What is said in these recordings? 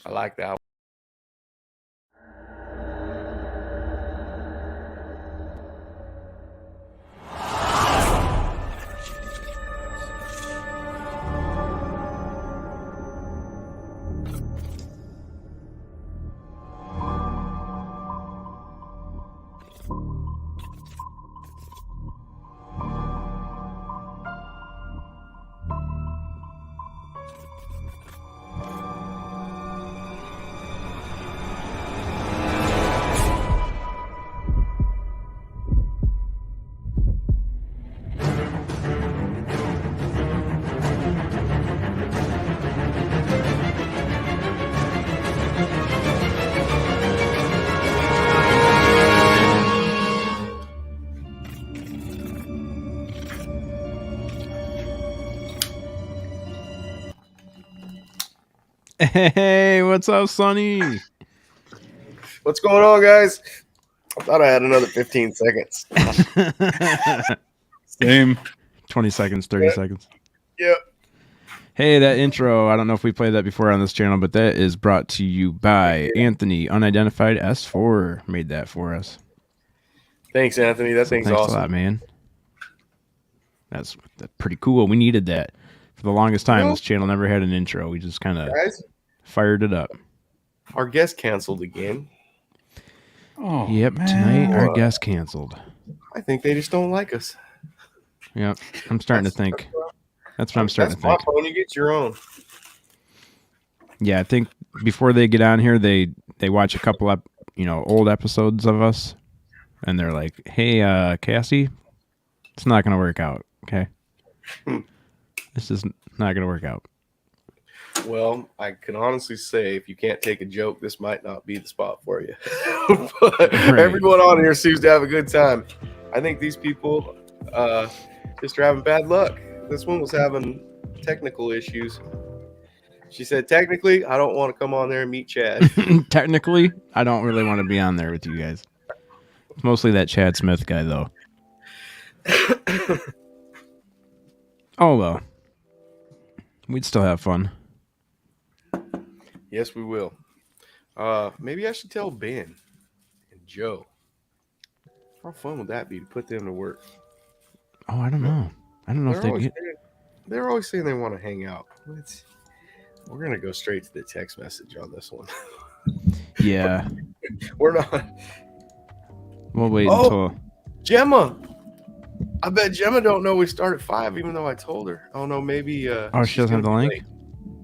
I like that. Hey, what's up, Sonny? What's going on, guys? I thought I had another 15 seconds. Same. 20 seconds, 30 seconds. Yep. Hey, that intro, I don't know if we played that before on this channel, but that is brought to you by Anthony, Unidentified-S4, made that for us. Thanks, Anthony. That thing's Thanks awesome. a lot, man. That's pretty cool. We needed that. For the longest time, this channel never had an intro. We just kind of fired it up. Our guest canceled again. Oh, yep, man. tonight our guest canceled. I think they just don't like us. Yep, I'm starting to think. That's what I'm starting to think. That's when you get your own. Yeah, I think before they get on here, they watch a couple of old episodes of us, and they're like, "Hey, Cassie, it's not gonna work out. Okay, this is not gonna work out." Well, I can honestly say, if you can't take a joke, this might not be the spot for you. But everyone on here seems to have a good time. I think these people just are having bad luck. This one was having technical issues. She said, technically, I don't want to come on there and meet Chad. Technically, I don't really want to be on there with you guys. It's mostly that Chad Smith guy, though. Oh, well. We'd still have fun. Yes, we will. Maybe I should tell Ben and Joe. How fun would that be to put them to work? Oh, I don't know. I don't know if they get. They're always saying they want to hang out. We're gonna go straight to the text message on this one. Yeah. We're not. We'll wait until. Gemma. I bet Gemma don't know we start at 5, even though I told her. Oh no, maybe. She doesn't have the link. Late.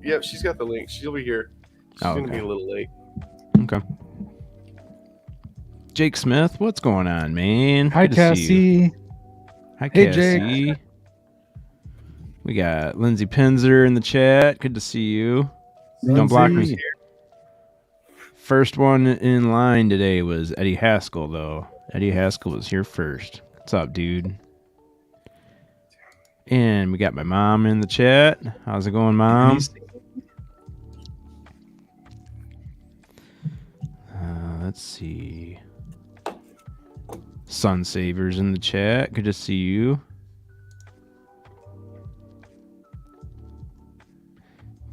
Yep, she's got the link. She'll be here. She's gonna be a little late. Okay. Jake Smith, what's going on, man? Hi, Cassie. Hi, hey, Cassie. Jake. We got Lindsay Pinzer in the chat. Good to see you. Don't block me. First one in line today was Eddie Haskell, though. Eddie Haskell was here first. What's up, dude? And we got my mom in the chat. How's it going, Mom? Let's see. Sun Savers in the chat. Good to see you.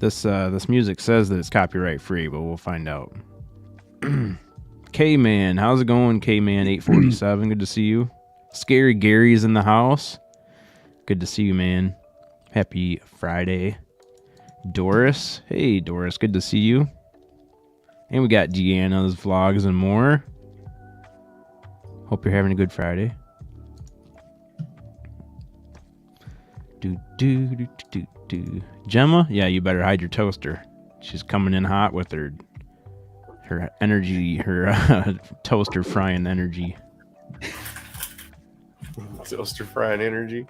This music says that it's copyright free, but we'll find out. K-Man, how's it going, K-Man 847? Good to see you. Scary Gary's in the house. Good to see you, man. Happy Friday. Doris, hey Doris, good to see you. And we got Deanna's vlogs and more. Hope you're having a good Friday. Gemma, yeah, you better hide your toaster. She's coming in hot with her energy, her toaster frying energy. Toaster frying energy.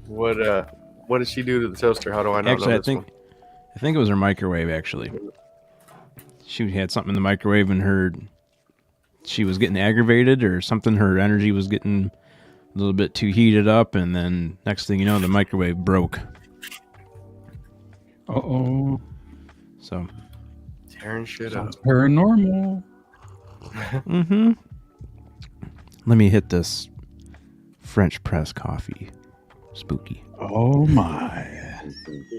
What did she do to the toaster? How do I know? Actually, I think it was her microwave. Actually, she had something in the microwave and she was getting aggravated or something. Her energy was getting a little bit too heated up, and then next thing you know, the microwave broke. Uh-oh. So tearing shit up. Paranormal. Mm-hmm. Let me hit this French press coffee. Spooky. Oh my.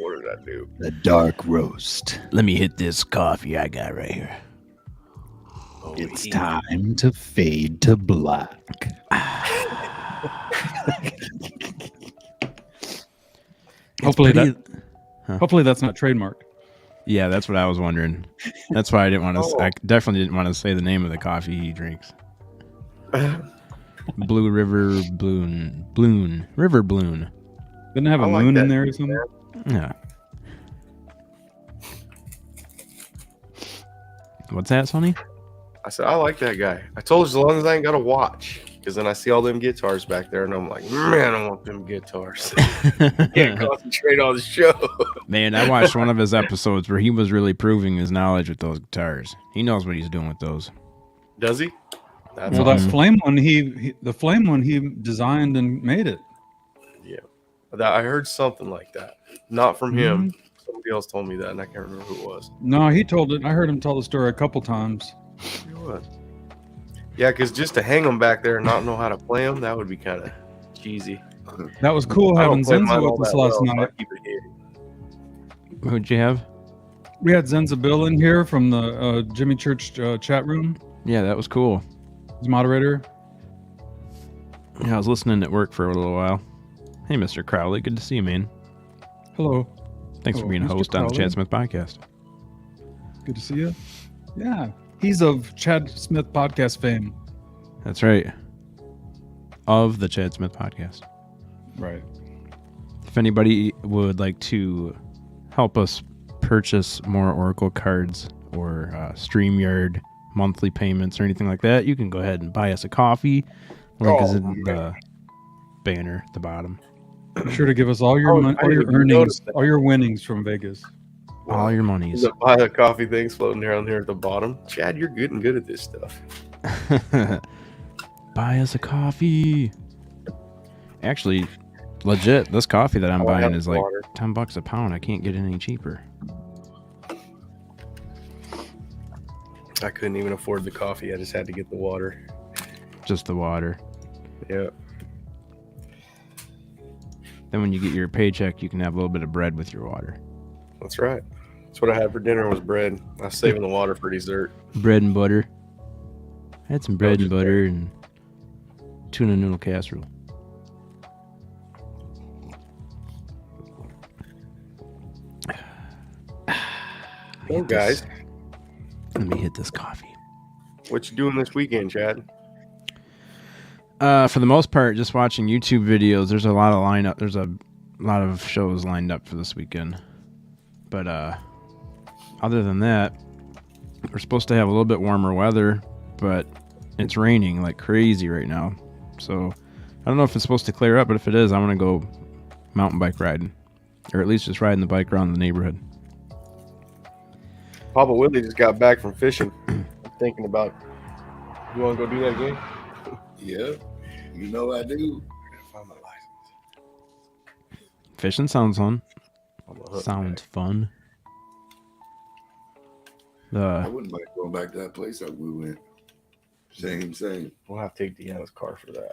What did I do? The dark roast. Let me hit this coffee I got right here. Oh, It's time to fade to black. Hopefully that's not trademarked. Yeah, that's what I was wondering. That's why I didn't want to. Oh. I definitely didn't want to say the name of the coffee he drinks. Blue River Bloon. River Bloon. Didn't it have a I like moon in that there or dude, something? Yeah. What's that, Sonny? I said, I like that guy. I told you as long as I ain't got a watch. Because then I see all them guitars back there, and I'm like, man, I want them guitars. Can't concentrate on the show. Man, I watched one of his episodes where he was really proving his knowledge with those guitars. He knows what he's doing with those. Does he? That's Well, awesome. that flame one, the flame one, he designed and made it. Yeah. I heard something like that. Not from him. Somebody else told me that, and I can't remember who it was. No, he told it. I heard him tell the story a couple times. Who it was? Yeah, because just to hang them back there and not know how to play them, that would be kind of cheesy. That was cool I having don't play mine Zenza all with us that last well, so I night. keep it hidden. Who'd you have? We had Zenza Bill in here from the Jimmy Church chat room. Yeah, that was cool. His moderator. Yeah, I was listening at work for a little while. Hey, Mr. Crowley, good to see you, man. Hello. Thanks for Hello, being a Mr. host on the Crowley. Chad Smith podcast. Good to see you. Yeah, he's of Chad Smith podcast fame. That's right. Of the Chad Smith podcast. Right. If anybody would like to help us purchase more Oracle cards or StreamYard monthly payments or anything like that, you can go ahead and buy us a coffee. Link is in the banner at the bottom. Be sure to give us all your Oh, money, I all your didn't even notice earnings, that. all your winnings from Vegas. All your monies. The buy the coffee things floating down here at the bottom. Chad, you're getting good at this stuff. Buy us a coffee. Actually, legit, this coffee that I'm Oh, I buying have is like water. $10 a pound. I can't get it any cheaper. I couldn't even afford the coffee. I just had to get the water. Just the water. Yeah. Then when you get your paycheck, you can have a little bit of bread with your water. That's right. That's what I had for dinner was bread. I was saving the water for dessert. Bread and butter. I had some bread and just butter and tuna noodle casserole. Well, guys, Let me hit this coffee. what you doing this weekend, Chad? For the most part, just watching YouTube videos. There's a lot of lineup. There's a lot of shows lined up for this weekend. But other than that, we're supposed to have a little bit warmer weather, but it's raining like crazy right now. So I don't know if it's supposed to clear up, but if it is, I want to go mountain bike riding, or at least just riding the bike around the neighborhood. Papa Willie just got back from fishing. I'm thinking about, you want to go do that again? Yeah, you know I do. Find my license. Fishing sounds fun. On the hook. Sounds fun. I wouldn't mind going back to that place that we went. Same. We'll have to take Deanna's car for that.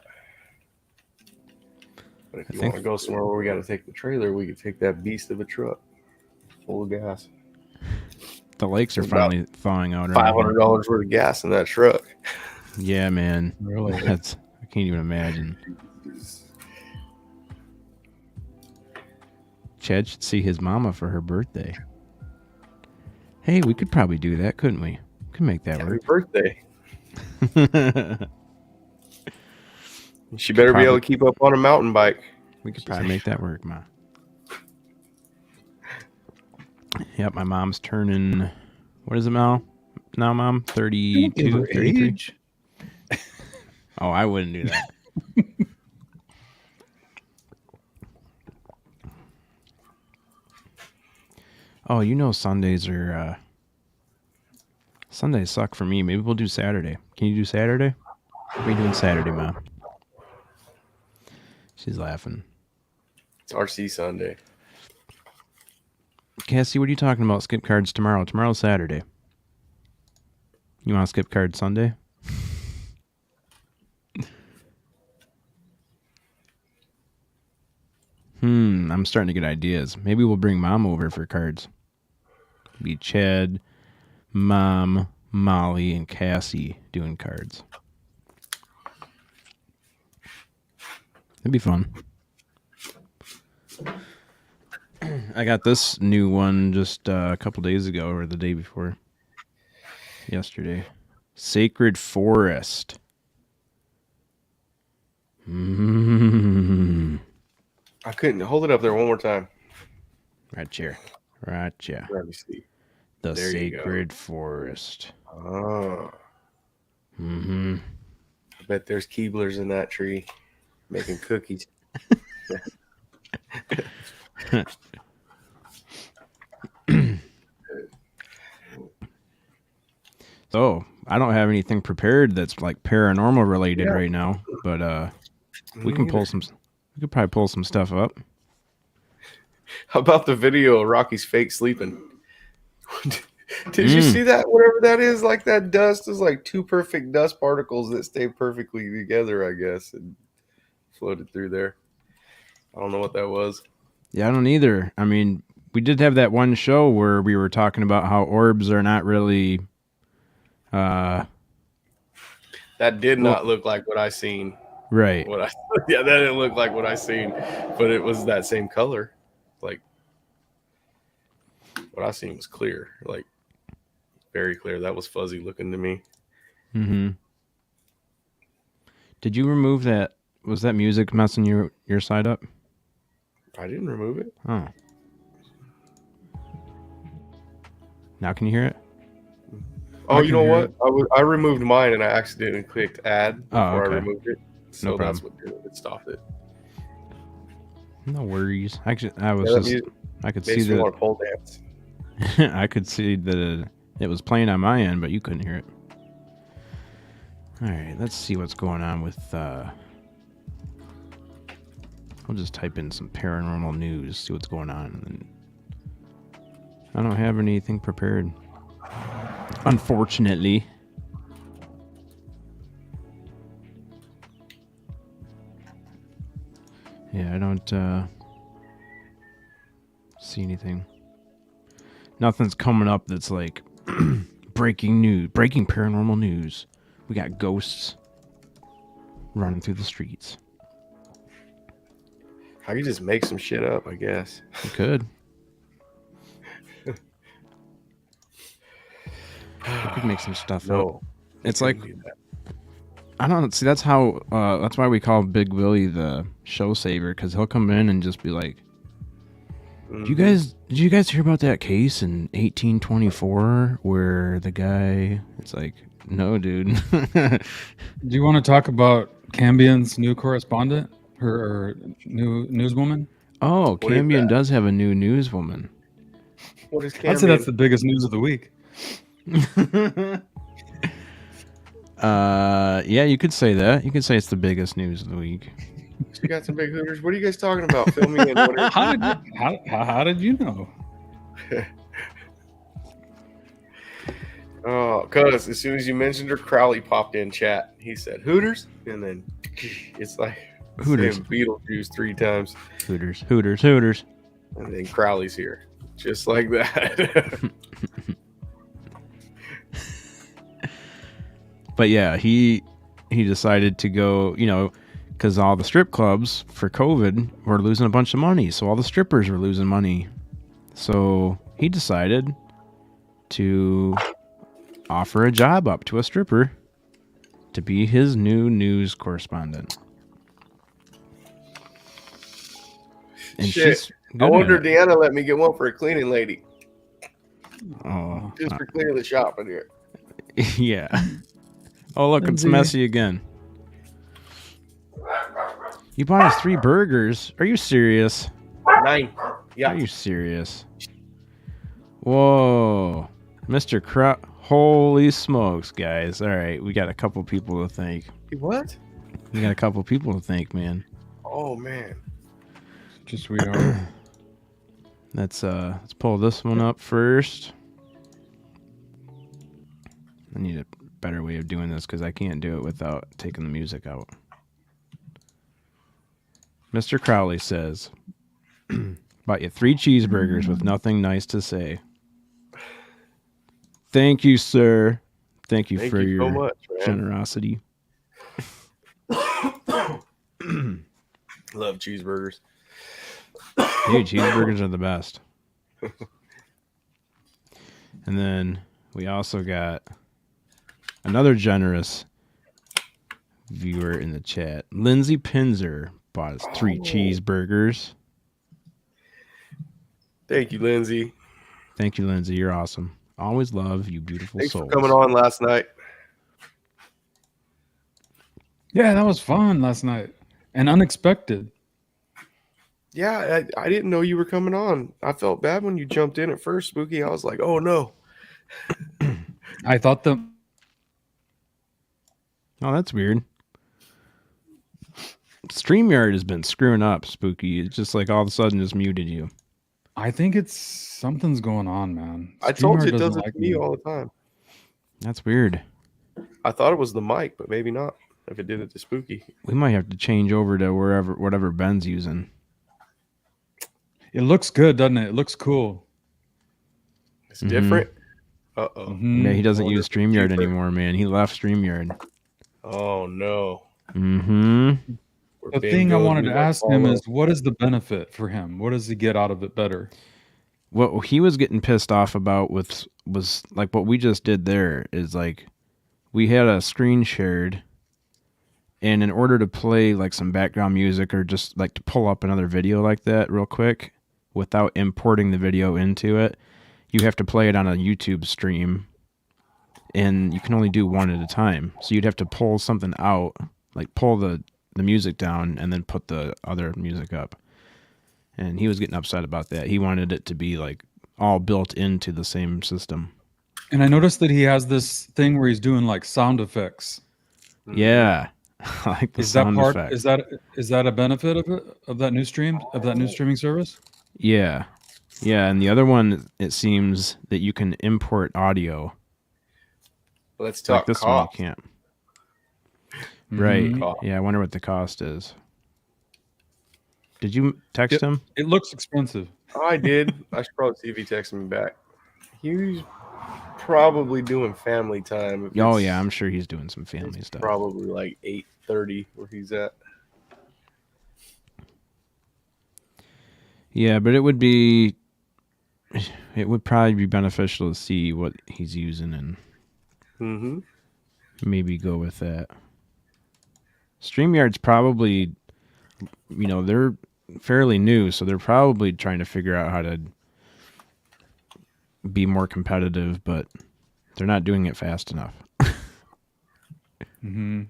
But if I you think- want to go somewhere where we got to take the trailer, we could take that beast of a truck full of gas. The lakes are It's about finally thawing out. around here. $500 worth of gas in that truck. Yeah, man. Really? I can't even imagine. Chad should see his mama for her birthday. Hey, we could probably do that, couldn't we? Could make that Happy work. birthday. She better be able to keep up on a mountain bike. We could probably make that work, Ma. Yep, my mom's turning. What is it now? Now, Mom? 32, 33? Age. Oh, I wouldn't do that. Oh, you know Sundays are Sundays suck for me. Maybe we'll do Saturday. Can you do Saturday? What are we doing Saturday, Mom? She's laughing. It's RC Sunday. Cassie, what are you talking about? Skip cards tomorrow. Tomorrow's Saturday. You want to skip cards Sunday? I'm starting to get ideas. Maybe we'll bring Mom over for cards. Be Chad, Mom, Molly, and Cassie doing cards. It'd be fun. I got this new one just a couple days ago, or the day before. Yesterday. Sacred Forest. I couldn't hold it up there one more time. Right here. Right, yeah. Let me see. The There you go. Sacred Forest. Oh. Mm-hmm. I bet there's Keeblers in that tree making cookies. So, I don't have anything prepared that's like paranormal related Yeah. right now, but we can pull some. We could probably pull some stuff up. How about the video of Rocky's fake sleeping? Did you see that? Whatever that is, like that dust is like two perfect dust particles that stay perfectly together, I guess, and floated through there. I don't know what that was. Yeah, I don't either. I mean, we did have that one show where we were talking about how orbs are not really. That did not look like what I seen. Right. That didn't look like what I seen, but it was that same color. Like what I seen was clear, like very clear. That was fuzzy looking to me. Mm-hmm. Did you remove that? Was that music messing your side up? I didn't remove it. Oh. Now can you hear it? Oh, I you can know hear what? I removed mine and I accidentally clicked add before okay. I removed it. So No that's problem. what did it. It stopped it. No worries. Actually, I was Yeah, that just. music I could see makes me that. want to pole dance. I could see that it was playing on my end, but you couldn't hear it. All right, let's see what's going on with. I'll just type in some paranormal news, see what's going on. And I don't have anything prepared, unfortunately. Yeah, I don't see anything. Nothing's coming up that's like breaking paranormal news. We got ghosts running through the streets. I could just make some shit up, I guess. You could. You could make some stuff up. It's like, I don't see. That's how. That's why we call Big Willie the show saver, because he'll come in and just be like, Did you guys hear about that case in 1824 where the guy? It's like, no, dude. Do you want to talk about Cambion's new correspondent, her new newswoman? Oh, What is Cambion that? does have a new newswoman. What is I'd say that's the biggest news of the week. Yeah, you could say that. You could say it's the biggest news of the week. She got some big hooters. What are you guys talking about? Filming and what is How did you know? Oh, cuz as soon as you mentioned her, Crowley popped in chat. He said Hooters, and then it's like Hooters. saying Beetlejuice 3 times, Hooters, Hooters, Hooters. and then Crowley's here, just like that. But yeah, he decided to go, because all the strip clubs for COVID were losing a bunch of money. So all the strippers were losing money. So he decided to offer a job up to a stripper to be his new news correspondent. And Shit. she's I good wonder at it. Deanna let me get one for a cleaning lady, Oh, just for cleaning the shop in here. yeah. Oh, look, it's Lindsay. messy again. You bought us 3 burgers. Are you serious? 9. Yeah. Are you serious? Whoa. Mr. Holy smokes, guys. All right, we got a couple people to thank. What? We got a couple people to thank, man. Oh man. Just we are. Let's pull this one up first. I need a better way of doing this because I can't do it without taking the music out. Mr. Crowley says, Bought you 3 cheeseburgers with nothing nice to say. Thank you, sir. Thank you Thank for you so your much, man. generosity. Love cheeseburgers. Dude, cheeseburgers are the best. And then we also got another generous viewer in the chat. Lindsay Pinzer bought us 3 cheeseburgers. Thank you, Lindsay. Thank you, Lindsay. You're awesome. Always love you, beautiful Thanks souls. for coming on last night. Yeah, that was fun last night and unexpected. Yeah, I didn't know you were coming on. I felt bad when you jumped in at first, Spooky. I was like, oh no. I thought the Oh, that's weird. StreamYard has been screwing up, Spooky. It's just like all of a sudden just muted you. I think it's something's going on, man. I told you it StreamYard does doesn't it like to me all the time. That's weird. I thought it was the mic, but maybe not. If it did it to Spooky. We might have to change over to whatever Ben's using. It looks good, doesn't it? It looks cool. It's different. Uh-oh. Mhm. Yeah, he doesn't Wonder use if it's StreamYard cheaper. anymore, man. He left StreamYard. Oh no. Mm-hmm. We're The being thing I good. wanted We to must ask him follow. is, what is the benefit for him? What does he get out of it better? What he was getting pissed off about was like what we just did there is like we had a screen shared, and in order to play like some background music or just like to pull up another video like that real quick without importing the video into it, you have to play it on a YouTube stream, and you can only do one at a time. So you'd have to pull something out, like pull the music down and then put the other music up. And he was getting upset about that. He wanted it to be like all built into the same system. And I noticed that he has this thing where he's doing like sound effects. Yeah. I like the Is that sound part? effect. Is that a benefit of it, of that new streaming service? Yeah. Yeah, and the other one, it seems that you can import audio. Let's Like talk this one you cost. can't. Right. Mhm. Yeah, I wonder what the cost is. Did you text him? It looks expensive. I did. I should probably see if he texted me back. He's probably doing family time. If Oh it's- yeah, I'm sure he's doing some family it's stuff. Probably like 8:30 where he's at. Yeah, but it would probably be beneficial to see what he's using and Mm-hmm. maybe go with that. StreamYard's probably, they're fairly new, so they're probably trying to figure out how to be more competitive, but they're not doing it fast enough. Mm-hmm.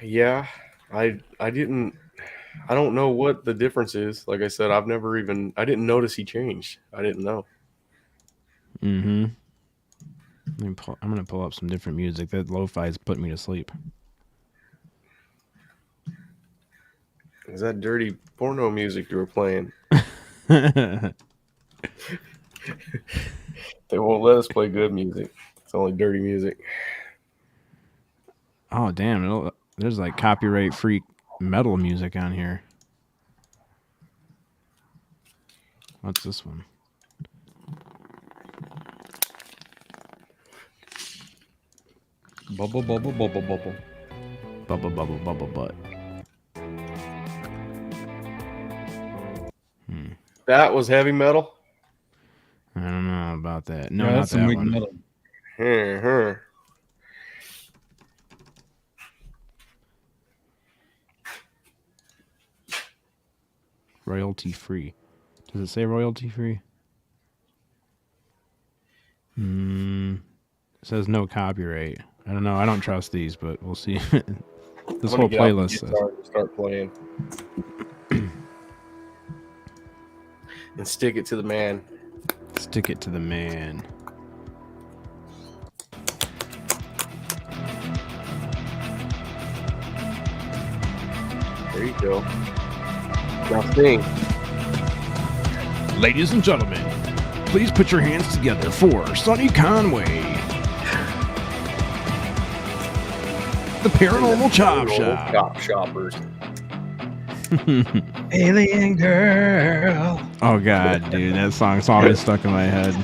Yeah, I don't know what the difference is. Like I said, I didn't notice he changed. I didn't know. Mm-hmm. I'm going to pull up some different music. That lo-fi's putting me to sleep. Is that dirty porno music you were playing? They won't let us play good music. It's only dirty music. Oh, damn. There's like copyright-free metal music on here. What's this one? Bubble, bubble, bubble, bubble. Bubble, bubble, bubble, butt. That was heavy metal. I don't know about that. No, Yeah, not that's some that weak one. metal. Huh. Royalty free. Does it say royalty free? It says no copyright. I don't know. I don't trust these, but we'll see. This I'm gonna whole get out the playlist says. guitar and start playing. And stick it to the man. Stick it to the man. There you go. Now sing. Ladies and gentlemen, please put your hands together for Sonny Conway, The Paranormal Chop Paranormal Shop. Chop Shoppers. Alien girl. Oh god, dude, that song's always stuck in my head.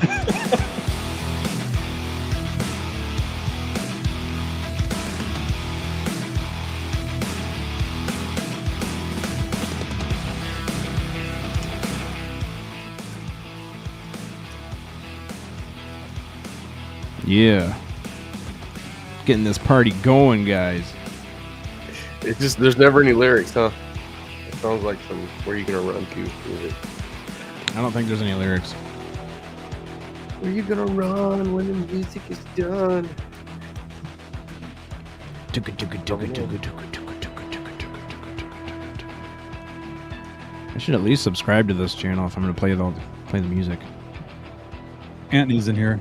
Yeah. Getting this party going, guys. It's just there's never any lyrics, huh? It sounds like some where you gonna run to music. I don't think there's any lyrics. Where you gonna run when the music is done? I should at least subscribe to this channel if I'm gonna play the music. Anthony's in here.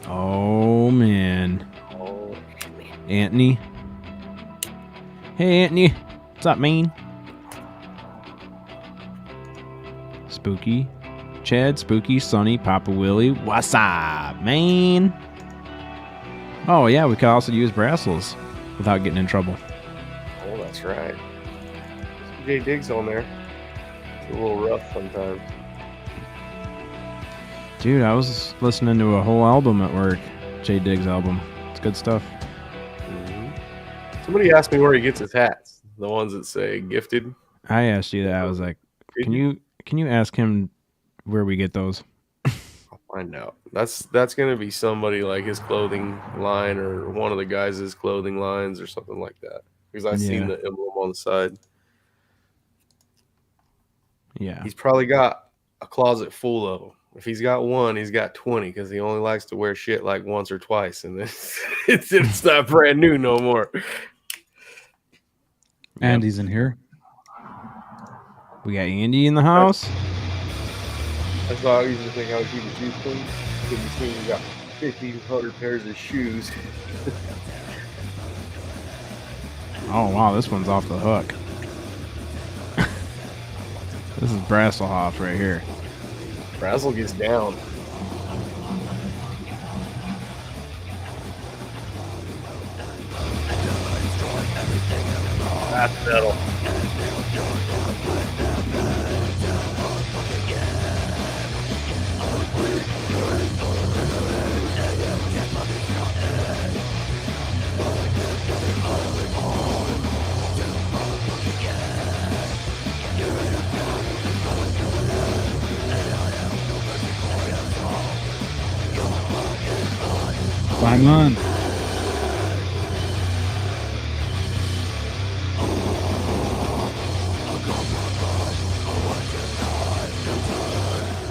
Oh man, Oh, Anthony. Hey Anthony, what's up, man? Spooky, Chad, Spooky, Sonny, Papa Willie, what's up, man? Oh yeah, we could also use Brassels without getting in trouble. oh, that's right. Jay Diggs on there. It's a little rough sometimes. Dude, I was listening to a whole album at work. Jay Diggs album. It's good stuff. Somebody asked me where he gets his hats. The ones that say gifted. I asked you that. I was like, can you ask him where we get those? I'll find out. That's gonna be somebody like his clothing line or one of the guys' clothing lines or something like that. Because I've seen the emblem on the side. Yeah. He's probably got a closet full of them. If he's got one, he's got 20 because he only likes to wear shit like once or twice, and then it's not brand new no more. Andy's in here. We got Andy in the house. That's why I used to think I would keep the shoes clean. Because you see, you got 1,500 pairs of shoes. Oh wow, this one's off the hook. This is Brasselhoff right here. Brazzle gets down. That's metal. Simon.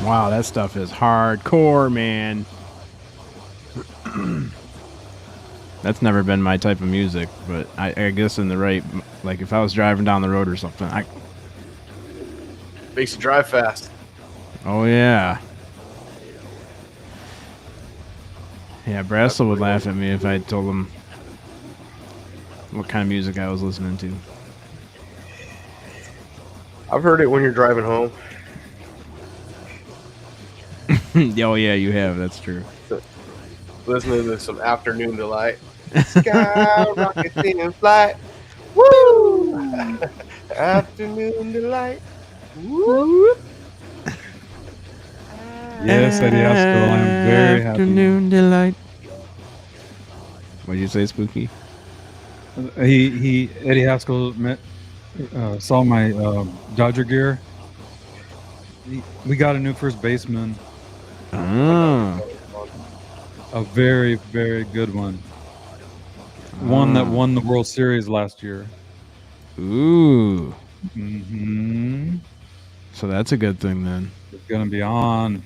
Wow, that stuff is hardcore, man. That's never been my type of music, but I guess in the right, like if I was driving down the road or something, Makes you drive fast. oh yeah. Yeah, Brassel would laugh at me if I told him what kind of music I was listening to. I've heard it when you're driving home. Oh yeah, you have. That's true. Listening to some Afternoon Delight. Sky rockets in flight. Woo! Afternoon Delight. Woo! Yes, Eddie Haskell. I'm very happy. Afternoon delight. What did you say, Spooky? Eddie Haskell saw my Dodger gear. We got a new first baseman, Oh. a very, very good one. One that won the World Series last year. Ooh. Mm-hmm. So that's a good thing then. It's gonna be on.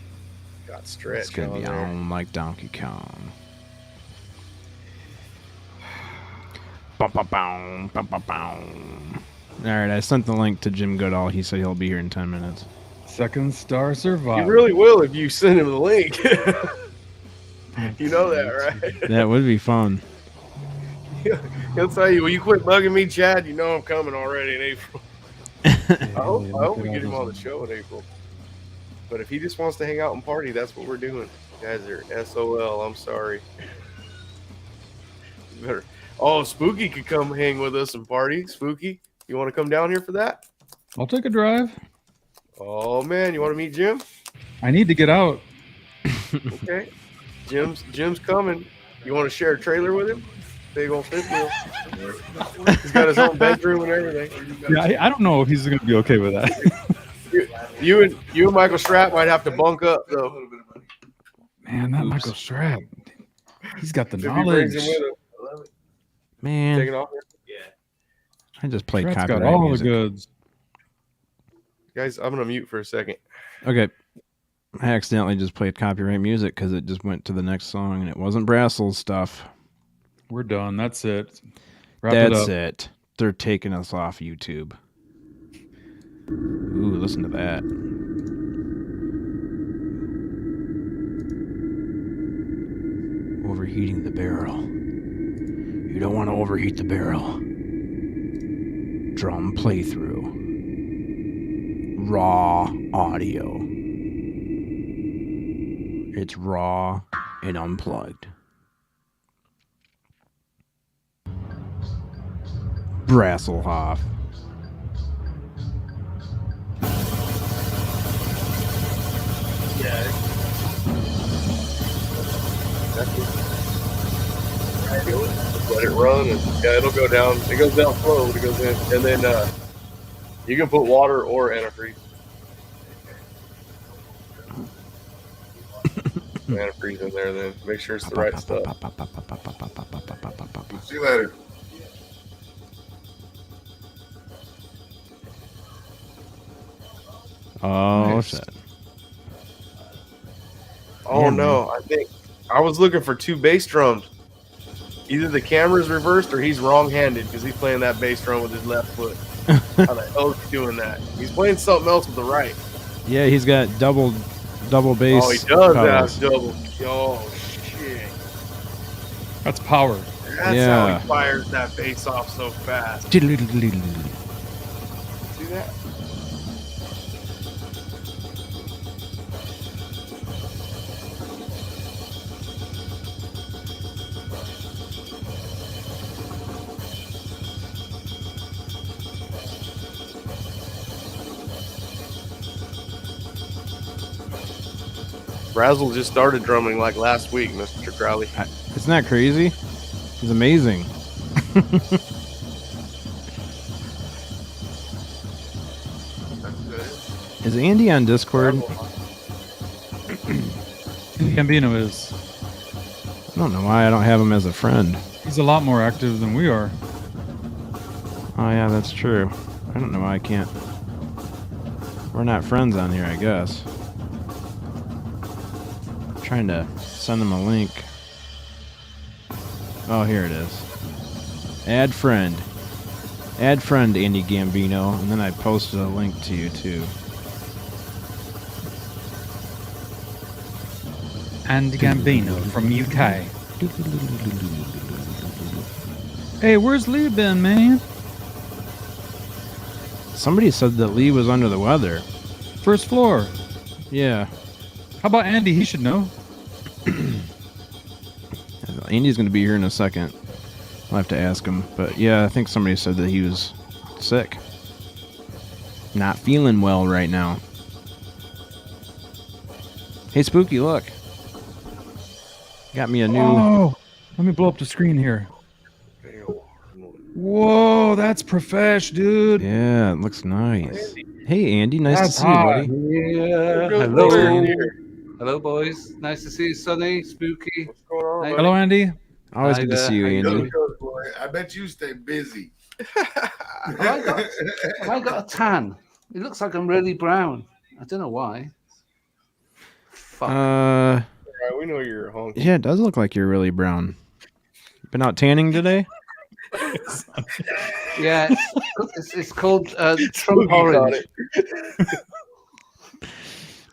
Got It's stretched. gonna be there. on like Donkey Kong. Bum, bum, bum, bum, bum, bum. All right, I sent the link to Jim Goodall. He said he'll be here in 10 minutes. Second star survivor. You really will if you send him the link. You know that, right? That would be fun. He'll tell you, "Will you quit bugging me, Chad? You know I'm coming already in April." I hope we get him on the show in April. But if he just wants to hang out and party, that's what we're doing. You guys are SOL. I'm sorry. Oh, Spooky could come hang with us and party. Spooky, you want to come down here for that? I'll take a drive. Oh man, you want to meet Jim? I need to get out. Okay, Jim's coming. You want to share a trailer with him? Big old fifth wheel. He's got his own bedroom and everything. Yeah, I don't know if he's going to be okay with that. You and Michael Strapp might have to bunk up though. Man, that Michael Strapp. He's got the If he brings knowledge. him with him. Man, Taking off. I just played Strapp's copyright got all music. the goods. Guys, I'm gonna mute for a second. Okay. I accidentally just played copyright music because it just went to the next song and it wasn't Brassel's stuff. We're done. That's it. Wrap it That's up. it. They're taking us off YouTube. Ooh, listen to that. Overheating the barrel. You don't want to overheat the barrel. Drum playthrough. Raw audio. It's raw and unplugged. Brasselhoff. Let it run, and yeah, it'll go down. It goes down slow, but it goes in, and then you can put water or antifreeze. Antifreeze in there, then make sure it's the right stuff. See you later. Oh, Nice. shit. Oh Yeah, no, I think I was looking for two bass drums. Either the camera's reversed or he's wrong-handed because he's playing that bass drum with his left foot. How the hell is he doing that? He's playing something else with the right. Yeah, he's got double bass. Oh, he does pedals. have double. Oh shit! That's power. That's how Yeah. he fires that bass off so fast. That's See that? Brazel just started drumming like last week, Mr. Crowley. Isn't that crazy? He's amazing. Is Andy on Discord? Gambino is. I don't know why I don't have him as a friend. He's a lot more active than we are. Oh yeah, that's true. I don't know why I can't. We're not friends on here, I guess. I'm trying to send him a link. Oh, here it is. Add friend. Add friend, Andy Gambino, and then I posted a link to you too. Andy Gambino from UK. Hey, where's Lee been, man? Somebody said that Lee was under the weather. First floor. Yeah. How about Andy? He should know. Andy's going to be here in a second. I'll have to ask him. But yeah, I think somebody said that he was sick. Not feeling well right now. Hey, Spooky, look. Got me a new... Oh, let me blow up the screen here. Whoa, that's profesh, dude. Yeah, it looks nice. Hey, Andy, nice That's to see you, hot. buddy. Yeah, What's hello. going on? Hello, boys. Nice to see you, Sonny, Spooky. What's going on, Hey. buddy? Hello, Andy. Always Hi good to there, see you, how you Andy. doing? Good, boy. I bet you stay busy. Have I got a tan? It looks like I'm really brown. I don't know why. Fuck. All right, we know you're a honky. Yeah, it does look like you're really brown. Been out tanning today? Yeah, it's called Trump Spooky caught orange. it.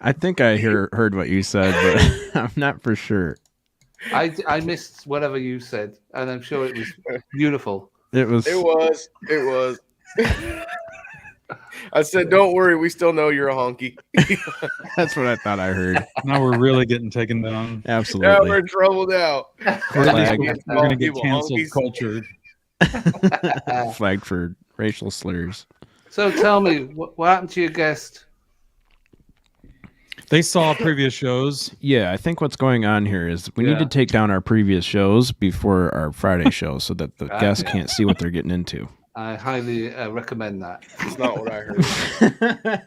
I think I heard what you said, but I'm not for sure. I missed whatever you said, and I'm sure it was beautiful. It was... It was. I said, don't worry, we still know you're a honky. That's what I thought I heard. Now we're really getting taken down. Now Absolutely. we're in trouble now. Flag. We're going to get canceled culture. Flagged for racial slurs. So tell me, what happened to your guest? They saw previous shows. Yeah, I think what's going on here is we need to take down our previous shows before our Friday show so that the guests can't see what they're getting into. I highly recommend that. That's not what I heard.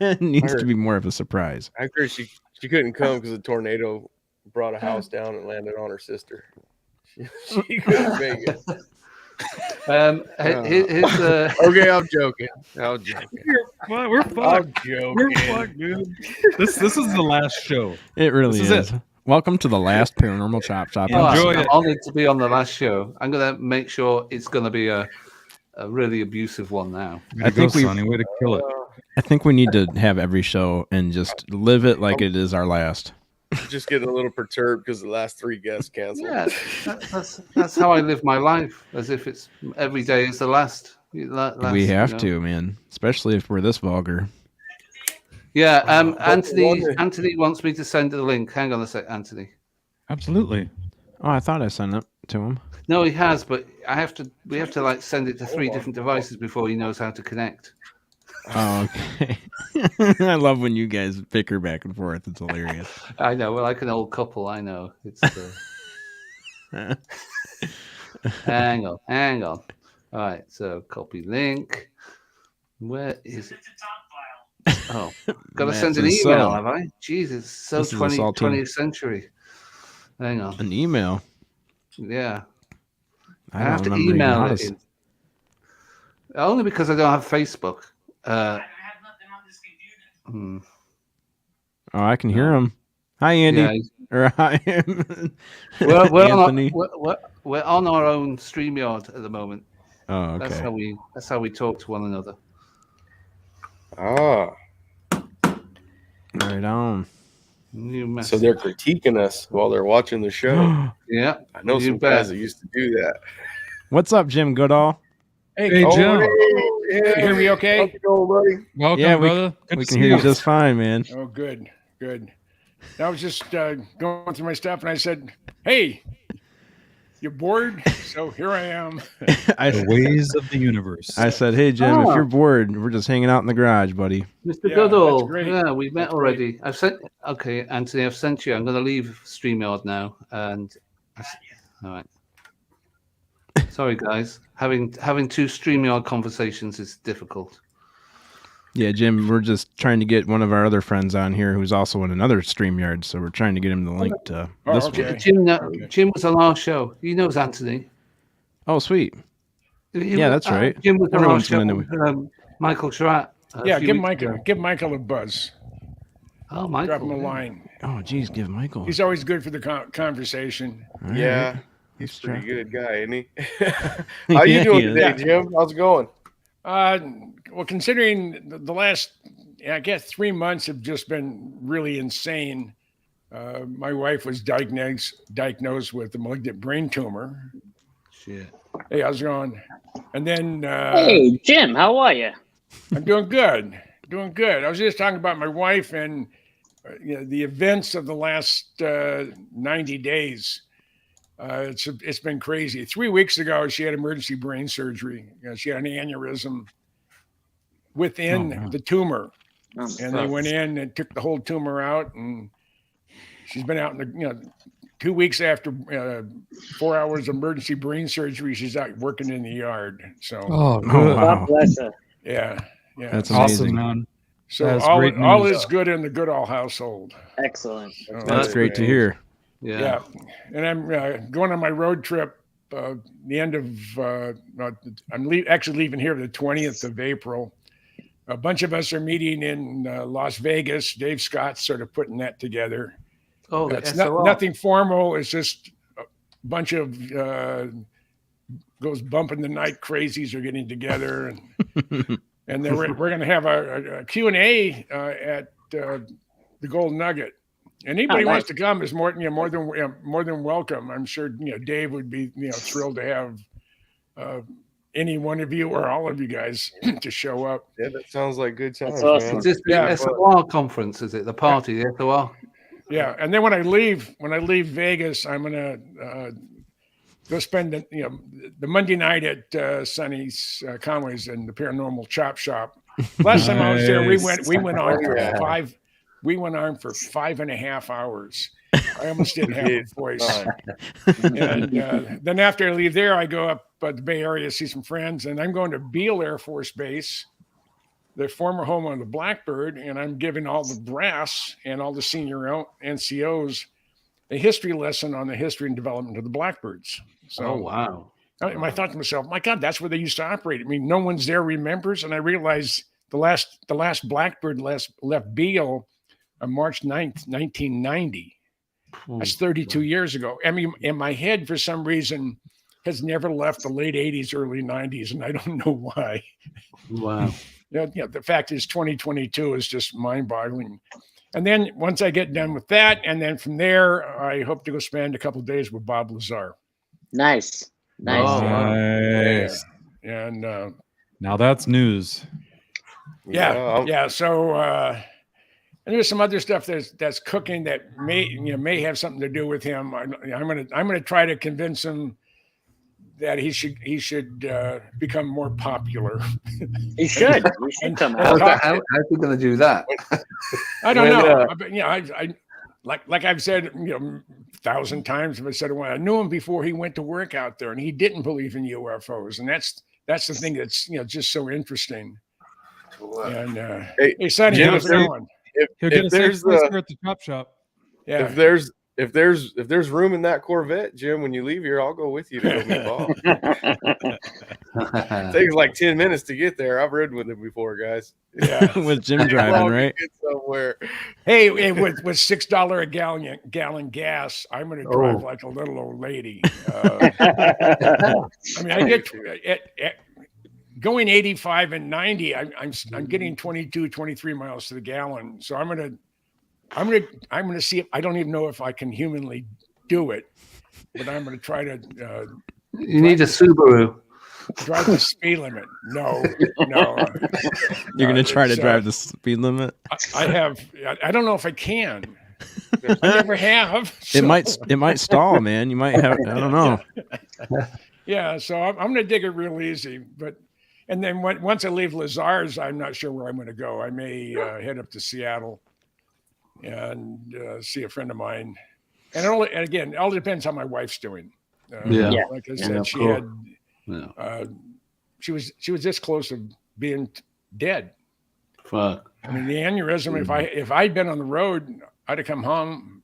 It needs to be more of a surprise. I heard she couldn't come because the tornado brought a house down and landed on her sister. She couldn't make it. Okay, I'm joking. We're fucked. I'm joking. We're fucked, dude. This is the last show. It really This is. is Welcome to the last Paranormal Chop Shop. Enjoy I'm it. honored to be on the last show. I'm going to make sure it's going to be a really abusive one now. I think Sonny, way to kill it. I think we need to have every show and just live it like it is our last. Just getting a little perturbed because the last 3 guests canceled. Yeah, that's how I live my life, as if it's every day is the last. We have to, man. Especially if we're this vulgar. Yeah, Anthony wants me to send the link. Hang on a sec, Anthony. Absolutely. Oh, I thought I sent it to him. No, he has, but we have to like send it to 3 different devices before he knows how to connect. Oh, okay. I love when you guys bicker back and forth. It's hilarious. I know, we're like an old couple. I know. It's hang on. All right, so copy link. Where is it? Oh, got to send an email, have I? Jesus, so 20th century. Hang on. An email? Yeah. I don't have to remember email how it to in. Only because I don't have Facebook. Oh, I can hear him. Hi, Andy. Yeah, Or hi, we're Anthony. we're on our own StreamYard at the moment. Oh, okay. That's how we talk to one another. Ah, Right on. so they're critiquing us while they're watching the show. Yeah, I know some guys that used to do that. What's up, Jim Goodall? Hey, Jim. Hey, You hear me okay? how's it going, buddy? Welcome, brother. Good We to can see hear you just fine, man. Oh, good. I was just going through my stuff, and I said, "Hey, you bored?" So here I am. The ways of the universe. I said, hey, Jim, if you're bored, we're just hanging out in the garage, buddy. Mr. Yeah, Goodall. that's great. Yeah, we met That's already. Okay, Anthony, I've sent you. I'm going to leave StreamYard now. And all right. Sorry, guys. Having 2 StreamYard conversations is difficult. Yeah, Jim, we're just trying to get one of our other friends on here who's also in another StreamYard, so we're trying to get him the link to this one. okay. Jim was on our show. He knows Anthony. Oh, sweet. Yeah, that's right. Jim was on our Everyone's show gonna with Michael Schratt. Yeah, give Michael a buzz. Oh, Michael. Drop him a line. Oh, geez, give Michael. He's always good for the conversation. All right. Yeah, he's a Let's pretty good guy, isn't he? How you Yeah, doing he is. today, Jim? How's it going? Well, considering the last, I guess 3 months have just been really insane. My wife was diagnosed with a malignant brain tumor. Shit. Hey, how's it going? And then Hey, Jim, how are you? I'm doing good. I was just talking about my wife and the events of the last 90 days. It's been crazy. 3 weeks ago, she had emergency brain surgery. She had an aneurysm within the tumor, and they went in and took the whole tumor out. And she's been out in the 2 weeks after 4 hours of emergency brain surgery. She's out working in the yard. So Oh, good. wow. God bless her. yeah. That's Awesome, amazing. man. So That's all great all news. is good in the Goodall household. Excellent. So That's great to hear. Yeah, and I'm going on my road trip. The end of I'm actually leaving here the 20th of April. A bunch of us are meeting in Las Vegas. Dave Scott's sort of putting that together. Oh, It's SOL. nothing formal. It's just a bunch of those bumping the night crazies are getting together, and then we're going to have a Q&A at the Golden Nugget. And anybody nice. wants to come is more than welcome. I'm sure Dave would be thrilled to have any one of you or all of you guys to show up. Yeah, that sounds like good times, That's awesome. man. Is this the Yeah. SOR conference? Is it the party? The SOR? Yeah, and then when I leave Vegas, I'm gonna go spend the Monday night at Sonny's Conway's and the Paranormal Chop Shop. Last time I was there, we went on for Yeah. 5.5 hours. I almost didn't have a voice. And then after I leave there, I go up the Bay Area, see some friends, and I'm going to Beale Air Force Base, the former home of the Blackbird, and I'm giving all the brass and all the senior NCOs a history lesson on the history and development of the Blackbirds. So, Oh, wow. I thought to myself, my God, that's where they used to operate. I mean, no one's there remembers, and I realized the last Blackbird left Beale on March 9th, 1990. That's 32 years ago. I mean, in my head, for some reason, has never left the late 80s, early 90s, and I don't know why. Wow. The fact is 2022 is just mind-boggling. And then once I get done with that, and then from there, I hope to go spend a couple of days with Bob Lazar. Nice. Oh, wow. Nice. And Now that's news. yeah. So and there's some other stuff that's cooking that may have something to do with him. I'm gonna try to convince him that he should become more popular. You should. You should come out. How's he going to do that? I don't know. But, I like I've said 1,000 times. I've said it when I knew him before he went to work out there, and he didn't believe in UFOs, and that's the thing that's just so interesting. And hey, Sonny, Jim, how's it going? He'll get If a there's safe place here at the chop shop. Yeah. if there's room in that Corvette, Jim, when you leave here, I'll go with you to go meet Bob. It takes like 10 minutes to get there. I've ridden with him before, guys. Yeah. With Jim driving, right? Get somewhere. Hey, with $6 a gallon gas, I'm going to drive like a little old lady. I mean, I get going 85 and 90. I'm getting 22, 23 miles to the gallon. So I'm gonna see if I don't even know if I can humanly do it, but I'm gonna try to. You need a Subaru. Drive the speed limit. No. You're gonna try to drive the speed limit. I don't know if I can. I never have. So. It might stall, man. You might have. I don't know. Yeah, so I'm going to dig it real easy, and then once I leave Lazar's, I'm not sure where I'm going to go. I may head up to Seattle and see a friend of mine, and it all depends how my wife's doing. Like I said, she was this close to being dead. Fuck. I mean, the aneurysm. If I'd been on the road, I'd have come home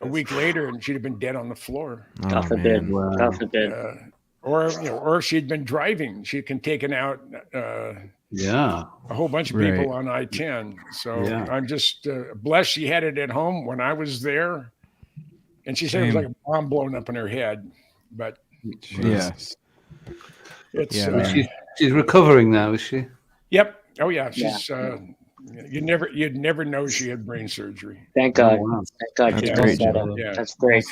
a week later, and she'd have been dead on the floor. God forbid. God forbid. Or she'd been driving. She'd been taken out. A whole bunch of people on I-10. So I'm just blessed she had it at home when I was there, and she said it was like a bomb blown up in her head. But Jesus. it's she's recovering now, is she? Yep. Oh yeah. She's you'd never know she had brain surgery. Thank God. Oh, wow. Thank God. That's you great, brought that Jim. up. Yeah. That's great.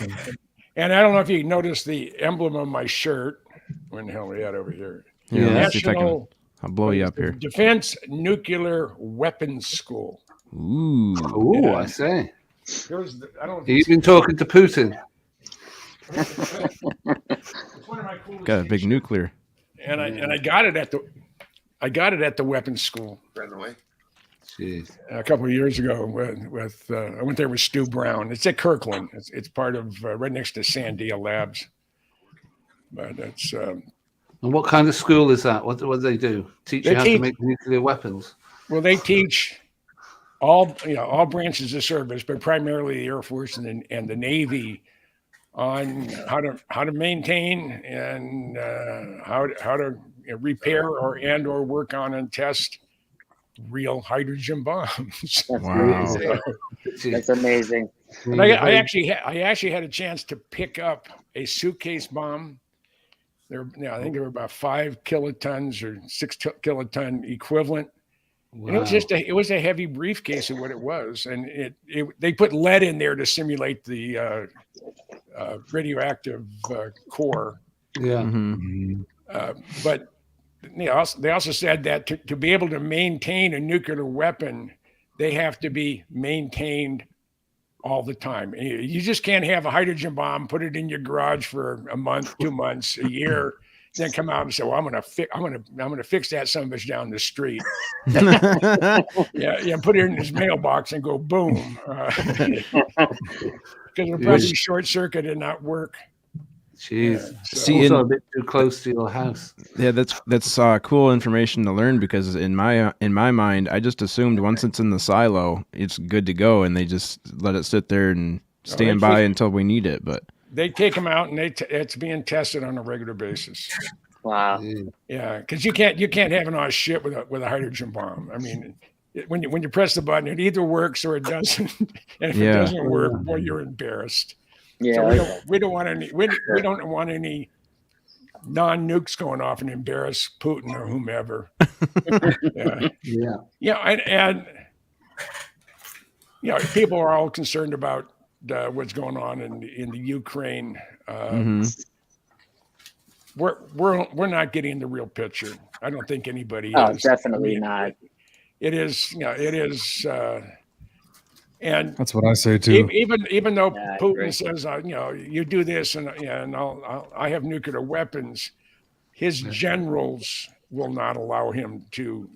And I don't know if you noticed the emblem on my shirt. When the hell we had over here? Yeah, Yeah. let's see if I can. I'll blow you up here. Defense Nuclear Weapons School. Ooh. Oh, Yeah. I see. I don't. You've been talking to Putin. It's one of my coolest Got a big nuclear. and I got it at the weapons school Right away. Jeez. a couple of years ago. With I went there with Stu Brown. It's at Kirkland. It's part of right next to Sandia Labs. But it's And what kind of school is that? What do they do? Teach you how to make nuclear weapons? well, they teach all branches of service, but primarily the Air Force and the Navy on how to maintain and how to repair or work on and test real hydrogen bombs. That's Wow. amazing. That's amazing. And I actually had a chance to pick up a suitcase bomb. I think there were about 5 kilotons or 6 kiloton equivalent. Wow. And it was a heavy briefcase of what it was, and they put lead in there to simulate the radioactive core. Yeah. Mhm. But they also said that to be able to maintain a nuclear weapon, they have to be maintained all the time. You just can't have a hydrogen bomb, put it in your garage for a month, 2 months, a year, then come out and say, "Well, I'm gonna fix that son of a bitch down the street." Yeah, put it in his mailbox and go boom, because it'll probably short circuit and not work. Jeez, See, also a bit too close to your house. Yeah, that's cool information to learn, because in my mind, I just assumed once it's in the silo, it's good to go, and they just let it sit there and stand by until we need it. But they take them out, and it's being tested on a regular basis. Wow. Yeah, because you can't have an odd shit with a hydrogen bomb. I mean, when you press the button, it either works or it doesn't. And if it doesn't work, boy, you're embarrassed. Yeah. So we don't want any non-nukes going off and embarrass Putin or whomever. And people are all concerned about what's going on in the Ukraine. We're not getting the real picture. I don't think anybody is. Definitely not. It is, it is. And that's what I say too. Even though Putin says, you do this and I have nuclear weapons, his generals will not allow him to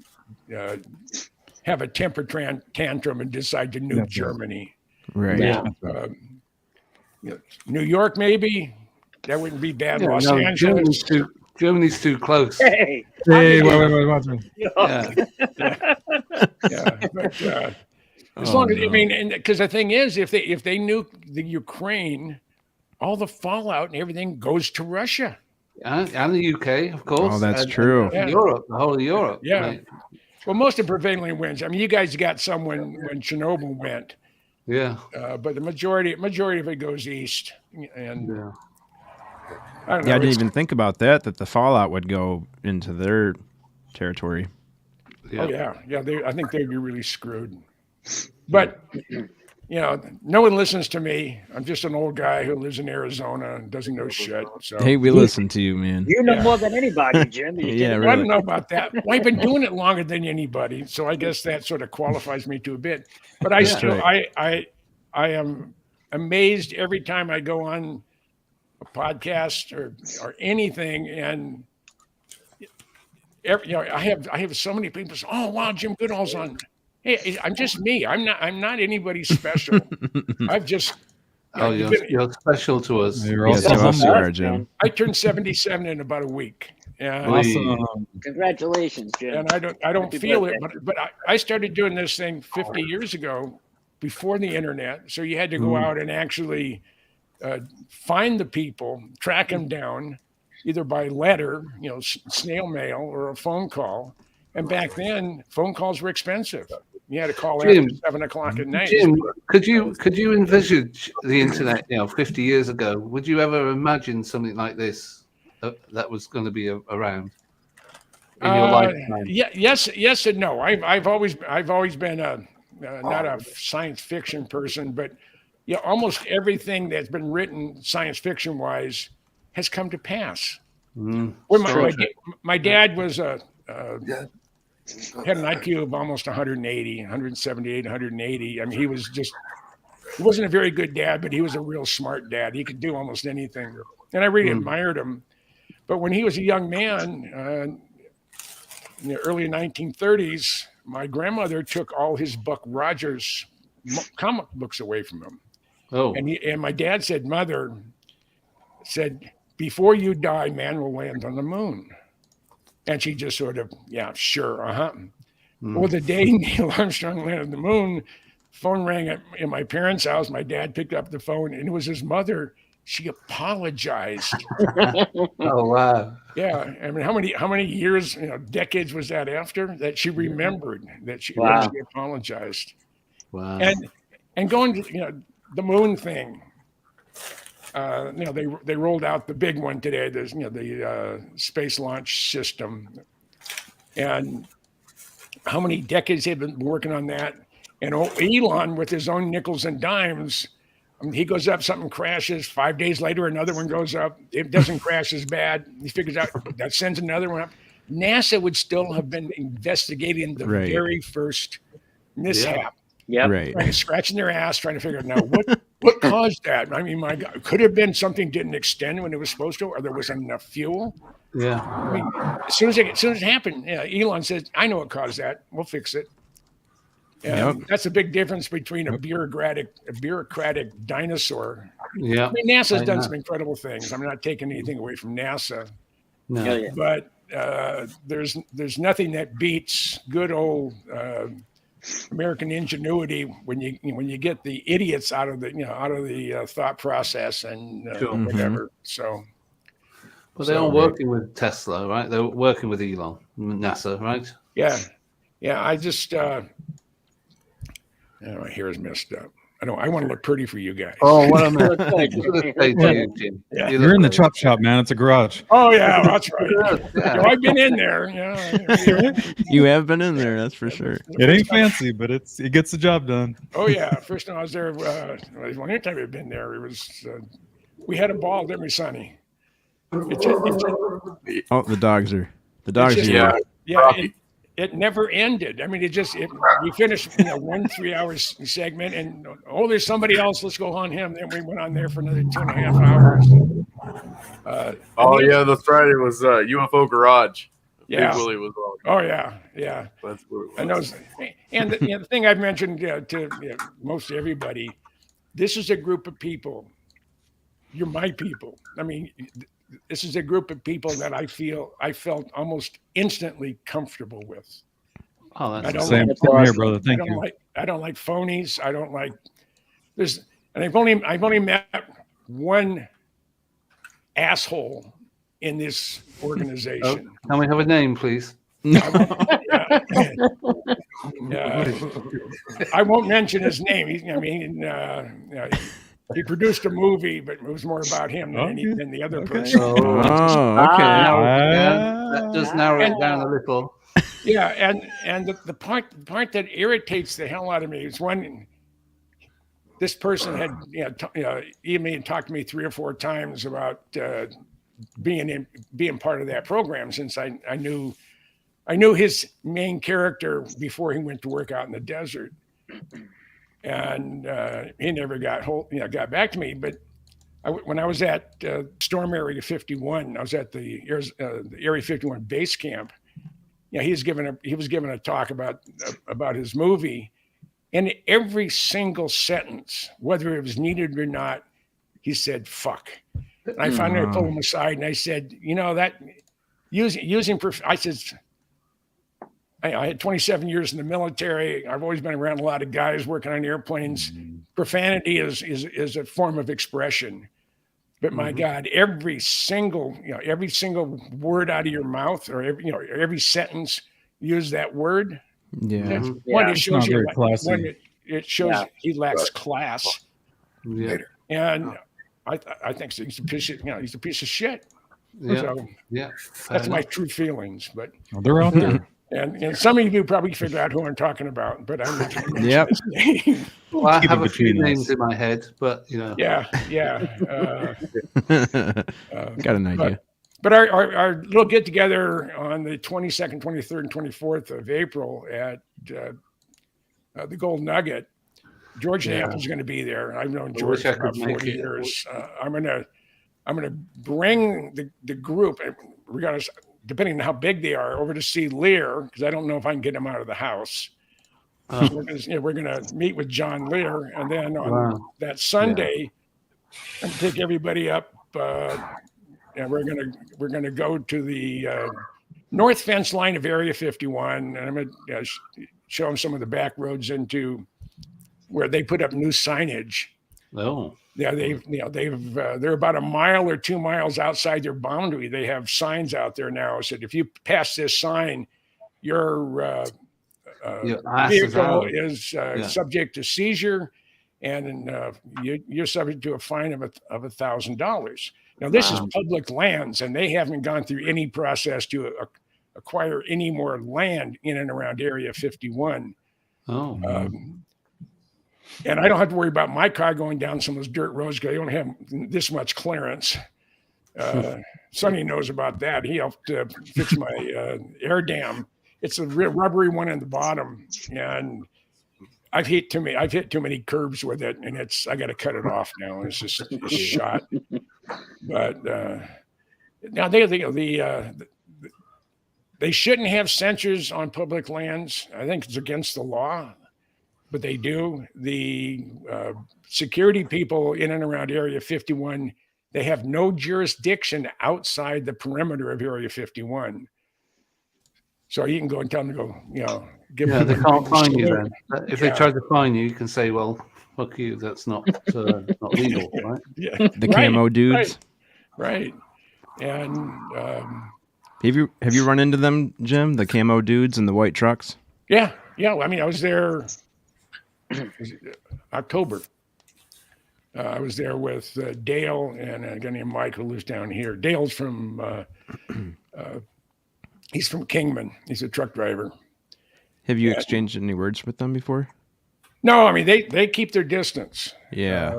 have a temper tantrum and decide to nuke Germany. Right. Yeah. New York, maybe that wouldn't be bad. Los Angeles. Germany's too close. Hey, wait, watch me. But, as long as because the thing is, if they nuke the Ukraine, all the fallout and everything goes to Russia and the UK, of course. Oh, that's true. And Europe, the whole of Europe. Yeah. Right? Well, most of prevailing winds. I mean, you guys got some when Chernobyl went. Yeah. But the majority of it goes east, and I don't know. I didn't even think about that the fallout would go into their territory. Yeah. Oh yeah. I think they'd be really screwed. But no one listens to me. I'm just an old guy who lives in Arizona and doesn't know shit. So hey, we listen to you, man. You know more than anybody, Jim. Well, I don't know about that. Well, I've been doing it longer than anybody, so I guess that sort of qualifies me to a bit. But I am amazed every time I go on a podcast or anything, and I have so many people say, "Oh wow, Jim Goodall's on." Hey, I'm just me. I'm not anybody special. I've just. You're special to us. You're also Jim. I turned 77 in about a week. And Awesome. Congratulations, Jim. And I don't feel it, but I started doing this thing 50 years ago, before the internet. So you had to go out and actually find the people, track them down, either by letter, snail mail, or a phone call. And back then, phone calls were expensive. You had to call after 7 o'clock at night. Jim, could you envisage the internet, 50 years ago? Would you ever imagine something like this that was going to be around in your lifetime? Yes and no. I've always been not a science fiction person, but almost everything that's been written science fiction wise has come to pass. My dad was had an IQ of almost 180, 178, 180. I mean, he wasn't a very good dad, but he was a real smart dad. He could do almost anything. And I really admired him. But when he was a young man, in the early 1930s, my grandmother took all his Buck Rogers comic books away from him. Oh. And my dad said, Mother said, before you die, man will land on the moon. And she just sort of, yeah, sure, Well, the day Neil Armstrong landed on the moon, phone rang in my parents' house. My dad picked up the phone, and it was his mother. She apologized. Oh, wow. Yeah. I mean, how many years, decades was that after that she remembered that she apologized? Wow. And going to, the moon thing. They rolled out the big one today. There's the space launch system, and how many decades they've been working on that. And Elon, with his own nickels and dimes, He goes up, something crashes. 5 days later, another one goes up. It doesn't crash as bad. He figures out that sends another one up. NASA would still have been investigating the very first mishap. Yeah. Right. Trying to scratching their ass, trying to figure out now what caused that. I mean, my God, could have been something didn't extend when it was supposed to, or there wasn't enough fuel. Yeah. I mean, as soon as it happened, Elon says, "I know what caused that. We'll fix it." And that's a big difference between a bureaucratic dinosaur. Yeah. I mean, NASA's done some incredible things. I'm not taking anything away from NASA, No. but there's nothing that beats good old American ingenuity when you get the idiots out of the thought process and whatever. So, But they're all working with Tesla, right? They're working with Elon, NASA, right? Yeah. I just my hair is messed up. I want to look pretty for you guys. Oh, what a mess. You're in the chop shop, man. It's a garage. Oh yeah, that's right. I've been in there. You have been in there, that's for sure. It ain't fancy, but it gets the job done. Oh yeah, first time I was there, one time I've been there, it was we had a ball, didn't we, Sonny? Oh, the dogs are here. It never ended. I mean, we finished 1 3 hours segment, and there's somebody else. Let's go on him. Then we went on there for another 2.5 hours. The Friday was UFO Garage. Yeah, Big Willie was on. Oh yeah. That's what And the thing I've mentioned to most everybody, this is a group of people. You're my people. I mean, this is a group of people that I felt almost instantly comfortable with. Oh, that's same here, brother. Thank you. I don't like phonies. I don't like and I've only met one asshole in this organization. Can we have a name, please? I won't mention his name. He produced a movie, but it was more about him than the other person. Okay. That does narrow it down a little. Yeah, and the part that irritates the hell out of me is when this person had emailed me and talked to me 3 or 4 times about being part of that program, since I knew his main character before he went to work out in the desert. And he never got back to me. But when I was at Storm Area 51, I was at the Area 51 base camp. He was given a talk about his movie, and every single sentence, whether it was needed or not, he said "fuck." And I finally pulled him aside and I said, that I said, I had 27 years in the military. I've always been around a lot of guys working on airplanes. Profanity is a form of expression, but my God, every single word out of your mouth, or every sentence, use that word. Yeah. One, it shows very classy. It shows he lacks class. Yeah. And I think he's a piece of shit. Yeah. So that's my true feelings. But They're out there. And some of you probably figure out who I'm talking about, but I'm not going to mention Yep. his name. Well, I Keep have it a few between us. names in my head, but Yeah. Got an idea. But our little get together on the 22nd, 23rd, and 24th of April at the Gold Nugget. George Napple's going to be there. I've known George for about 40 years. I'm gonna bring the group. We're gonna, depending on how big they are, over to see Lear, because I don't know if I can get him out of the house. So we're gonna meet with John Lear, and then on that Sunday, and take everybody up. And we're gonna go to the north fence line of Area 51, and I'm gonna show them some of the back roads into where they put up new signage. Oh. Yeah, they're about a mile or 2 miles outside their boundary. They have signs out there now. Said if you pass this sign, your vehicle is subject to seizure, and you're subject to a fine of $1,000. Now this is public lands, and they haven't gone through any process to acquire any more land in and around Area 51. Oh. And I don't have to worry about my car going down some of those dirt roads because I don't have this much clearance. Sonny knows about that. He helped fix my air dam. It's a real rubbery one in the bottom, and I've hit too many curbs with it, and I got to cut it off now. It's shot. But now they shouldn't have sensors on public lands. I think it's against the law, but they do. The security people in and around Area 51, they have no jurisdiction outside the perimeter of Area 51. So you can go and tell them to go, give them. They can't fine you then. If they try to fine you, you can say, "Well, fuck you. That's not legal, right?" Yeah, the camo dudes. Right. And have you run into them, Jim? The camo dudes in the white trucks? Yeah. I mean, I was there October. I was there with Dale and a guy named Mike who lives down here. Dale's from he's from Kingman. He's a truck driver. Have you exchanged any words with them before? No, I mean they keep their distance. Yeah.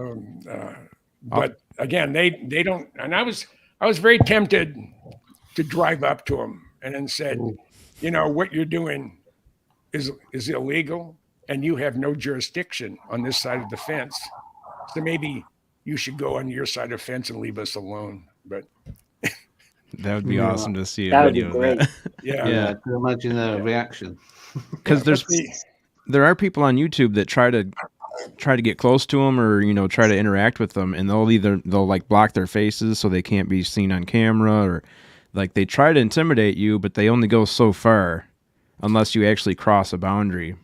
But again, they don't. And I was very tempted to drive up to them and then said, what you're doing is illegal, and you have no jurisdiction on this side of the fence. So maybe you should go on your side of the fence and leave us alone. But that would be awesome to see. That would be great. Yeah. I can imagine their reaction. Because there are people on YouTube that try to get close to them or try to interact with them, and they'll like block their faces so they can't be seen on camera, or like they try to intimidate you, but they only go so far unless you actually cross a boundary.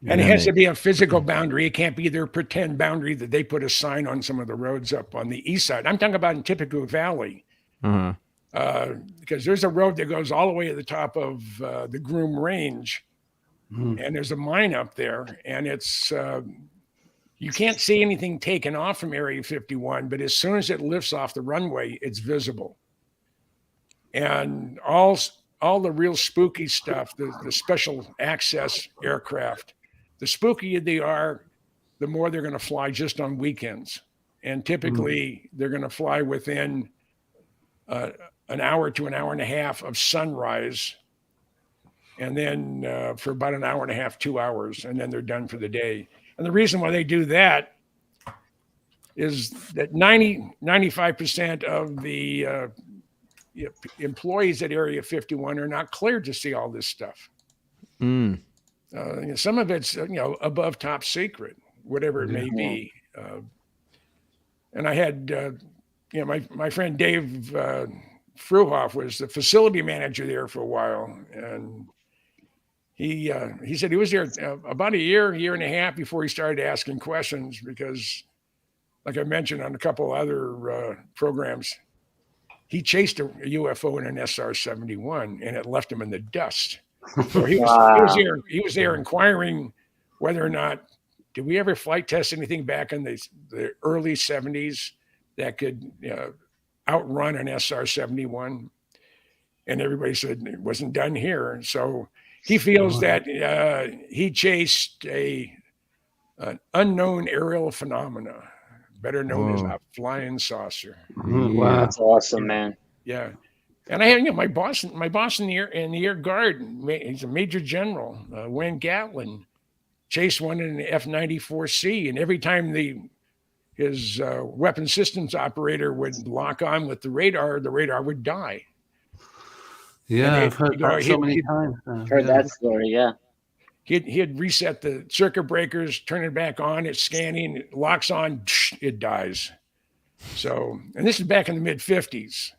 And it has to be a physical boundary. It can't be their pretend boundary that they put a sign on some of the roads up on the east side. I'm talking about in Tippecanoe Valley. Because there's a road that goes all the way to the top of the Groom Range, and there's a mine up there, and it's you can't see anything taken off from Area 51, but as soon as it lifts off the runway, it's visible. And all the real spooky stuff, the special access aircraft, the spookier they are, the more they're going to fly just on weekends. And typically they're going to fly within an hour to an hour and a half of sunrise. And then for about an hour and a half, 2 hours, and then they're done for the day. And the reason why they do that is that 95% of the employees at Area 51 are not cleared to see all this stuff. Some of it's above top secret, whatever it may be. And I had my friend Dave Fruhoff was the facility manager there for a while, and he said he was there about a year and a half before he started asking questions because, like I mentioned on a couple other programs, he chased a UFO in an SR-71 and it left him in the dust. So he was there inquiring whether or not, did we ever flight test anything back in the early 70s that could outrun an SR-71? And everybody said it wasn't done here. So he feels that he chased an unknown aerial phenomena, better known as a flying saucer. Wow, that's awesome, man. Yeah. And I had my boss in the Air Guard, he's a Major General, Wayne Gatlin, chased one in the F-94C, and every time his weapon systems operator would lock on with the radar would die. Yeah, I've heard that so many times. Heard that story, yeah. He'd reset the circuit breakers, turn it back on, it's scanning, it locks on, it dies. So, and this is back in the mid-50s.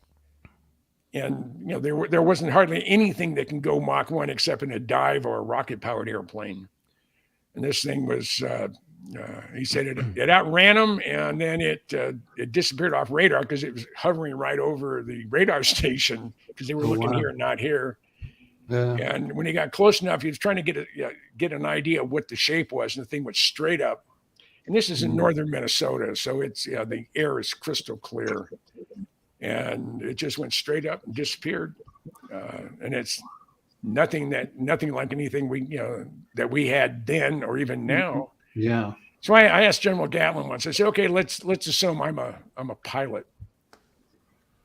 And there wasn't hardly anything that can go Mach 1 except in a dive or a rocket-powered airplane. And this thing was, he said it outran him, and then it disappeared off radar because it was hovering right over the radar station because they were looking here and not here. Yeah. And when he got close enough, he was trying to get an idea of what the shape was, and the thing went straight up. And this is in northern Minnesota, so it's the air is crystal clear, and it just went straight up and disappeared. And it's nothing like anything that we had then or even now. Yeah. So I asked General Gatlin once. I said, "Okay, let's assume I'm a pilot.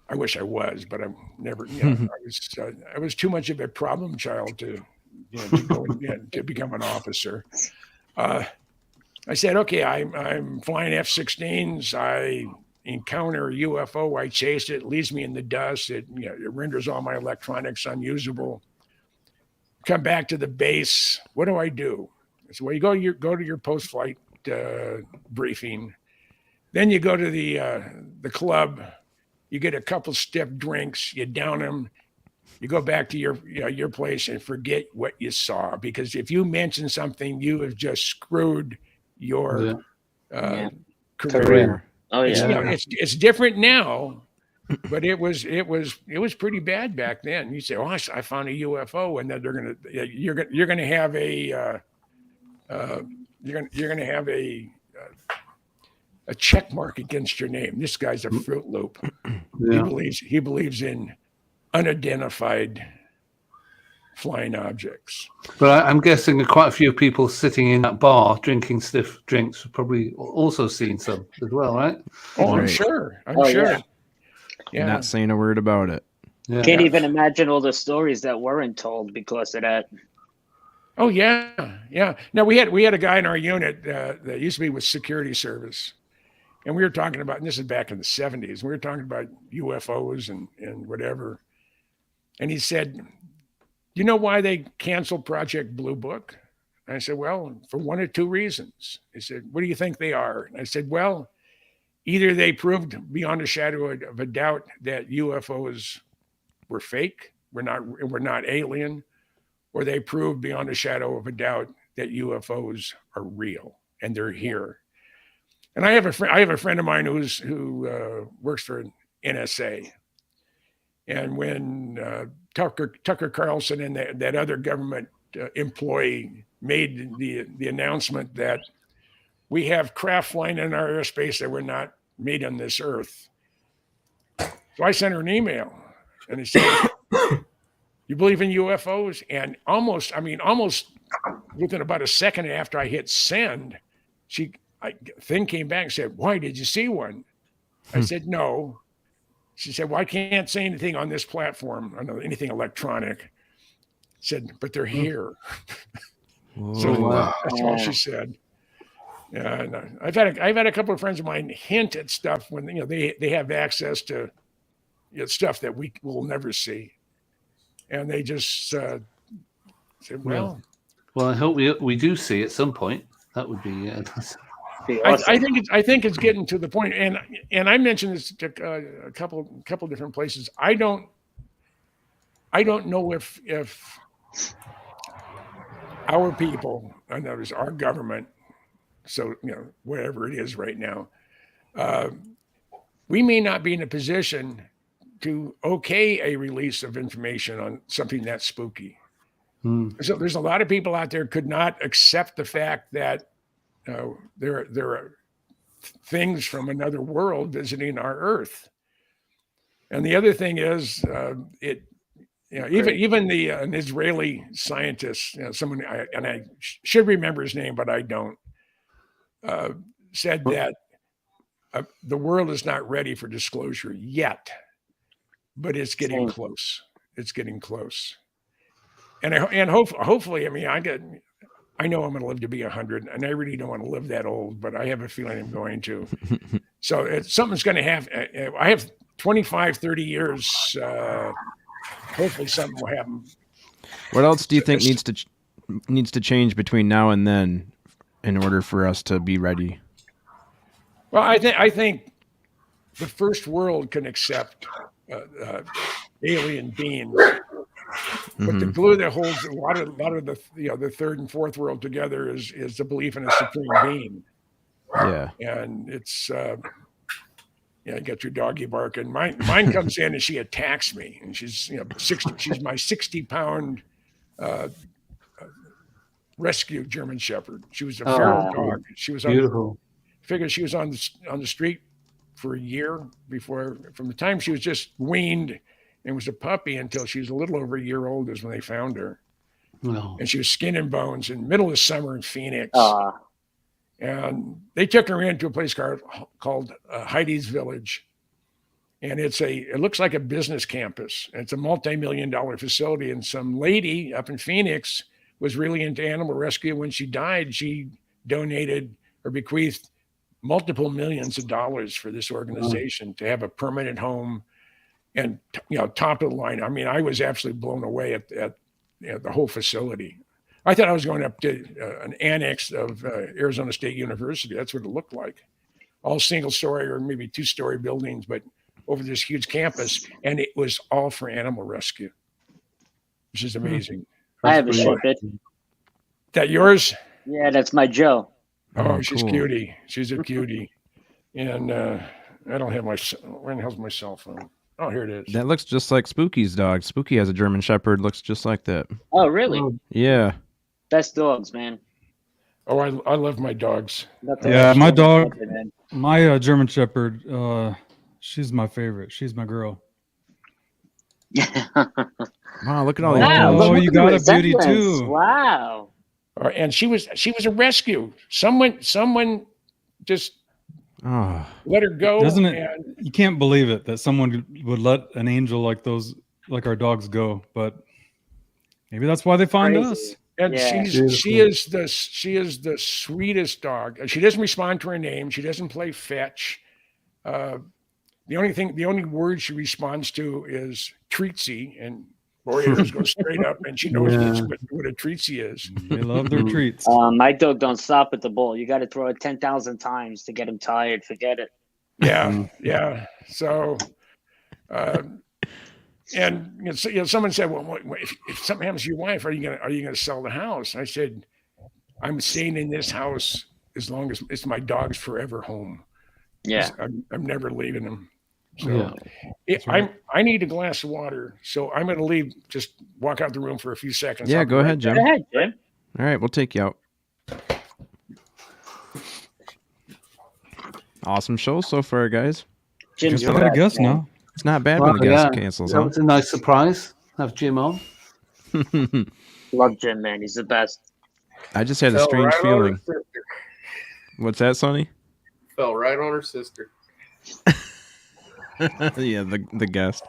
I wish I was, but I'm never. I was too much of a problem child to go to become an officer." I said, "Okay, I'm flying F-16s. I encounter a UFO. I chase it. It leaves me in the dust. It renders all my electronics unusable. Come back to the base. What do I do?" I said, "Well, you go to your post-flight briefing. Then you go to the club. You get a couple stiff drinks. You down them. You go back to your place and forget what you saw, because if you mention something, you have just screwed your career." Oh yeah. It's different now, but it was pretty bad back then. You say, "Oh, I found a UFO," and then you're gonna have a check mark against your name. This guy's a Fruit Loop. Yeah. He believes in unidentified flying objects. But I'm guessing quite a few people sitting in that bar drinking stiff drinks have probably also seen some as well, right? Oh, I'm Right. sure. I'm Oh, sure. Yeah. Not saying a word about it. Yeah. Can't even imagine all the stories that weren't told because of that. Oh yeah, yeah. Now we had a guy in our unit that used to be with security service, and we were talking about, and this is back in the 70s. We were talking about UFOs and whatever, and he said, "You know why they canceled Project Blue Book?" And I said, "Well, for one or two reasons." He said, "What do you think they are?" And I said, "Well, either they proved beyond a shadow of a doubt that UFOs were fake, were not alien, or they proved beyond a shadow of a doubt that UFOs are real and they're here." And I have a friend of mine who works for NSA, and when Tucker Carlson and that other government employee made the announcement that we have craft flying in our airspace that were not made on this earth, so I sent her an email, and he said, "You believe in UFOs?" And almost within about a second after I hit send, thing came back and said, "Why, did you see one?" I said, "No." She said, "Well, I can't say anything on this platform, anything electronic." Said, "But they're here." So that's all she said. Yeah, and I've had a couple of friends of mine hint at stuff when they have access to stuff that we will never see, and they just said, "Well." Well, I hope we do see at some point. That would be. Awesome. I think it's getting to the point, and I mentioned this to a couple different places. I don't know if our people, I know it's our government, so whatever it is right now, we may not be in a position to okay a release of information on something that's spooky. So there's a lot of people out there could not accept the fact that there are things from another world visiting our Earth. And the other thing is, even an Israeli scientist, someone, I should remember his name, but I don't, said that the world is not ready for disclosure yet, but it's getting close. It's getting close. And hopefully, I know I'm going to live to be 100, and I really don't want to live that old, but I have a feeling I'm going to. So something's going to happen. I have 25, 30 years. Hopefully something will happen. What else do you think needs to change between now and then in order for us to be ready? Well, I think the first world can accept alien beings. But the glue that holds a lot of the third and fourth world together is the belief in a supreme being. Yeah. And it's you got your doggy barking. Mine comes in and she attacks me, and she's 60. She's my 60-pound rescue German Shepherd. She was a feral dog. She was beautiful. Figured she was on the street for a year before, from the time she was just weaned and was a puppy until she was a little over a year old is when they found her. No. And she was skin and bones in the middle of summer in Phoenix. And they took her into a place called Heidi's Village. And it looks like a business campus. It's a multi-million-dollar facility. And some lady up in Phoenix was really into animal rescue. When she died, she donated or bequeathed multiple millions of dollars for this organization to have a permanent home and, top of the line. I mean, I was absolutely blown away at the whole facility. I thought I was going up to an annex of Arizona State University. That's what it looked like. All single-story or maybe two-story buildings, but over this huge campus. And it was all for animal rescue, which is amazing. I have a Shepherd. That yours? Yeah, that's my Joe. Oh, she's cool. cutie. She's a cutie. And I don't have where the hell's my cell phone? Oh, here it is. That looks just like Spooky's dog. Spooky has a German Shepherd. Looks just like that. Oh, really? Yeah. Best dogs, man. Oh, I love my dogs. Yeah, my dog, my German Shepherd, she's my favorite. She's my girl. Wow, look at all these. Wow, Oh, look you at got the a beauty resemblance. too. Wow. And she was a rescue. Someone just Oh, let her go. Doesn't it? And You can't believe it that someone would let an angel like our dogs go, but maybe that's why they find Crazy. us. And Yeah. she is the sweetest dog. She doesn't respond to her name. She doesn't play fetch. The only word she responds to is treatsy, and Boreas goes straight up, and she knows what a treatsy is. They love their treats. My dog don't stop at the bowl. You got to throw it 10,000 times to get him tired. Forget it. Yeah. So, and someone said, "Well, if something happens to your wife, are you gonna sell the house?" I said, "I'm staying in this house as long as it's my dog's forever home. Yeah. I'm never leaving him." So I need a glass of water, so I'm going to leave. Just walk out the room for a few seconds. yeah. I'll be Go right ahead, Jim. Go ahead, Jim. All right, we'll take you out. Awesome show so far, guys. Jim's Guess I gotta guess now. It's not bad when the guest cancels, That huh? was a nice surprise. Have Jim on. Love Jim, man. He's the best. I just had a Fell strange right on her feeling. sister. What's that, Sonny? Fell right on her sister. Yeah, the guest.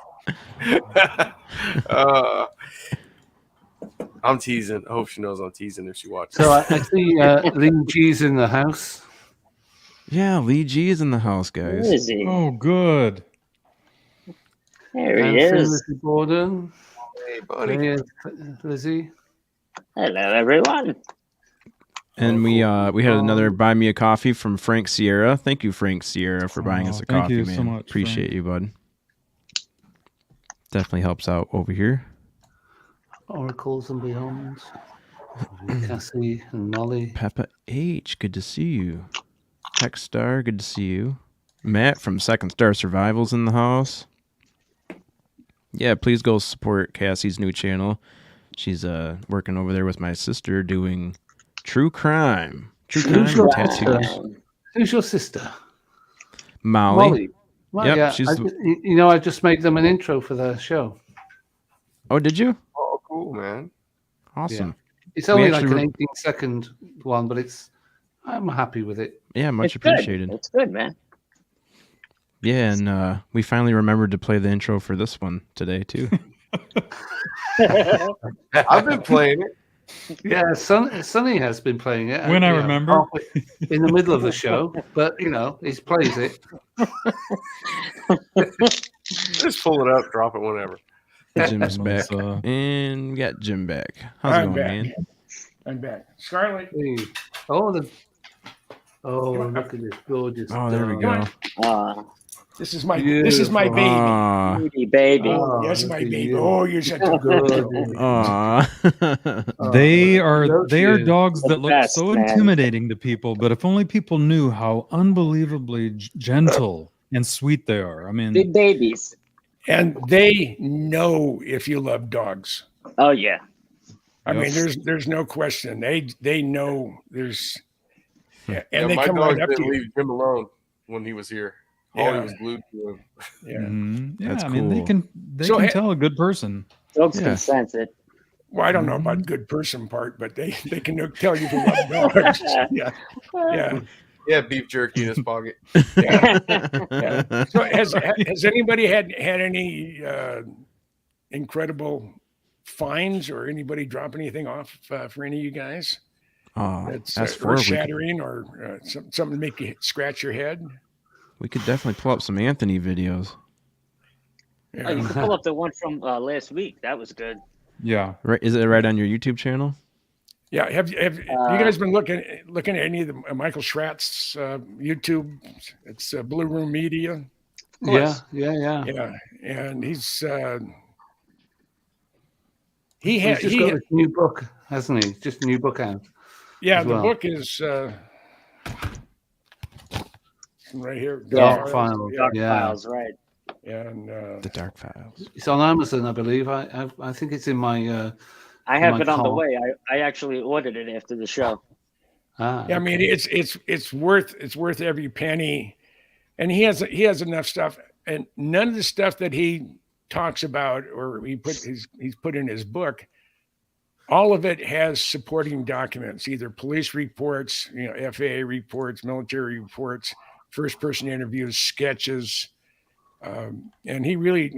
I'm teasing. I hope she knows I'm teasing if she watches. So I see Lee G's in the house. Yeah, Lee G is in the house, Where guys. is he? Oh, good. There he And is. Lizzie Borden. Hey, buddy. There's Lizzie. Hello, everyone. And we had another buy me a coffee from Frank Sierra. Thank you, Frank Sierra, for buying us a thank coffee, you man. so much, Appreciate Frank. you, bud. Definitely helps out over here. Oracles and Beyond. Cassie and Molly. Peppa H, good to see you. Hex Star, good to see you. Matt from Second Star Survival's in the house. Yeah, please go support Cassie's new channel. She's working over there with my sister doing true crime. Who's your tattoos. sister? Who's your sister? Molly. Well, Yep, yeah, she's I just made them an intro for their show. Oh, did you? Oh, cool, man. Awesome. It's only like actually an 18-second one, but I'm happy with it. Yeah, much It's good. appreciated. It's good, man. Yeah, and we finally remembered to play the intro for this one today too. I've been playing it. Yeah, Sonny has been playing it. When I remember. halfway in the middle of the show, but he plays it. Just pull it up, drop it whenever. Jim's back, Melissa. and we got Jim back. How's it I'm going, back. man? I'm back. Scarlett. Hey. Look at this gorgeous. Oh, there we dog. go. This is my baby. Aw. Beauty baby. Oh, Yes, look my at baby. you. Oh, you're such a good. Aw. They Oh, are you. dogs The that look best, so man. intimidating to people, but if only people knew how unbelievably gentle and sweet they are. I mean, Big babies. And they know if you love dogs. Oh, yeah. I Yep. mean, there's no question. They know there's. Yeah, and Yeah, they my come dog right up to didn't you. leave Jim alone when he was here. All Yeah. he was glued to him. Yeah. mhm. Yeah, That's I mean, they cool. can So, tell a good person. Dogs Yeah. can sense it. Well, I don't know about good person part, but they can tell you they love dogs. Yeah, beef jerky in his pocket. Yeah. So has anybody had any incredible finds or anybody drop anything off for any of you guys? That's S4 earth-shattering or something to make you scratch your head. We could definitely pull up some Anthony videos. Yeah. Oh, you can pull up the one from last week. That was good. Yeah. Right? Is it right on your YouTube channel? Yeah, have you guys been looking at any of the Michael Schratt's YouTube? It's Blue Room Media. Yeah. Yeah, and he He's just got a new book, hasn't he? Just a new book out. Yeah, the book is right here. Dark Files. Dark Files, right? And The Dark Files. It's on Amazon, I believe. I think it's in my. I have it on the way. I actually ordered it after the show. Yeah, I mean it's worth every penny, and he has enough stuff, and none of the stuff that he talks about or he's put in his book, all of it has supporting documents, either police reports, FAA reports, military reports, first person interviews, sketches. And he really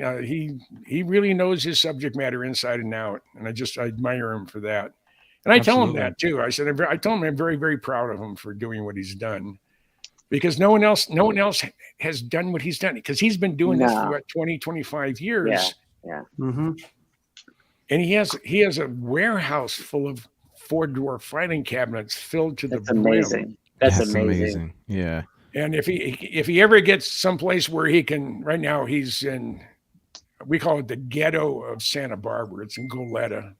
knows his subject matter inside and out, and I admire him for that. And I tell him that too. I told him I'm very, very proud of him for doing what he's done, because no one else has done what he's done, because he's been doing this for what, 20, 25 years. Yeah. Mm-hmm. And he has a warehouse full of 4-door filing cabinets filled to the brim. Amazing. That's amazing. Yeah. And if he ever gets someplace where he can, right now he's in, we call it the ghetto of Santa Barbara. It's in Goleta.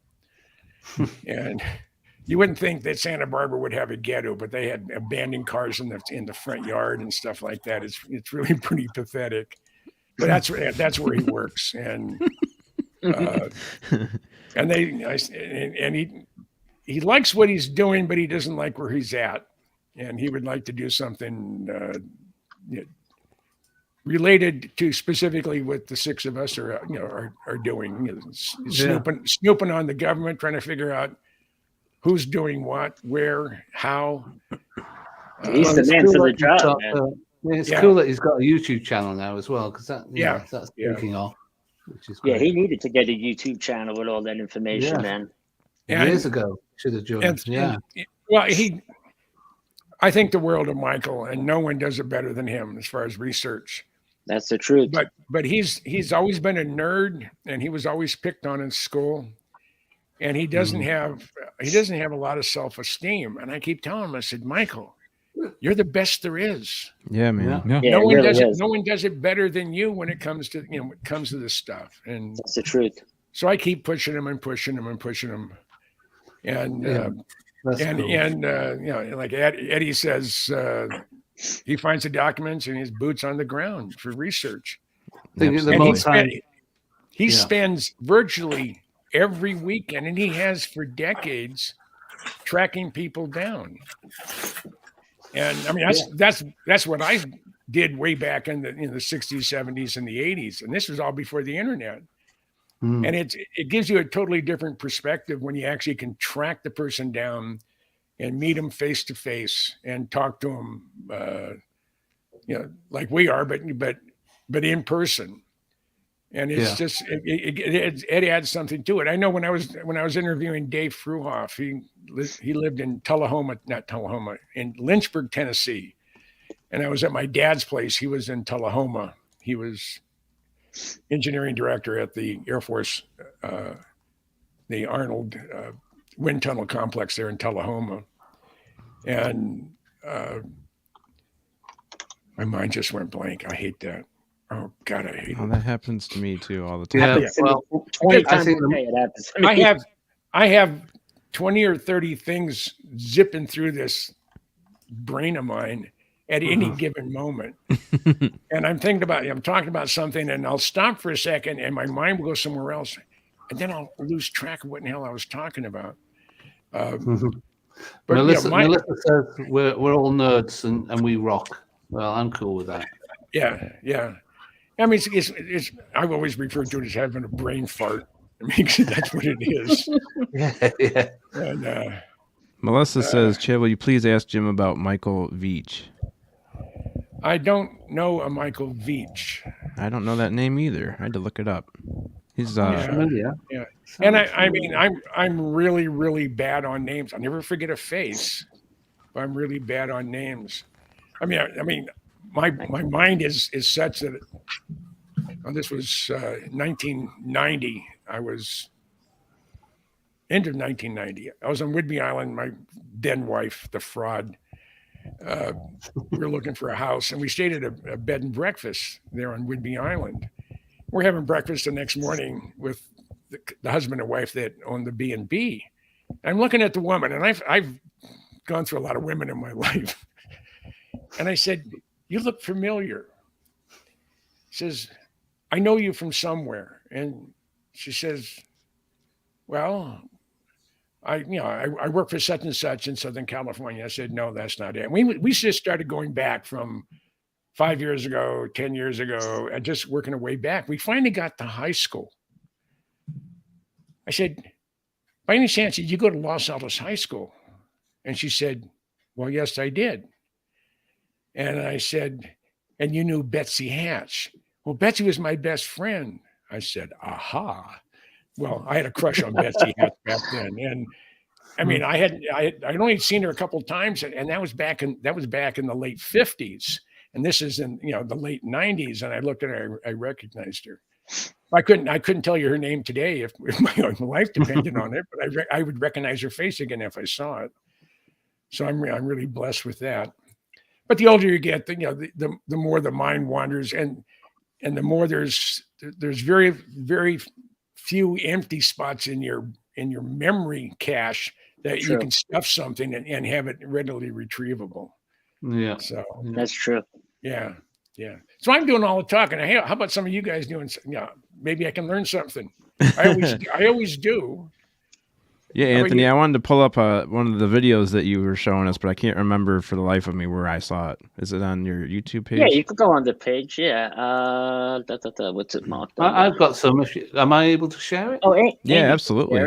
And you wouldn't think that Santa Barbara would have a ghetto, but they had abandoned cars in the front yard and stuff like that. It's really pretty pathetic. But that's where he works. And he likes what he's doing, but he doesn't like where he's at. And he would like to do something related to specifically what the six of us are doing. Snooping on the government, trying to figure out who's doing what, where, how. He's the man for the job, man. It's cool that he's got a YouTube channel now as well, because that's taking off. Which is great. He needed to get a YouTube channel with all that information, man. Years ago, should have joined. Well, I think the world of Michael, and no one does it better than him as far as research. That's the truth. But he's always been a nerd, and he was always picked on in school, and he doesn't have a lot of self-esteem. And I keep telling him, I said, Michael, you're the best there is. Yeah, man. Yeah. No one really does it. is. No one does it better than you when it comes to this stuff. And That's the truth. so I keep pushing him and pushing him and pushing him. And like Eddie says, he finds the documents and his boots on the ground for research. He spends virtually every weekend, and he has for decades, tracking people down. And I mean, that's what I did way back in the 60s, 70s, and the 80s. And this was all before the internet. And it gives you a totally different perspective when you actually can track the person down and meet them face to face and talk to them, like we are, but in person. And it's just it adds something to it. I know when I was interviewing Dave Fruhoff, he lived in in Lynchburg, Tennessee, and I was at my dad's place. He was in Tullahoma. He was engineering director at the Air Force, the Arnold Wind Tunnel Complex there in Tullahoma. And my mind just went blank. I hate that. Oh God, I hate it. That happens to me too all the time. Yeah, well, 20 times a day it happens to me. I have 20 or 30 things zipping through this brain of mine at any given moment. And I'm talking about something, and I'll stop for a second and my mind will go somewhere else. And then I'll lose track of what in the hell I was talking about. But Melissa says we're all nerds and we rock. Well, I'm cool with that. Yeah. I mean, it's I've always referred to it as having a brain fart. I mean, that's what it is. Yeah. And Melissa says, Chad, will you please ask Jim about Michael Veach? I don't know a Michael Veach. I don't know that name either. I had to look it up. He's Familiar. Yeah. And I mean, I'm really, really bad on names. I never forget a face, but I'm really bad on names. I mean, my mind is such that this was 1990. I was end of 1990. I was on Whidbey Island. My then wife, the fraud, we were looking for a house, and we stayed at a bed and breakfast there on Whidbey Island. We're having breakfast the next morning with the husband and wife that owned the B&B. I'm looking at the woman, and I've gone through a lot of women in my life. And I said, "You look familiar." She says, "I know you from somewhere." And she says, "Well, I work for such and such in Southern California." I said, "No, that's not it." And we just started going back from 5 years ago, 10 years ago, and just working our way back. We finally got to high school. I said, "By any chance, did you go to Los Altos High School?" And she said, "Well, yes, I did." And I said, "And you knew Betsy Hatch?" "Well, Betsy was my best friend." I said, "Aha." Well, I had a crush on Betsy Hatch back then. And I mean, I'd only seen her a couple of times, and that was back in the late 50s. And this is in the late 90s. And I looked at her, I recognized her. I couldn't tell you her name today if my own life depended on it, but I would recognize her face again if I saw it. So I'm really blessed with that. But the older you get, the more the mind wanders, and the more there's very, very few empty spots in your memory cache that you can stuff something and have it readily retrievable. Yeah. So That's true. yeah. So I'm doing all the talking. Hey, how about some of you guys doing? Maybe I can learn something. I always do. Yeah, Anthony, I wanted to pull up one of the videos that you were showing us, but I can't remember for the life of me where I saw it. Is it on your YouTube page? Yeah, you could go on the page. Yeah. What's it marked? I've got some. Am I able to share it? Oh, yeah, absolutely.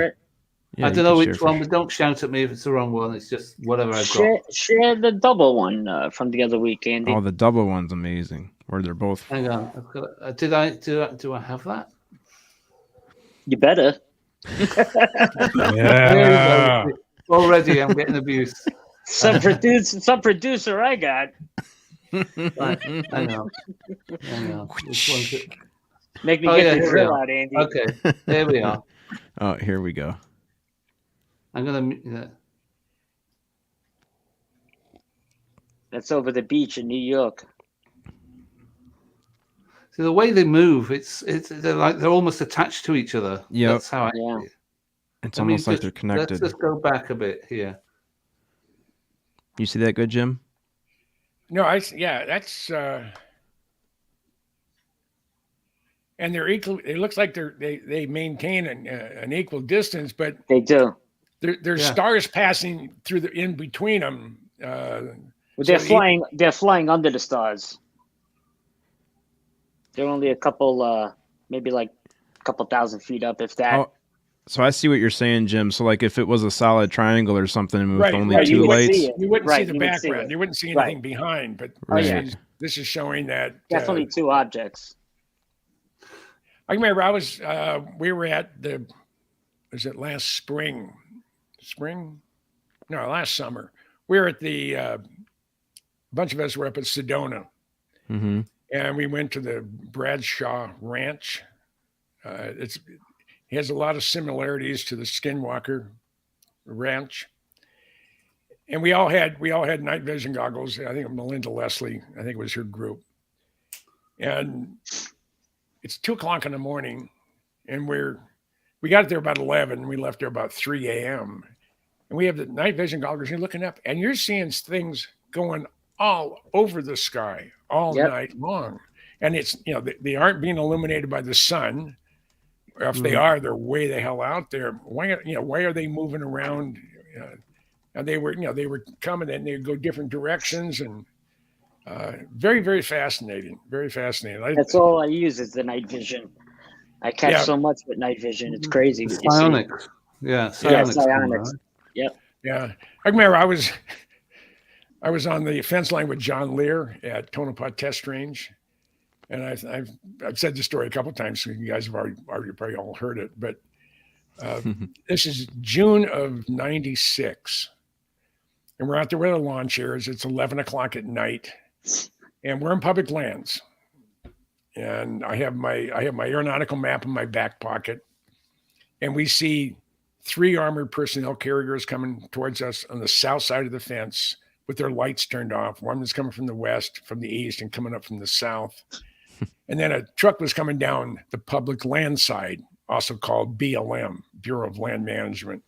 Yeah, I don't know which one, but don't shout at me if it's the wrong one. It's just whatever I've got. Share the double one from the other week, Andy. Oh, the double one's amazing. Where they're both. Hang on. I've got, do I have that? You better. Yeah. Already, I'm getting abused. Some producer I got. Right. Hang on. Which one's it? Make me get the drill out, Andy. Okay, there we are. Oh, here we go. I'm gonna. That's over the beach in New York. See the way they move, they're almost attached to each other. Yeah, that's how I. Yeah. It's almost like they're connected. Let's just go back a bit here. You see that good, Jim? No, that's and they're equal. It looks like they maintain an equal distance, but they do. There's stars passing through in between them. They're flying. They're flying under the stars. They're only a couple, maybe like a couple thousand feet up, if that. Oh, so I see what you're saying, Jim. So like if it was a solid triangle or something with only two lights, you wouldn't see the background. You wouldn't see anything behind. But this is showing that definitely two objects. I remember we were at was it last spring? No, last summer. We were at a bunch of us were up at Sedona. Mm-hmm. And we went to the Bradshaw Ranch. It has a lot of similarities to the Skinwalker Ranch. And we all had night vision goggles. I think Melinda Leslie, I think it was her group. And it's 2:00 in the morning, and we got there about 11, and we left there about 3 a.m. And we have the night vision goggles. You're looking up, and you're seeing things going all over the sky all night long. And it's they aren't being illuminated by the sun. Or if they are, they're way the hell out there. Why are they moving around? And they were coming, and they go different directions, and very, very fascinating. Very fascinating. That's all I use is the night vision. I catch Yeah. so much with night vision. It's crazy. The what you see. psionics. Yeah, psionics. Psionics. Yep. Yeah. I remember I was on the fence line with John Lear at Tonopah Test Range. And I've said this story a couple of times, so you guys have already probably all heard it. But this is June of '96, and we're out there with our lawn chairs. It's 11 o'clock at night, and we're in public lands. And I have my aeronautical map in my back pocket, and we see 3 armored personnel carriers coming towards us on the south side of the fence with their lights turned off. One was coming from the west, from the east, and coming up from the south. And then a truck was coming down the public land side, also called BLM, Bureau of Land Management.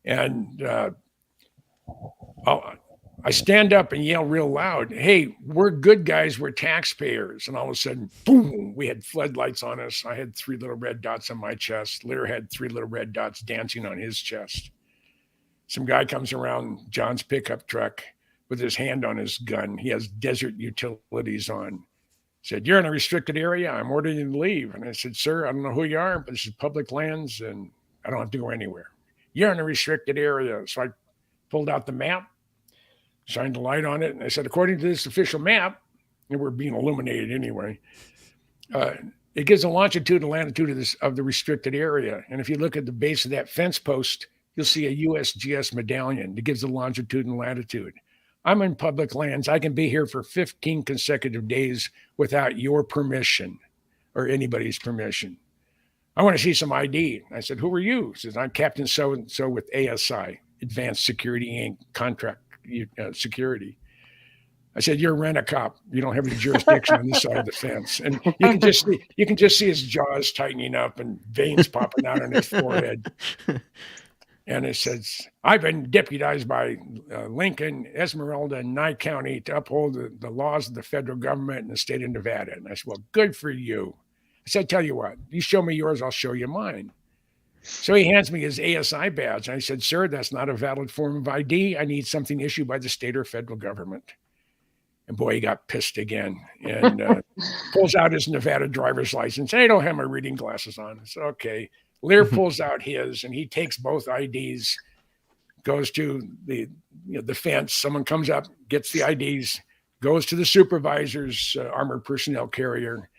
And I stand up and yell real loud, "Hey, we're good guys, we're taxpayers." And all of a sudden, boom, we had floodlights on us. I had 3 little red dots on my chest. Lear had 3 little red dots dancing on his chest. Some guy comes around John's pickup truck with his hand on his gun. He has desert utilities on. Said, "You're in a restricted area. I'm ordering you to leave." And I said, "Sir, I don't know who you are, but this is public lands and I don't have to go anywhere." "You're in a restricted area." So I pulled out the map, shined a light on it, and I said, "According to this official map," and we're being illuminated anyway, it gives a longitude and latitude of the restricted area. And if you look at the base of that fence post, you'll see a USGS medallion that gives the longitude and latitude. I'm in public lands. I can be here for 15 consecutive days without your permission or anybody's permission. I want to see some ID. I said, "Who are you?" He says, "I'm Captain so-and-so with ASI, Advanced Security Inc., Contract Security." I said, "You're a rent-a-cop. You don't have any jurisdiction on this side of the fence." And you can just see his jaws tightening up and veins popping out on his forehead. And it says, "I've been deputized by Lincoln, Esmeralda, and Nye County to uphold the laws of the federal government and the state of Nevada." And I said, "Well, good for you." I said, "Tell you what, you show me yours, I'll show you mine." So he hands me his ASI badge. And I said, "Sir, that's not a valid form of ID. I need something issued by the state or federal government." And boy, he got pissed again and pulls out his Nevada driver's license. "I don't have my reading glasses on." I said, "Okay." Lear pulls out his and he takes both IDs, goes to the fence. Someone comes up, gets the IDs, goes to the supervisor's armored personnel carrier.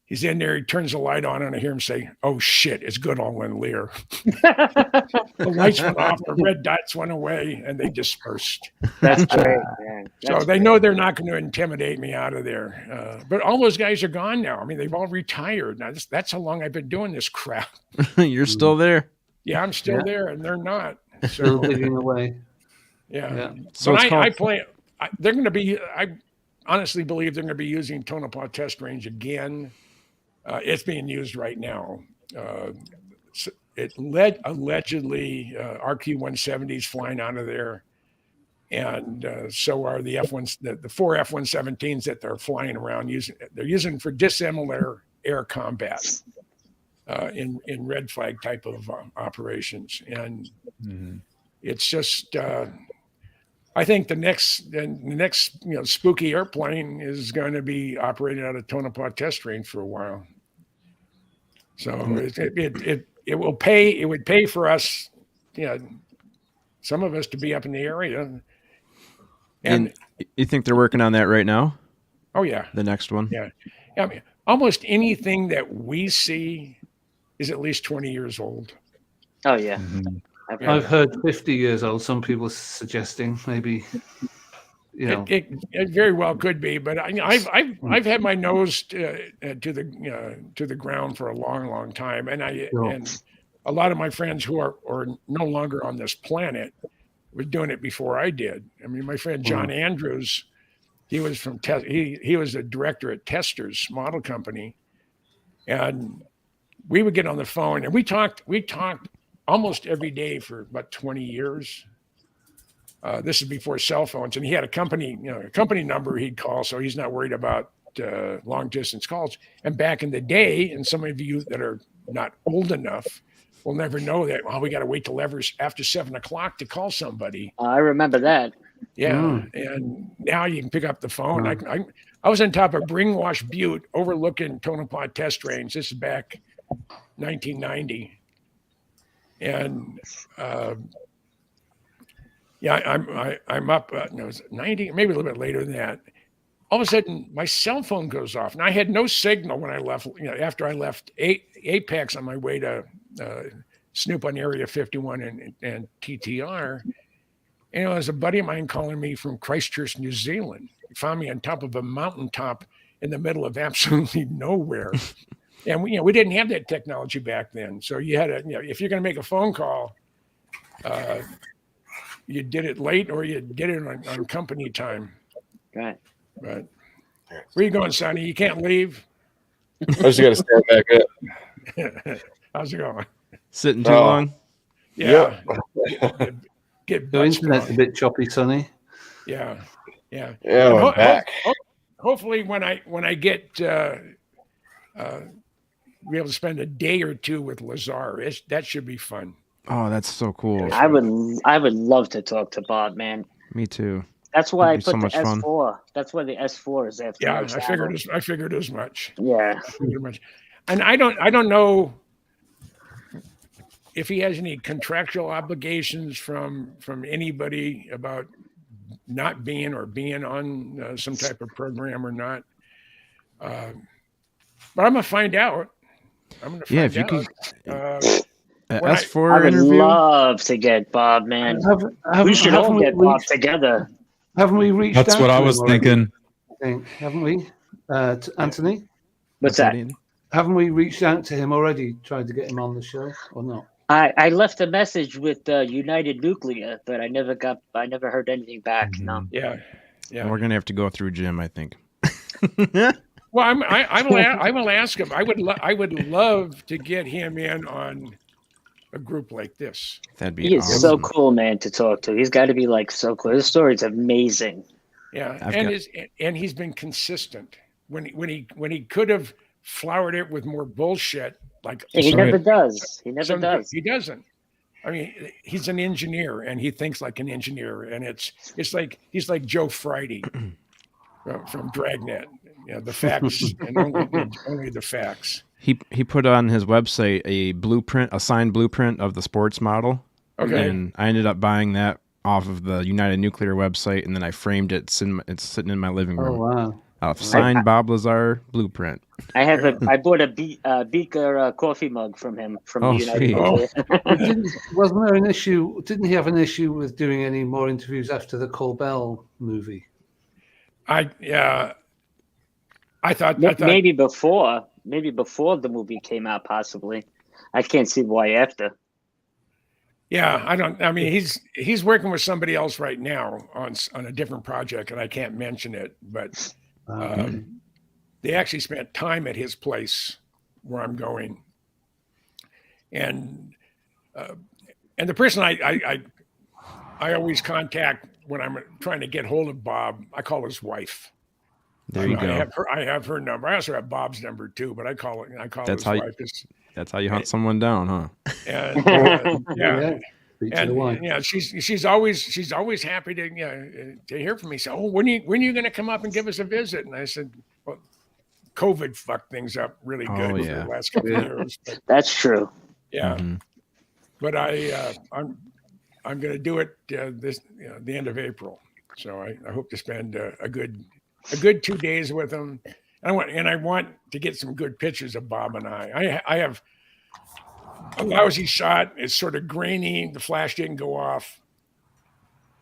He's in there. He turns the light on, and I hear him say, "Oh shit, it's Goodall and Lear." The lights went off, the red dots went away, and they dispersed. That's great, man. So they know they're not going to intimidate me out of there. But all those guys are gone now. I mean, they've all retired. Now, that's how long I've been doing this crap. You're still there? Yeah, I'm still there, and they're not. Still digging away. Yeah. So but they're going to be, I honestly believe they're going to be using Tonopah Test Range again. It's being used right now. Allegedly RQ-170s flying out of there, and so are the the 4 F-117s that they're flying around using. They're using for dissimilar air combat in red flag type of operations, and it's just. I think the next spooky airplane is going to be operated out of Tonopah Test Range for a while. So it will pay. It would pay for us, some of us to be up in the area. And you think they're working on that right now? Oh yeah, the next one. Yeah, I mean, almost anything that we see is at least 20 years old. Oh yeah. I've heard 50 years old. Some people suggesting maybe, it very well could be. But I've had my nose to the ground for a long time, and and a lot of my friends who are no longer on this planet were doing it before I did. I mean, my friend John Andrews, he was from he was a director at Testers Model Company, and we would get on the phone and we talked almost every day for about 20 years. This is before cell phones, and he had a company number he'd call, so he's not worried about long distance calls. And back in the day, and some of you that are not old enough will never know that. Well, we got to wait till after 7 o'clock to call somebody. I remember that. Yeah, and now you can pick up the phone. I was on top of Bringwash Butte, overlooking Tonopah Test Range. This is back 1990, and I'm up. No, it was 90, maybe a little bit later than that. All of a sudden, my cell phone goes off, and I had no signal when I left. After I left Apex on my way to snoop on Area 51 and TTR. And there's a buddy of mine calling me from Christchurch, New Zealand. He found me on top of a mountaintop in the middle of absolutely nowhere. And we didn't have that technology back then. So you had if you're going to make a phone call, you did it late or you did it on company time. Right. But where you going, Sonny? You can't leave. I just got to stand back up. How's it going? Sitting too long? Yeah. Your internet's a bit choppy, Sonny. Yeah. I'm back. Hopefully, when I get be able to spend a day or two with Lazar, that should be fun. Oh, that's so cool. I would love to talk to Bob, man. Me too. That's why I put so the much fun. S4. That's why the S4 is after. Yeah, I figured as much. Yeah. And I don't know if he has any contractual obligations from anybody about not being or being on some type of program or not. But I'm gonna find out. If you could. S4 I would interview. love to get Bob, man. We should all get Bob together. Haven't we reached? That's out what to I him was already, thinking. I think, haven't we, Anthony? What's that? Haven't we reached out to him already, tried to get him on the show, or not? I left a message with United Nuclear, but I never heard anything back. No. Yeah. We're gonna have to go through Jim, I think. Well, I will ask him. I would love to get him in on a group like this. That'd be He is awesome. so cool, man, to talk to. He's got to be like so cool. His story's amazing. Yeah, and he's been consistent when he could have flowered it with more bullshit. Like He never does. He never does. He doesn't. I mean, he's an engineer and he thinks like an engineer, and it's like he's like Joe Friday from Dragnet. The facts and only the facts. He put on his website a signed blueprint of the sports model. Okay. And I ended up buying that off of the United Nuclear website, and then I framed it. It's sitting in my living room. Oh wow! Signed Bob Lazar blueprint. I bought a Beaker coffee mug from him from the United Nuclear. Wasn't there an issue? Didn't he have an issue with doing any more interviews after the Colbell movie? I thought maybe before the movie came out, possibly. I can't see why after. Yeah, I mean, he's working with somebody else right now on a different project, and I can't mention it, but they actually spent time at his place where I'm going, and the person I always contact when I'm trying to get hold of Bob, I call his wife. There you go. I have her number. I also have Bob's number too, but I call That's his how wife. That's how you hunt someone down, huh? And, she's always happy to hear from me. So, when are you going to come up and give us a visit? And I said, well, COVID fucked things up really good for the last couple of years. But, that's true. Yeah, but I'm going to do it the end of April. So I hope to spend a good 2 days with him. I want to get some good pictures of Bob and I. I have a lousy shot. It's sort of grainy. The flash didn't go off,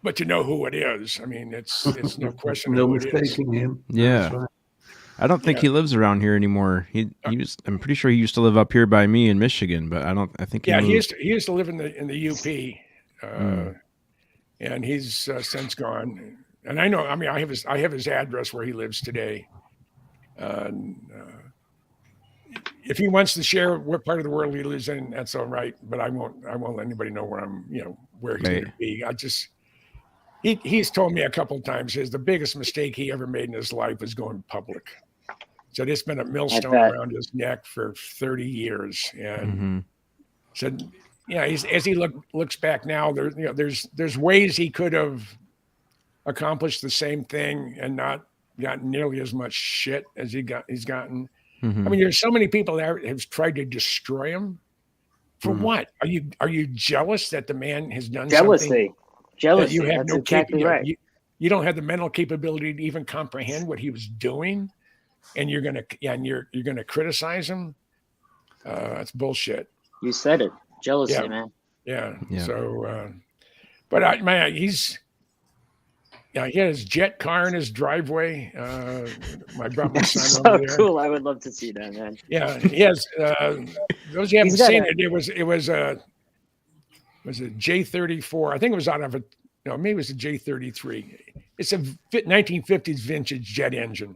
but to know who it is, I mean, it's no question. No mistaking him. Yeah, right. I don't think he lives around here anymore. I'm pretty sure he used to live up here by me in Michigan, but I think. He used to live in the UP, and he's since gone. And I know. I mean, I have his address where he lives today. If he wants to share what part of the world he lives in, that's all right. But I won't let anybody know where where he's going to be. He's told me a couple of times the biggest mistake he ever made in his life was going public. So it's been a millstone around his neck for 30 years, and said, as he looks back now, there's ways he could have accomplished the same thing and not gotten nearly as much shit as he's gotten. I mean, there's so many people that have tried to destroy him. For what? Are you jealous that the man has done something? Jealousy. You have That's no exactly right. You don't have the mental capability to even comprehend what he was doing, and you're gonna criticize him. That's bullshit. You said it. Jealousy, man. Yeah. So, but man, he had his jet car in his driveway. I brought my son So over there. cool. I would love to see that, man. Yeah, he has. Those you haven't seen it, it was a J34. I think it was out of a maybe it was a J33. It's a 1950s vintage jet engine,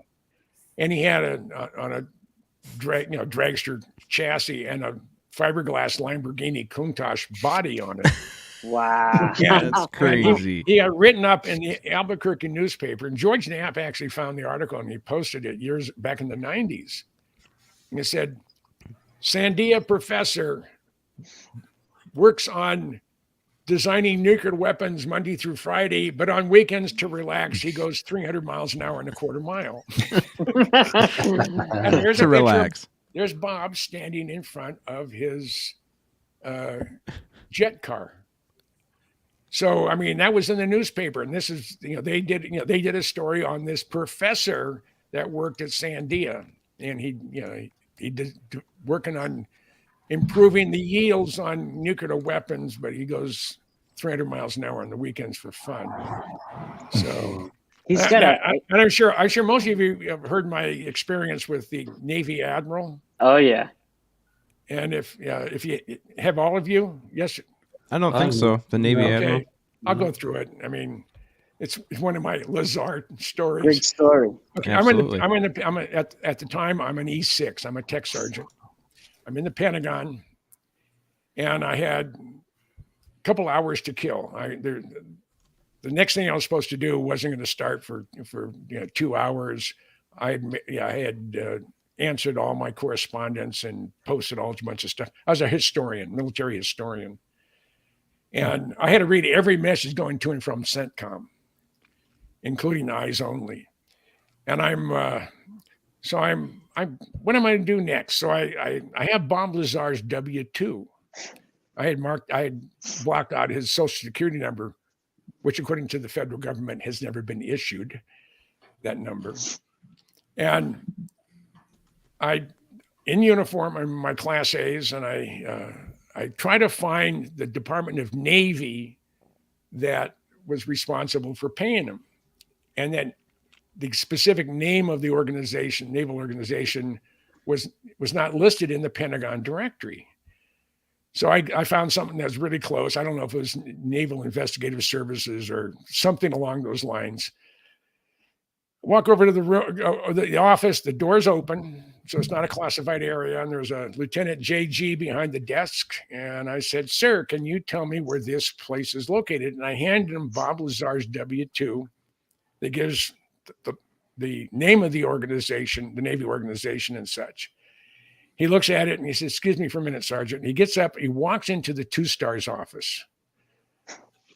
and he had on a dragster chassis and a fiberglass Lamborghini Countach body on it. Wow. Yeah, that's crazy. He got written up in the Albuquerque newspaper, and George Knapp actually found the article and he posted it years back in the 90s. And it said, Sandia professor works on designing nuclear weapons Monday through Friday, but on weekends to relax, he goes 300 miles an hour and a quarter mile. And there's to relax. There's Bob standing in front of his jet car. So, I mean, that was in the newspaper, and this is, they did a story on this professor that worked at Sandia, and he did working on improving the yields on nuclear weapons, but he goes 300 miles an hour on the weekends for fun. So he's got and I'm sure most of you have heard my experience with the Navy Admiral. Oh yeah. And if you have all of you, yes. I don't think so. The Navy Admiral. I'll go through it. I mean, it's one of my Lazard stories. Great story. Okay, Absolutely. at the time I'm an E6. I'm a tech sergeant. I'm in the Pentagon, and I had a couple hours to kill. The next thing I was supposed to do wasn't going to start for 2 hours. I had answered all my correspondence and posted all a bunch of stuff. I was a historian, military historian. And I had to read every message going to and from CENTCOM, including eyes only. And what am I going to do next? So I have Bob Lazar's W-2. I had blocked out his social security number, which according to the federal government has never been issued, that number. And in uniform, I'm in my class A's, and I try to find the Department of Navy that was responsible for paying him. And then the specific name of the organization, naval organization, was not listed in the Pentagon directory. So I found something that's really close. I don't know if it was Naval Investigative Services or something along those lines. Walk over to the office, the door's open, so it's not a classified area, and there's a Lieutenant JG behind the desk. And I said, sir, can you tell me where this place is located? And I handed him Bob Lazar's W-2 that gives the name of the organization, the Navy organization and such. He looks at it and he says, excuse me for a minute, Sergeant. And he gets up, he walks into the 2-Stars office.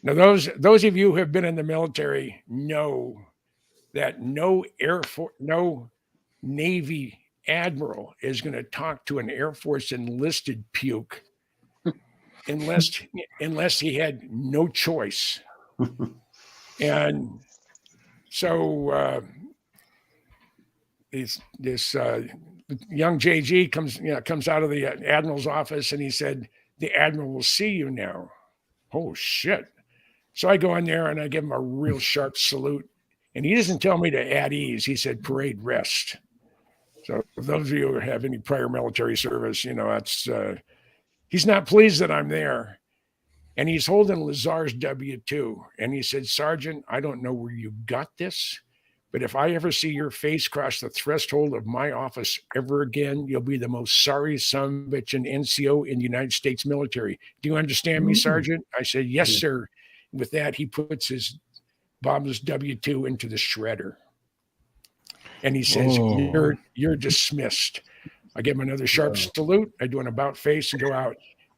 Now, those of you who have been in the military know that no Navy admiral is going to talk to an Air Force enlisted puke unless he had no choice. And so this young JG comes out of the admiral's office, and he said, the admiral will see you now. Oh shit. So I go in there and I give him a real sharp salute. And he doesn't tell me to at ease. He said, parade rest. So for those of you who have any prior military service, that's he's not pleased that I'm there. And he's holding Lazar's W-2. And he said, Sergeant, I don't know where you got this, but if I ever see your face cross the threshold of my office ever again, you'll be the most sorry son of a bitch, an NCO in the United States military. Do you understand me, Sergeant? I said, yes, sir. With that, he puts his Bob's W-2 into the shredder. And he says, you're dismissed. I give him another sharp salute. I do an about face and go out.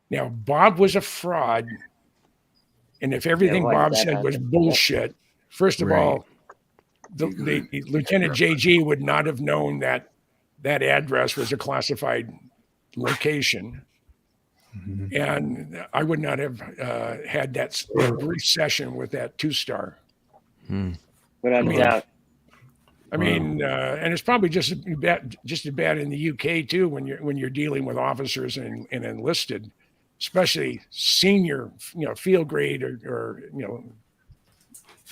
Now, Bob was a fraud. And if everything Bob said was bullshit, First of Right. all, the Lieutenant JG would not have known that that address was a classified location. And I would not have had that brief session with that 2-star. Without a doubt. I mean, and it's probably just as bad in the UK too when you're dealing with officers and enlisted, especially senior, field grade or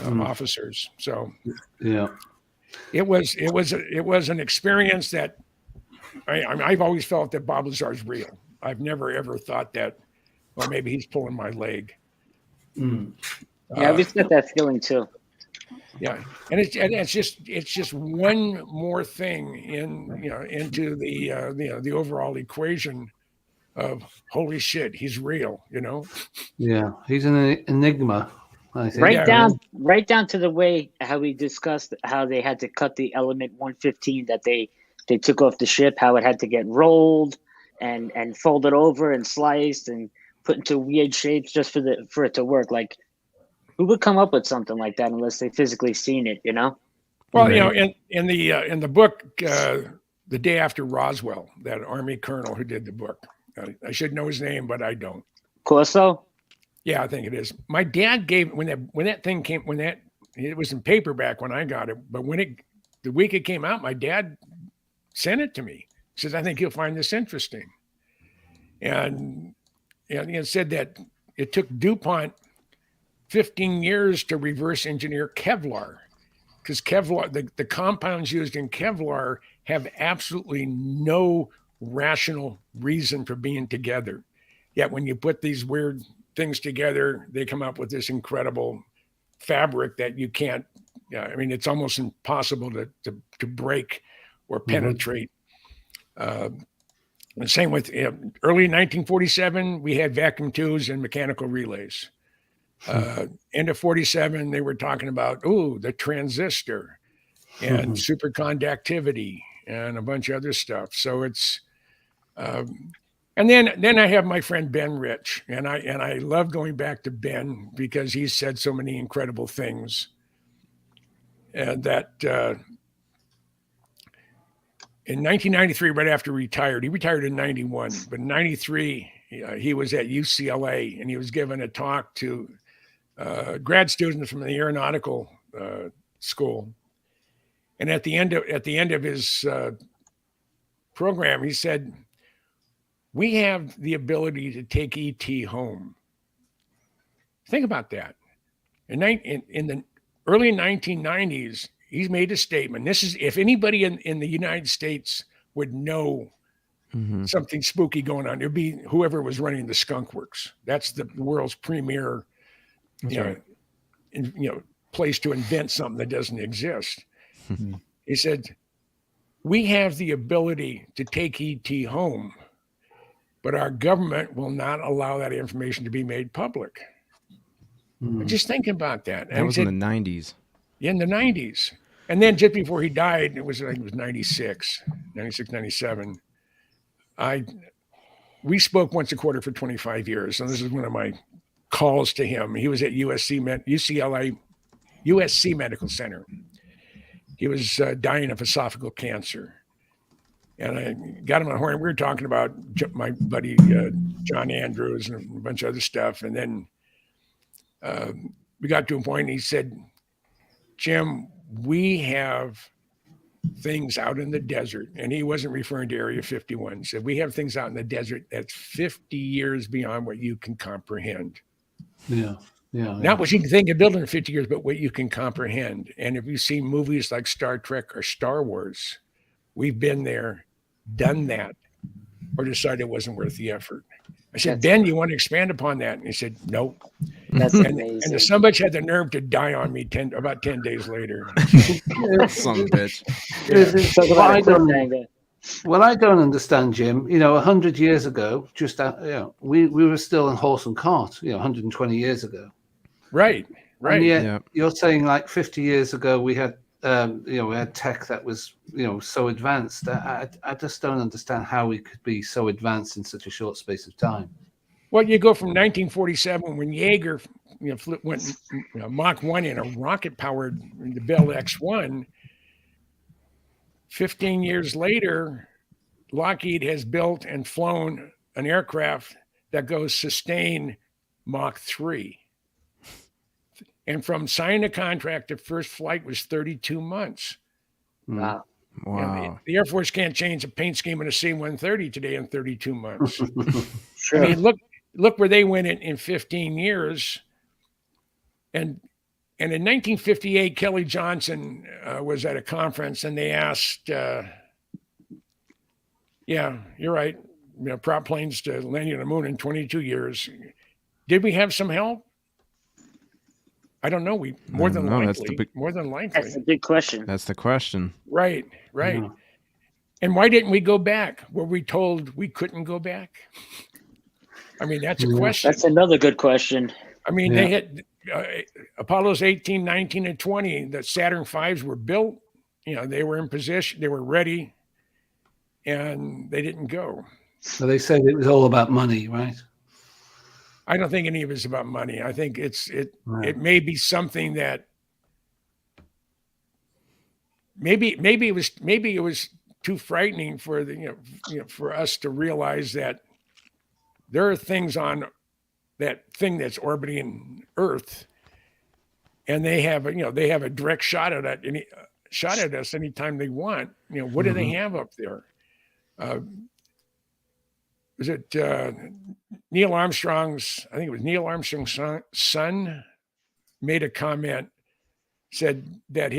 officers. So Yeah. it was an experience that I've always felt that Bob Lazar's real. I've never ever thought that, well, maybe he's pulling my leg. Yeah, I always get that feeling too. Yeah, and it's just one more thing into the overall equation of holy shit, he's real. Yeah. He's an enigma, I think. Right down to the way how we discussed how they had to cut the element 115 that they took off the ship, how it had to get rolled and folded over and sliced and put into weird shapes just for it to work. Like, who would come up with something like that unless they physically seen it? Well, Right. in the book, The Day After Roswell, that Army colonel who did the book, I should know his name, but I don't. Corso? Yeah, I think it is. My dad gave when that thing came it was in paperback when I got it, but the week it came out, my dad sent it to me. He says, I think you'll find this interesting. And it said that it took DuPont 15 years to reverse engineer Kevlar, because Kevlar, the compounds used in Kevlar have absolutely no rational reason for being together. Yet when you put these weird things together, they come up with this incredible fabric that you can't, it's almost impossible to break or penetrate. The same with early 1947, we had vacuum tubes and mechanical relays. End of 47, they were talking about, the transistor and superconductivity and a bunch of other stuff. So it's, and then I have my friend Ben Rich, and I love going back to Ben because he's said so many incredible things. And that in 1993, right after he retired in 91, but in 93, he was at UCLA and he was giving a talk to grad students from the aeronautical school. And at the end of his program, he said, "We have the ability to take ET home." Think about that. In the early 1990s, he's made a statement. This is, if anybody in the United States would know something spooky going on, it'd be whoever was running the Skunk Works. That's the world's premier, place to invent something that doesn't exist. He said, "We have the ability to take ET home, but our government will not allow that information to be made public." Just think about that. That was in the 90s. In the 90s. And then just before he died, it was 96, 97. We spoke once a quarter for 25 years. And this is one of my calls to him. He was at UCLA Medical Center. He was dying of esophageal cancer. And I got him on the horn. We were talking about my buddy John Andrews and a bunch of other stuff. And then we got to a point, and he said, "Jim, we have things out in the desert," and he wasn't referring to Area 51. He said, "We have things out in the desert that's 50 years beyond what you can comprehend." Yeah. Not what you can think of building in 50 years, but what you can comprehend. And if you see movies like Star Trek or Star Wars, we've been there, done that, or decided it wasn't worth the effort. I said, "Ben, you want to expand upon that?" And he said, "Nope." That's amazing. And the sonbitch had the nerve to die on me about 10 days later. Son of a bitch. What I don't understand, Jim, 100 years ago, we were still in horse and cart, 120 years ago. Right. And yet you're saying like 50 years ago we had we had tech that was so advanced. I just don't understand how we could be so advanced in such a short space of time. Well, you go from 1947 when Jaeger went Mach 1 in a rocket-powered the Bell X-1. 15 years later, Lockheed has built and flown an aircraft that goes sustain Mach 3. And from signing a contract to first flight was 32 months. Wow. Wow. The Air Force can't change a paint scheme in a C-130 today in 32 months. Sure. I mean, look where they went in 15 years. And in 1958, Kelly Johnson was at a conference, and they asked, "Yeah, you're right. Prop planes to landing on the moon in 22 years. Did we have some help? I don't know. More than likely. That's a big question. That's the question. Right. Yeah. And why didn't we go back? Were we told we couldn't go back? I mean, that's a question. That's another good question. I mean, they had Apollos 18, 19, and 20. The Saturn V's were built. They were in position. They were ready, and they didn't go. So they said it was all about money, right? I don't think any of it's about money. I think it may be something that maybe it was too frightening for for us to realize that there are things on that thing that's orbiting Earth, and they have a direct shot at us anytime they want. What do they have up there? Was it Neil Armstrong's? I think it was Neil Armstrong's son made a comment, said that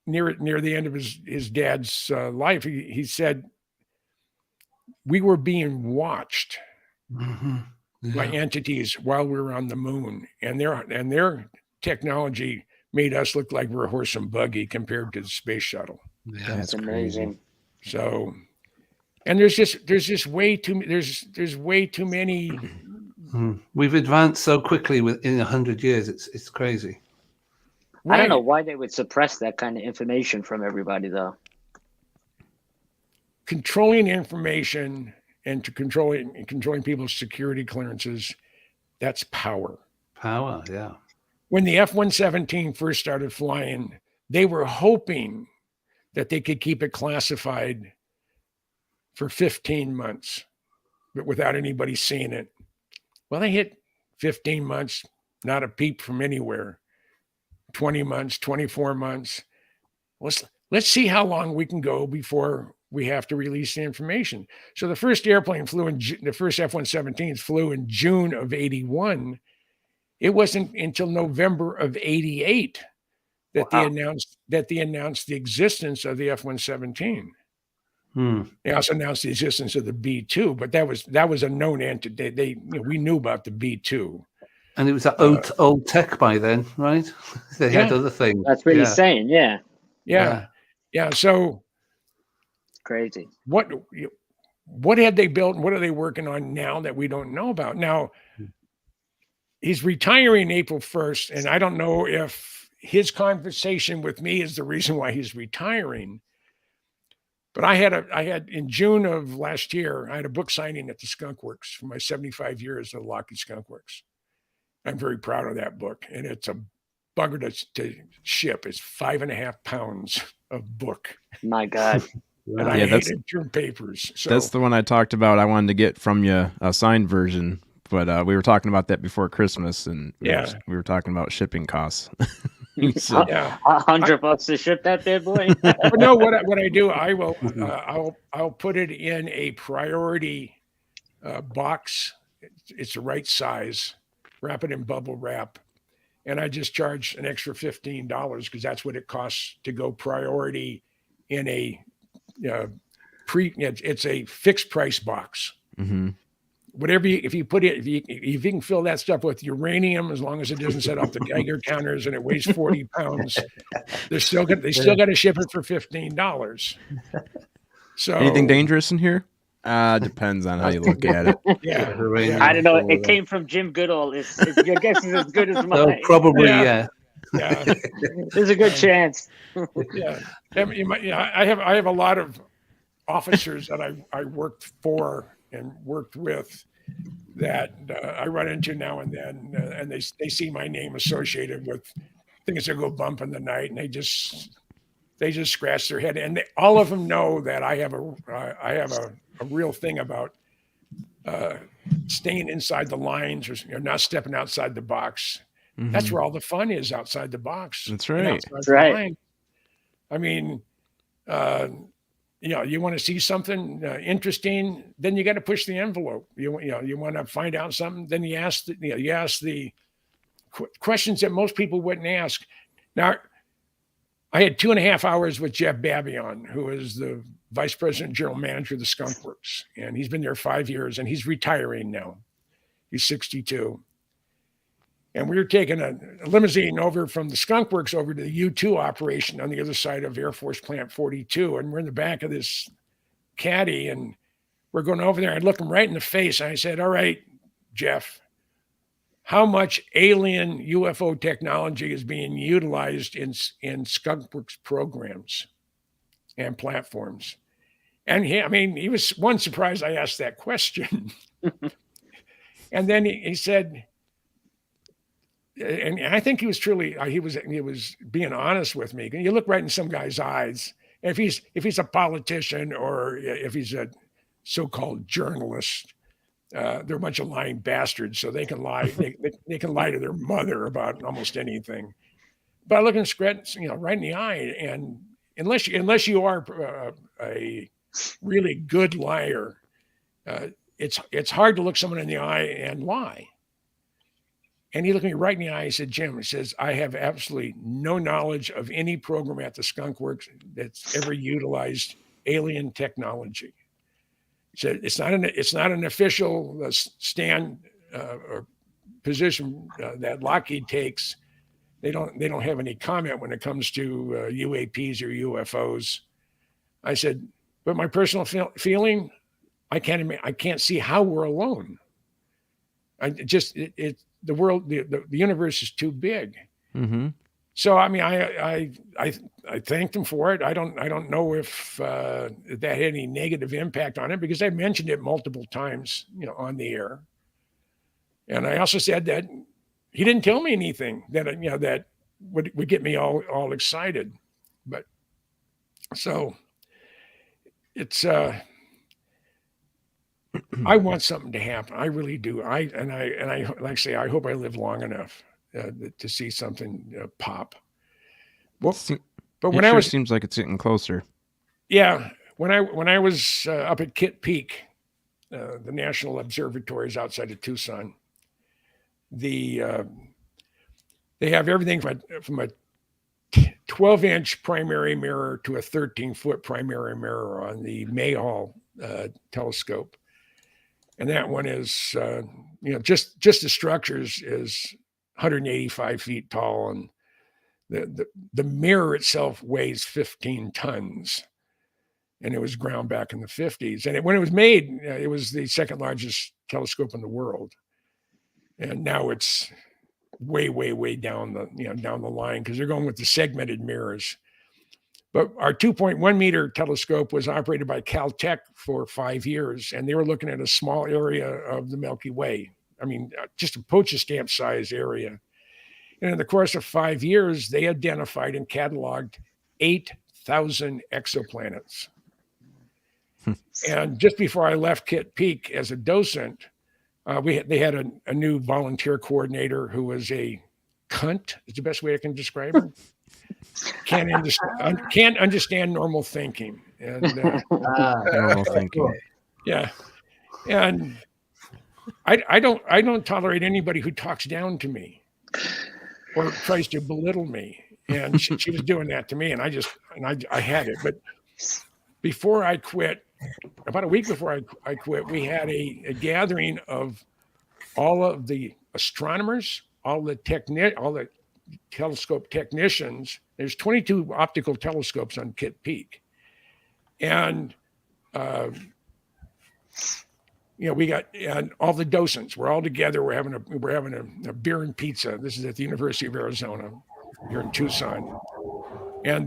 near the end of his dad's life, he said, we were being watched by entities while we were on the moon, and their technology made us look like we're a horse and buggy compared to the space shuttle. Yeah, That's amazing. So, and there's way too many. We've advanced so quickly within 100 years. It's crazy. I don't know why they would suppress that kind of information from everybody, though. Controlling information and controlling people's security clearances, that's power. Power, yeah. When the F-117 first started flying, they were hoping that they could keep it classified for 15 months, but without anybody seeing it. Well, they hit 15 months, not a peep from anywhere. 20 months, 24 months. Let's see how long we can go before we have to release the information. So the first airplane the first F-117s flew in June of 81. It wasn't until November of 88 that they announced the existence of the F-117. They also announced the existence of the B-2, but that was a known entity. We knew about the B-2. And it was that old tech by then, right? They had other things. That's what he's saying. Yeah. So it's crazy. What had they built? And what are they working on now that we don't know about? Now, he's retiring April 1st, and I don't know if his conversation with me is the reason why he's retiring. But I had in June of last year, I had a book signing at the Skunk Works for my 75 years at Lockheed Skunk Works. I'm very proud of that book, and it's a bugger to ship. It's 5.5 pounds of book. My God. And I hated term papers. So that's the one I talked about. I wanted to get from you a signed version, but we were talking about that before Christmas, and we were talking about shipping costs. So, $100 to ship that bad boy. But no, what I do, I will I'll put it in a priority box. It's the right size. Wrap it in bubble wrap, and I just charge an extra $15 because that's what it costs to go priority in a it's a fixed price box. Mm-hmm. Whatever if you can fill that stuff with uranium, as long as it doesn't set off the Geiger counters and it weighs 40 pounds, they still got to ship it for $15. So anything dangerous in here? Depends on how you look at it. Yeah. I don't know. It came from Jim Goodall. Your guess is as good as mine. Probably, Yeah. There's a good chance. I have a lot of officers that I worked for and worked with, that I run into now and then, and they see my name associated with things that go bump in the night, and they just scratch their head, and all of them know that I have a real thing about staying inside the lines or not stepping outside the box. Mhm. That's where all the fun is, outside the box. That's and right. outside That's the right. line. I mean, you want to see something interesting, then you got to push the envelope. You want to find out something, then you ask the questions that most people wouldn't ask. Now, I had 2.5 hours with Jeff Babion, who is the vice president, general manager of the Skunk Works, and he's been there 5 years, and he's retiring now. He's 62. And we were taking a limousine over from the Skunk Works over to the U-2 operation on the other side of Air Force Plant 42. And we're in the back of this caddy, and we're going over there. I look him right in the face, and I said, "All right, Jeff, how much alien UFO technology is being utilized in Skunk Works programs and platforms?" And he was one surprised I asked that question. And then he said, and I think he was truly, he was being honest with me. You look right in some guy's eyes. If he's a politician or if he's a so-called journalist, they're a bunch of lying bastards, so they can lie. They can lie to their mother about almost anything. But I look and scratch, right in the eye, and unless you are a really good liar, it's hard to look someone in the eye and lie. And he looked me right in the eye. He said, "Jim," he says, "I have absolutely no knowledge of any program at the Skunk Works that's ever utilized alien technology." He said, "It's not an official stand or position that Lockheed takes. They don't have any comment when it comes to UAPs or UFOs." I said, "But my personal feeling, I can't see how we're alone. The world, the universe is too big." Mm-hmm. So I thanked him for it. I don't know if that had any negative impact on it, because I mentioned it multiple times, on the air. And I also said that he didn't tell me anything that that would get me all excited. But so it's I want something to happen. I really do. I like I say, I hope I live long enough to see something pop. Well, but when I was, seems like it's getting closer. Yeah, when I was up at Kitt Peak, the National Observatories outside of Tucson, they have everything from a 12-inch primary mirror to a 13-foot primary mirror on the Mayhall telescope. And that one is, just the structures is 185 feet tall, and the mirror itself weighs 15 tons, and it was ground back in the 50s. And when it was made, it was the second largest telescope in the world, and now it's way, way, way down the line, because they're going with the segmented mirrors. But our 2.1 meter telescope was operated by Caltech for 5 years, and they were looking at a small area of the Milky Way. Just a postage stamp size area. And in the course of 5 years, they identified and cataloged 8,000 exoplanets. And just before I left Kitt Peak as a docent, they had a new volunteer coordinator who was a cunt, is the best way I can describe her. Can't understand normal thinking, and Normal thinking. Yeah, and I don't tolerate anybody who talks down to me or tries to belittle me, and she was doing that to me, and I had it. But before I quit, about a week before I quit, we had a gathering of all of the astronomers, all the telescope technicians. There's 22 optical telescopes on Kitt Peak, and we got, and all the docents. We're all together. We're having a beer and pizza. This is at the University of Arizona here in Tucson, and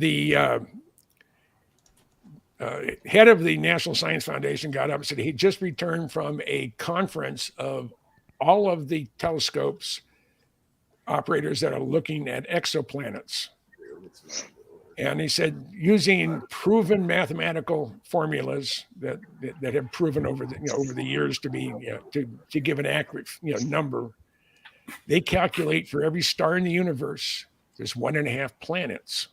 head of the National Science Foundation got up and said he just returned from a conference of all of the telescopes operators that are looking at exoplanets. And he said, using proven mathematical formulas that have proven over the years to be to give an accurate number, they calculate for every star in the universe there's 1.5 planets.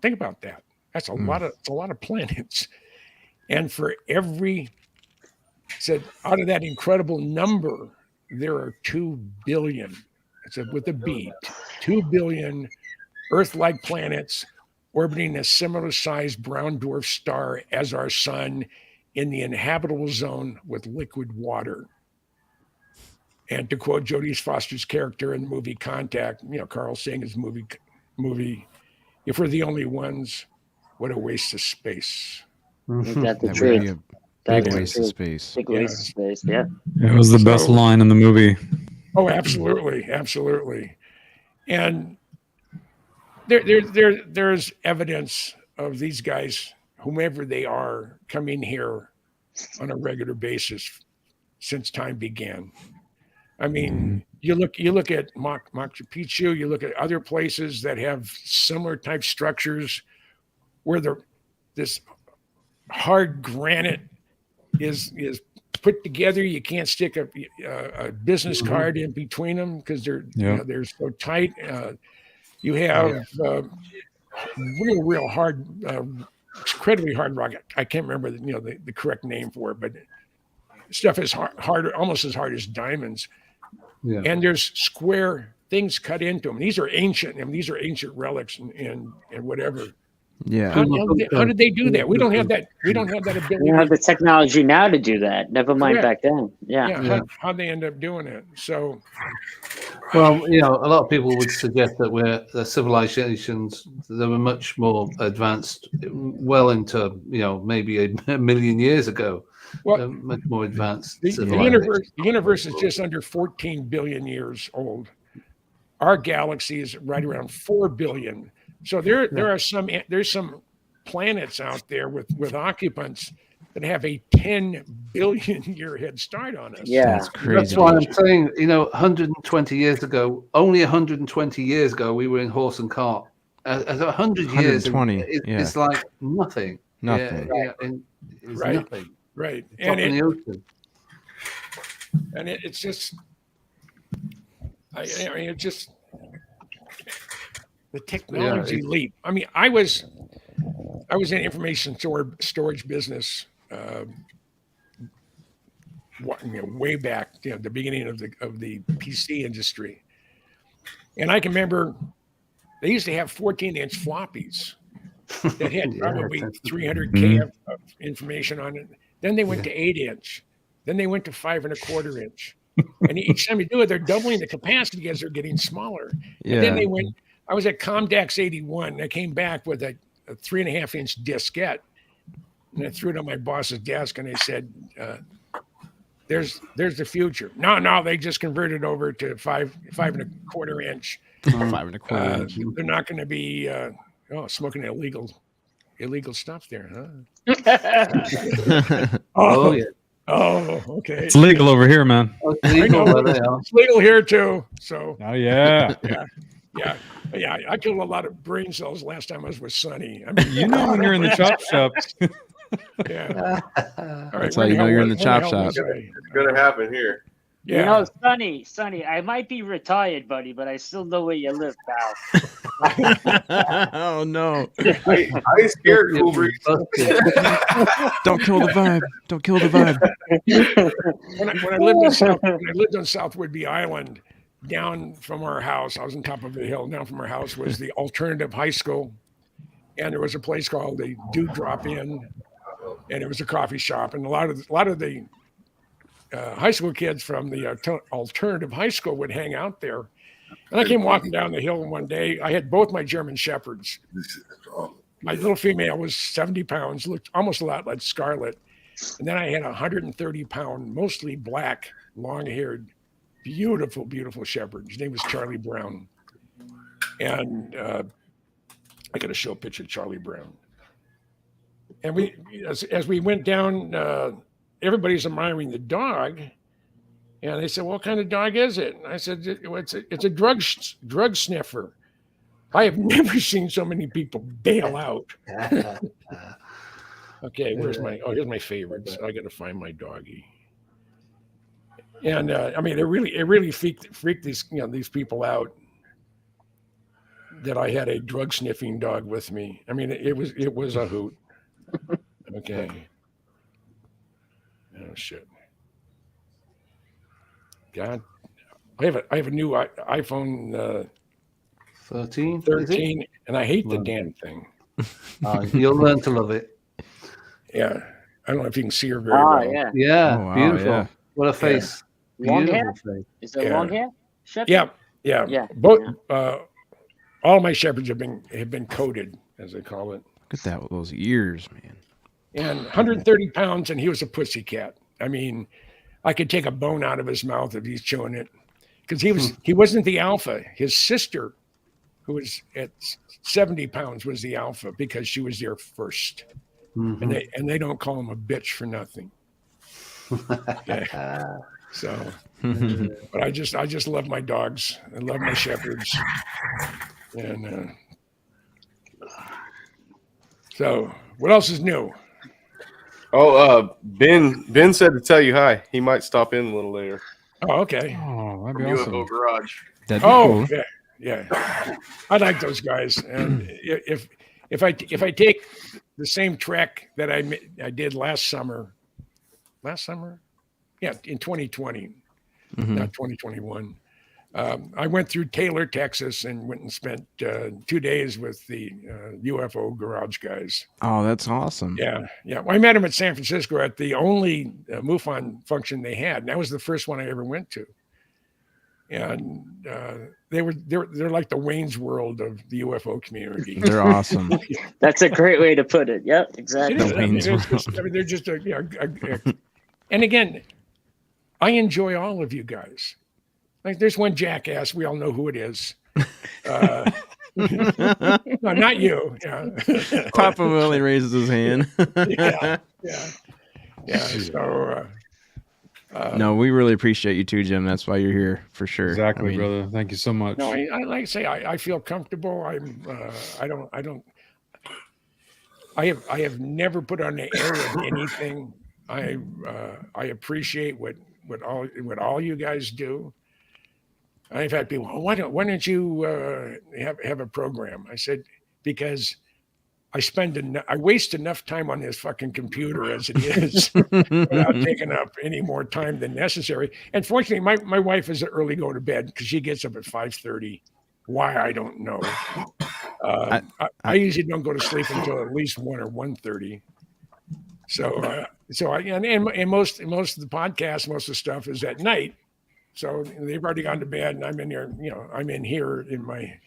Think about that. That's a lot of planets. And for every said out of that incredible number, there are 2 billion. It said with a B, 2 billion Earth-like planets orbiting a similar sized brown dwarf star as our sun in the inhabitable zone with liquid water. And to quote Jodie Foster's character in the movie Contact, Carl saying his movie, if we're the only ones, what a waste of space. That's the That would truth. be a That's big the waste of truth. space. Big waste of space. Yeah. It was the best line in the movie. Oh, absolutely, absolutely. And there's evidence of these guys, whomever they are, coming here on a regular basis since time began. I mean, you look at Machu Picchu, you look at other places that have similar type structures where this hard granite is put together. You can't stick a business card in between them because they're so tight. You have real hard, incredibly hard rock. I can't remember the correct name for it, but stuff is hard, almost as hard as diamonds. Yeah. And there's square things cut into them. These are ancient. These are ancient relics and whatever. Yeah. How did they do that? We don't have that. We don't have that ability. We don't have the technology now to do that. Never mind Correct. back then. Yeah. How'd they end up doing it? So, well, a lot of people would suggest that the civilizations that were much more advanced, well into maybe a million years ago. Well, much more advanced. The universe is just under 14 billion years old. Our galaxy is right around 4 billion. So there's some planets out there with occupants that have a 10 billion year head start on us. Yeah, that's crazy. That's why I'm saying, 120 years ago, only 120 years ago, we were in horse and cart. As 100 years, it's like nothing. Nothing. It's nothing. Right. And it's just, it's just the technology leap. I mean, I was in information storage business way back, the beginning of the PC industry. And I can remember they used to have 14-inch floppies that had probably 300K of information on it. Then they went to 8-inch. Then they went to 5 1/4 inch. And each time you do it, they're doubling the capacity as they're getting smaller. Yeah. And then they went. I was at Comdex 81. And I came back with a 3.5-inch diskette, and I threw it on my boss's desk, and I said, "There's the future." No, they just converted over to 5 1/4 inch. 5 1/4 inch. They're not going to be smoking illegal stuff there, huh? Oh, yeah. Oh, okay. It's legal over here, man. It's legal here too. So. Oh yeah. Yeah. I killed a lot of brain cells last time I was with Sonny. I mean, when you're in the chop shop. Yeah. All right, that's how you know you're in the chop shop. It's gonna happen here. Yeah. Sonny, I might be retired, buddy, but I still know where you live, pal. Oh no! I scared Cool Breeze. Don't kill the vibe. Don't kill the vibe. When I lived on South Whidbey Island, down from our house, I was on top of a hill. Down from our house was the alternative high school, and there was a place called the Dewdrop Inn, and it was a coffee shop, and a lot of the high school kids from the alternative high school would hang out there. And I came walking down the hill one day. I had both my German Shepherds. My little female was 70 pounds, looked almost a lot like Scarlett. And then I had a 130-pound, mostly black, long-haired, beautiful, beautiful shepherd. His name was Charlie Brown. And I got to show a picture of Charlie Brown. And as we went down, everybody's admiring the dog. And they said, "What kind of dog is it?" And I said, "It's a drug sniffer." I have never seen so many people bail out. Okay, here's my favorites. I got to find my doggie. And I mean, it really freaked these people out that I had a drug sniffing dog with me. I mean, it was a hoot. Okay. Oh shit. God, I have a new iPhone 13, and I hate the damn thing. You'll learn to love it. Yeah, I don't know if you can see her very well. Yeah. Yeah, Oh, wow, beautiful. yeah. What a face. Long Beautiful hair? face. Is it long hair? Shepherd? Yeah. Yeah. Both all my shepherds have been coated, as they call it. Look at that with those ears, man. And 130 pounds, and he was a pussycat. I mean, I could take a bone out of his mouth if he's chewing it, because he wasn't the alpha. His sister, who was at 70 pounds, was the alpha because she was there first. Mm-hmm. And they don't call him a bitch for nothing. Yeah. So, but I just love my dogs. I love my shepherds. And so, what else is new? Oh, Ben said to tell you hi. He might stop in a little later. Oh, okay. Oh, that'd From be awesome. UFO Garage. That'd be Oh, cool. yeah. I like those guys. And if I take the same trek that I did last summer, yeah, in 2020, not 2021. I went through Taylor, Texas, and went and spent 2 days with the UFO Garage guys. Oh, that's awesome. Yeah. Well, I met them at San Francisco at the only MUFON function they had, and that was the first one I ever went to. And they're like the Wayne's World of the UFO community. They're awesome. That's a great way to put it. Yep, exactly. They're just and again, I enjoy all of you guys. Like, there's one jackass. We all know who it is. No, not you. Yeah. Papa Willie raises his hand. Yeah. So, no, we really appreciate you too, Jim. That's why you're here for sure. Exactly, I mean, brother. Thank you so much. no, I like to say I feel comfortable. I have never put on the air of anything. I appreciate what all you guys do. I've had people, why don't you have a program? I said, because I waste enough time on this fucking computer as it is without taking up any more time than necessary. And fortunately, my wife is an early go to bed because she gets up at 5:30. Why, I don't know. I usually don't go to sleep until at least 1 or 1:30. So most of the podcasts, most of the stuff is at night. So they've already gone to bed, and I'm in here. I'm in here in my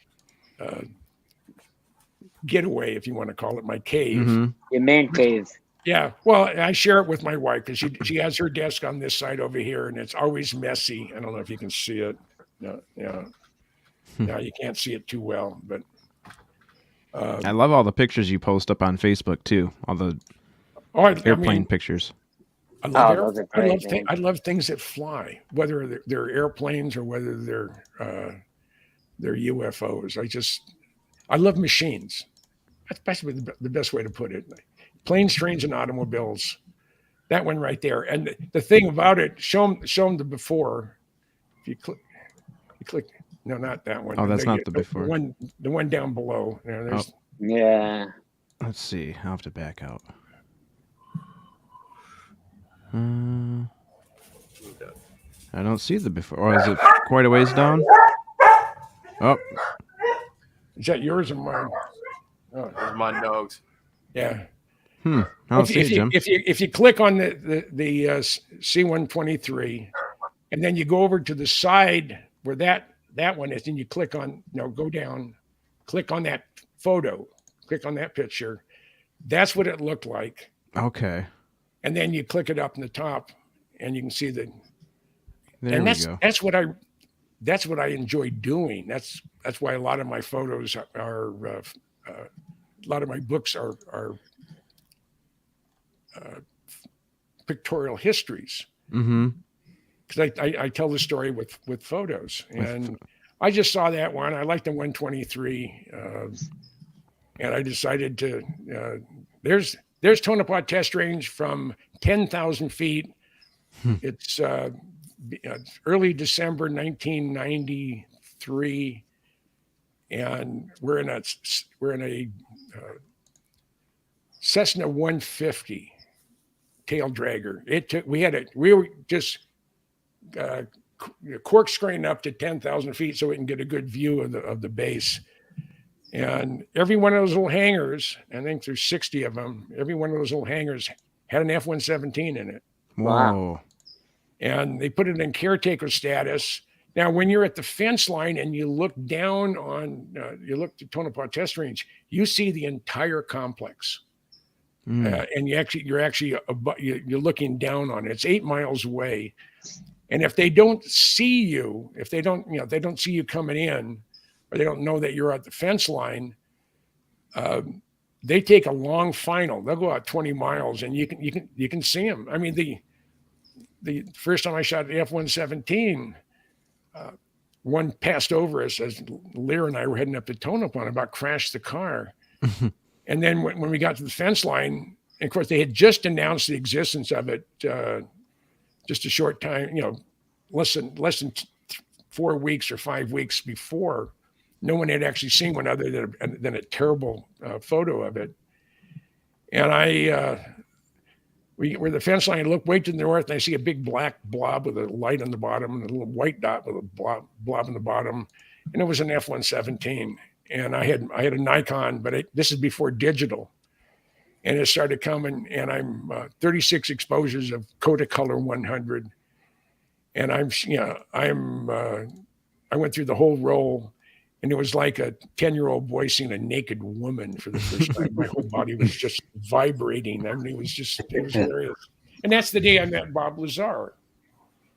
getaway, if you want to call it, my cave. Your man cave. Yeah. Well, I share it with my wife because she has her desk on this side over here, and it's always messy. I don't know if you can see it. No, you can't see it too well, but I love all the pictures you post up on Facebook too. All the airplane pictures. I love, those are great, I love things that fly, whether they're airplanes or whether they're UFOs. I love machines. That's basically the best way to put it. Planes, trains, and automobiles. That one right there. And the thing about it, show them the before. If you click. No, not that one. Oh, that's not the before. The one down below. Yeah. Let's see. I'll have to back out. I don't see the before. Or is it quite a ways down? Oh. Is that yours or mine? Oh, those are my dogs. Yeah. I don't see it, Jim. If you click on the C-123, and then you go over to the side where that one is, and you click on, go down, click on that photo, click on that picture. That's what it looked like. Okay. And then you click it up in the top, and you can see the. There we go. That's what I enjoy doing. That's why a lot of my photos are, a lot of my books are pictorial histories. Mm-hmm. Because I tell the story with photos, and I just saw that one. I like the 123, and I decided to. There's Tonopah Test Range from 10,000 feet. It's early December 1993, and we're in a Cessna 150 tail dragger. We were just corkscrewing up to 10,000 feet so we can get a good view of the base. And every one of those little hangars, I think there's 60 of them, every one of those little hangars had an F-117 in it. Whoa. And they put it in caretaker status. Now, when you're at the fence line and you look down on, you look to Tonopah Test Range, you see the entire complex. And you're looking down on it. It's 8 miles away. And if they don't see you, if they don't see you coming in, or they don't know that you're at the fence line, they take a long final. They'll go out 20 miles, and you can see them. I mean, the first time I shot the F-117, one passed over us as Lear and I were heading up to Tonopah and about crashed the car. And then when we got to the fence line, and of course they had just announced the existence of it just a short time, less than 4 weeks or 5 weeks before. No one had actually seen one other than a terrible photo of it. And we're the fence line, I look way to the north, and I see a big black blob with a light on the bottom and a little white dot with a blob on the bottom. And it was an F-117. And I had a Nikon, but this is before digital. And it started coming, and I'm 36 exposures of Kodacolor 100. And I went through the whole roll, and it was like a 10-year-old boy seeing a naked woman for the first time. My whole body was just vibrating. I mean, it was hilarious. And that's the day I met Bob Lazar.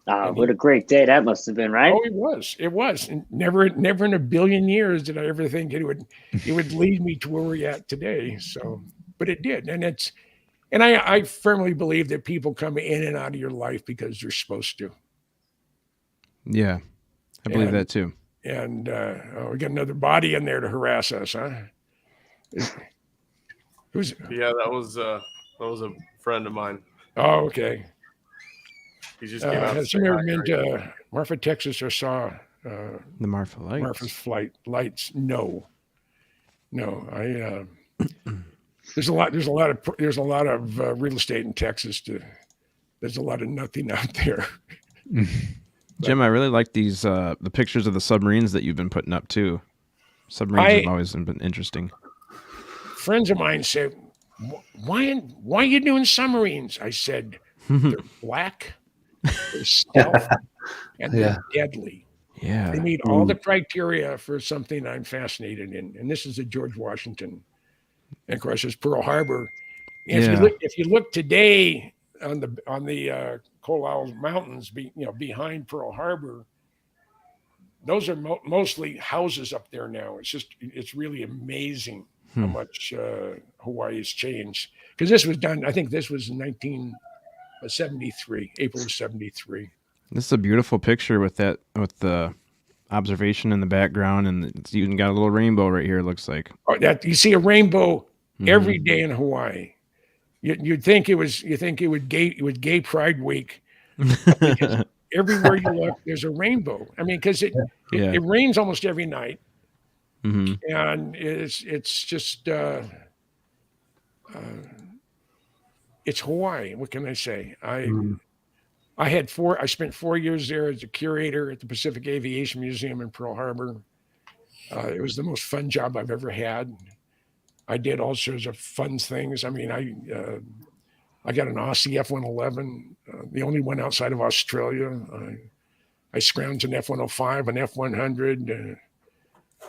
What a great day that must have been, right? Oh, it was. And never in a billion years did I ever think it would lead me to where we're at today. So, but it did. And I firmly believe that people come in and out of your life because they're supposed to. Yeah, I believe that too. And we got another body in there to harass us, huh? Yeah, that was a friend of mine. Oh, okay. He just came out. Has you ever been to Marfa, Texas, or saw the Marfa lights? Marfa's lights? No. There's a lot of real estate in Texas. There's a lot of nothing out there. Jim, I really like these the pictures of the submarines that you've been putting up too. Submarines have always been interesting. Friends of mine say, "Why are you doing submarines?" I said, "They're black, they're stealth, and they're deadly. Yeah, they meet all the criteria for something I'm fascinated in." And this is a George Washington, and of course, there's Pearl Harbor. And if you look today on the Coal Isle Mountains, behind Pearl Harbor, those are mostly houses up there now. It's really amazing how much Hawaii has changed. Because this was done, I think this was in 1973, April of 73. This is a beautiful picture with the observation in the background, and it's even got a little rainbow right here. It looks like you see a rainbow every day in Hawaii. You'd think it was Gay Pride Week. Because everywhere you look, there's a rainbow. I mean, because it rains almost every night, and it's just it's Hawaii. What can I say? I spent 4 years there as a curator at the Pacific Aviation Museum in Pearl Harbor. It was the most fun job I've ever had. I did all sorts of fun things. I mean, I got an Aussie F-111, the only one outside of Australia. I scrounged an F-105, an F-100,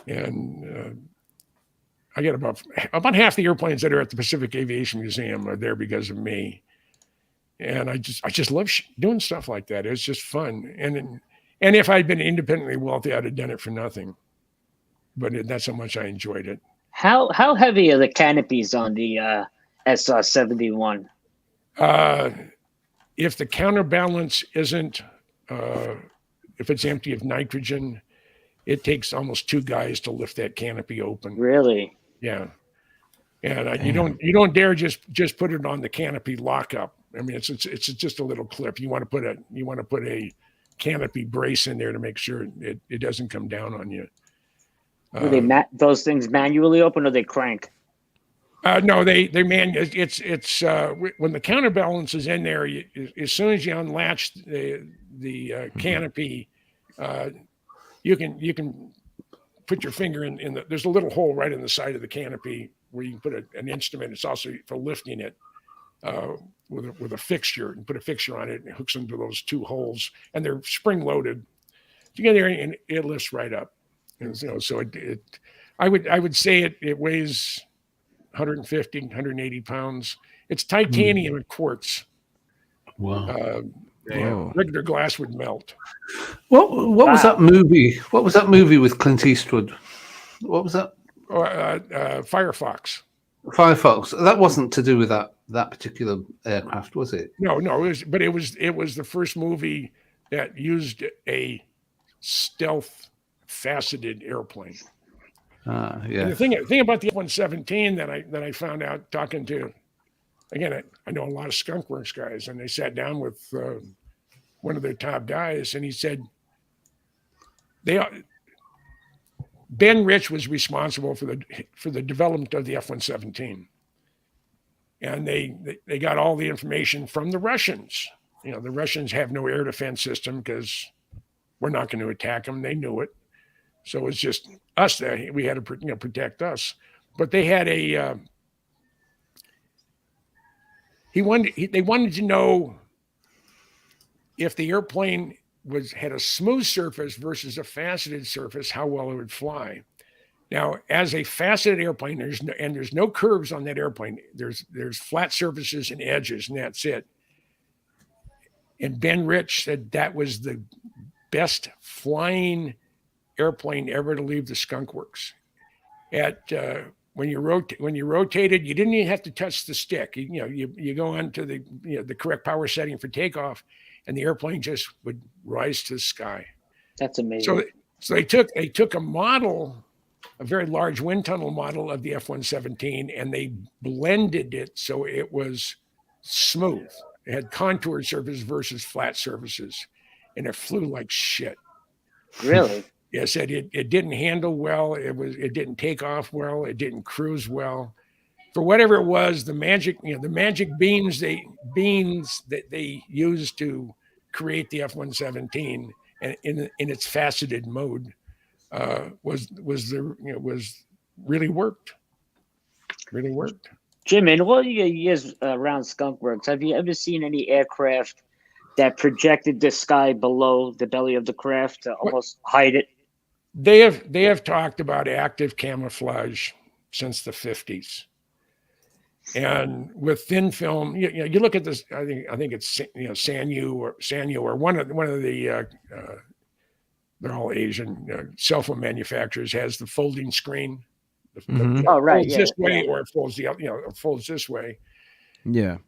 and I got about half the airplanes that are at the Pacific Aviation Museum are there because of me. And I just love doing stuff like that. It's just fun. And if I'd been independently wealthy, I'd have done it for nothing. But that's how much I enjoyed it. How heavy are the canopies on the SR-71? If the counterbalance isn't, if it's empty of nitrogen, it takes almost 2 guys to lift that canopy open. Really? Yeah. And you don't dare just put it on the canopy lockup. I mean, it's just a little clip. You want to put a canopy brace in there to make sure it doesn't come down on you. Were those things manually open or they crank? No, they it's when the counterbalance is in there. As soon as you unlatch the canopy, you can put your finger in the. There's a little hole right in the side of the canopy where you can put an instrument. It's also for lifting it with a fixture, and put a fixture on it and it hooks into those 2 holes, and they're spring loaded. You get there and it lifts right up. And, so I would say it weighs 150, 180 pounds. It's titanium and quartz. Wow. Regular glass would melt. What was that movie? What was that movie with Clint Eastwood? What was that? Firefox. Firefox. That wasn't to do with that particular aircraft, was it? No, it was the first movie that used a stealth faceted airplane. Yeah. And the thing about the F-117 that I found out talking to, again, I know a lot of Skunk Works guys, and they sat down with one of their top guys, and he said Ben Rich was responsible for the development of the F-117, and they got all the information from the Russians. The Russians have no air defense system because we're not going to attack them. They knew it. So it's just us that we had to protect us. But they had they wanted to know if the airplane had a smooth surface versus a faceted surface, how well it would fly. Now, as a faceted airplane, there's no curves on that airplane. There's flat surfaces and edges, and that's it. And Ben Rich said that was the best flying airplane ever to leave the Skunk Works. When you rotated, you didn't even have to touch the stick. You go on to the correct power setting for takeoff, and the airplane just would rise to the sky. That's amazing. So they took a model, a very large wind tunnel model of the F-117, and they blended it so it was smooth. It had contoured surfaces versus flat surfaces, and it flew like shit. Really? Yes, it didn't handle well. It didn't take off well. It didn't cruise well. For whatever it was, the magic beams that they used to create the F-117 and in its faceted mode was really worked. Really worked. Jim, in all your years around Skunk Works, have you ever seen any aircraft that projected the sky below the belly of the craft to almost hide it? They have talked about active camouflage since the 50s, and with thin film, you look at this. I think it's Sanyu or one of the they're all Asian cell phone manufacturers has the folding screen. Oh, right, folds this way or it folds it folds this way. Yeah.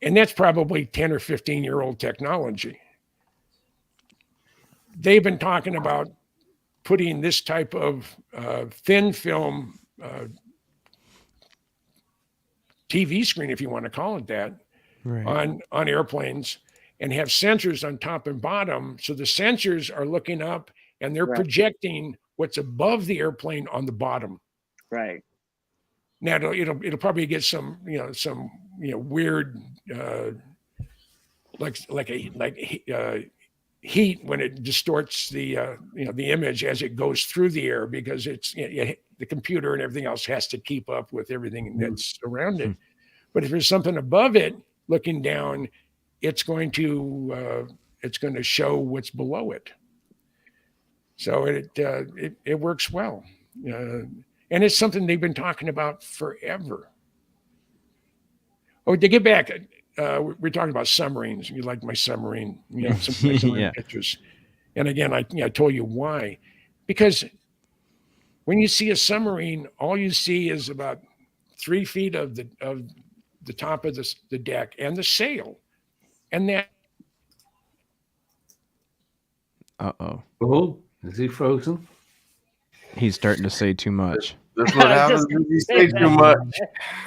And that's probably 10 or 15-year-old technology. They've been talking about putting this type of thin film TV screen, if you want to call it that, right, on airplanes, and have sensors on top and bottom. So the sensors are looking up and they're projecting what's above the airplane on the bottom. Right. Now it'll probably get some weird heat when it distorts the image as it goes through the air, because it's the computer and everything else has to keep up with everything that's around it. But if there's something above it looking down, it's going to show what's below it. So it works well, and it's something they've been talking about forever. Oh, to get back, we're talking about submarines. You like my submarine, some submarine pictures. And again, I told you why. Because when you see a submarine, all you see is about 3 feet of the top of the deck and the sail, and that. Oh, is he frozen? He's starting to say too much. That's what happens when you say too much.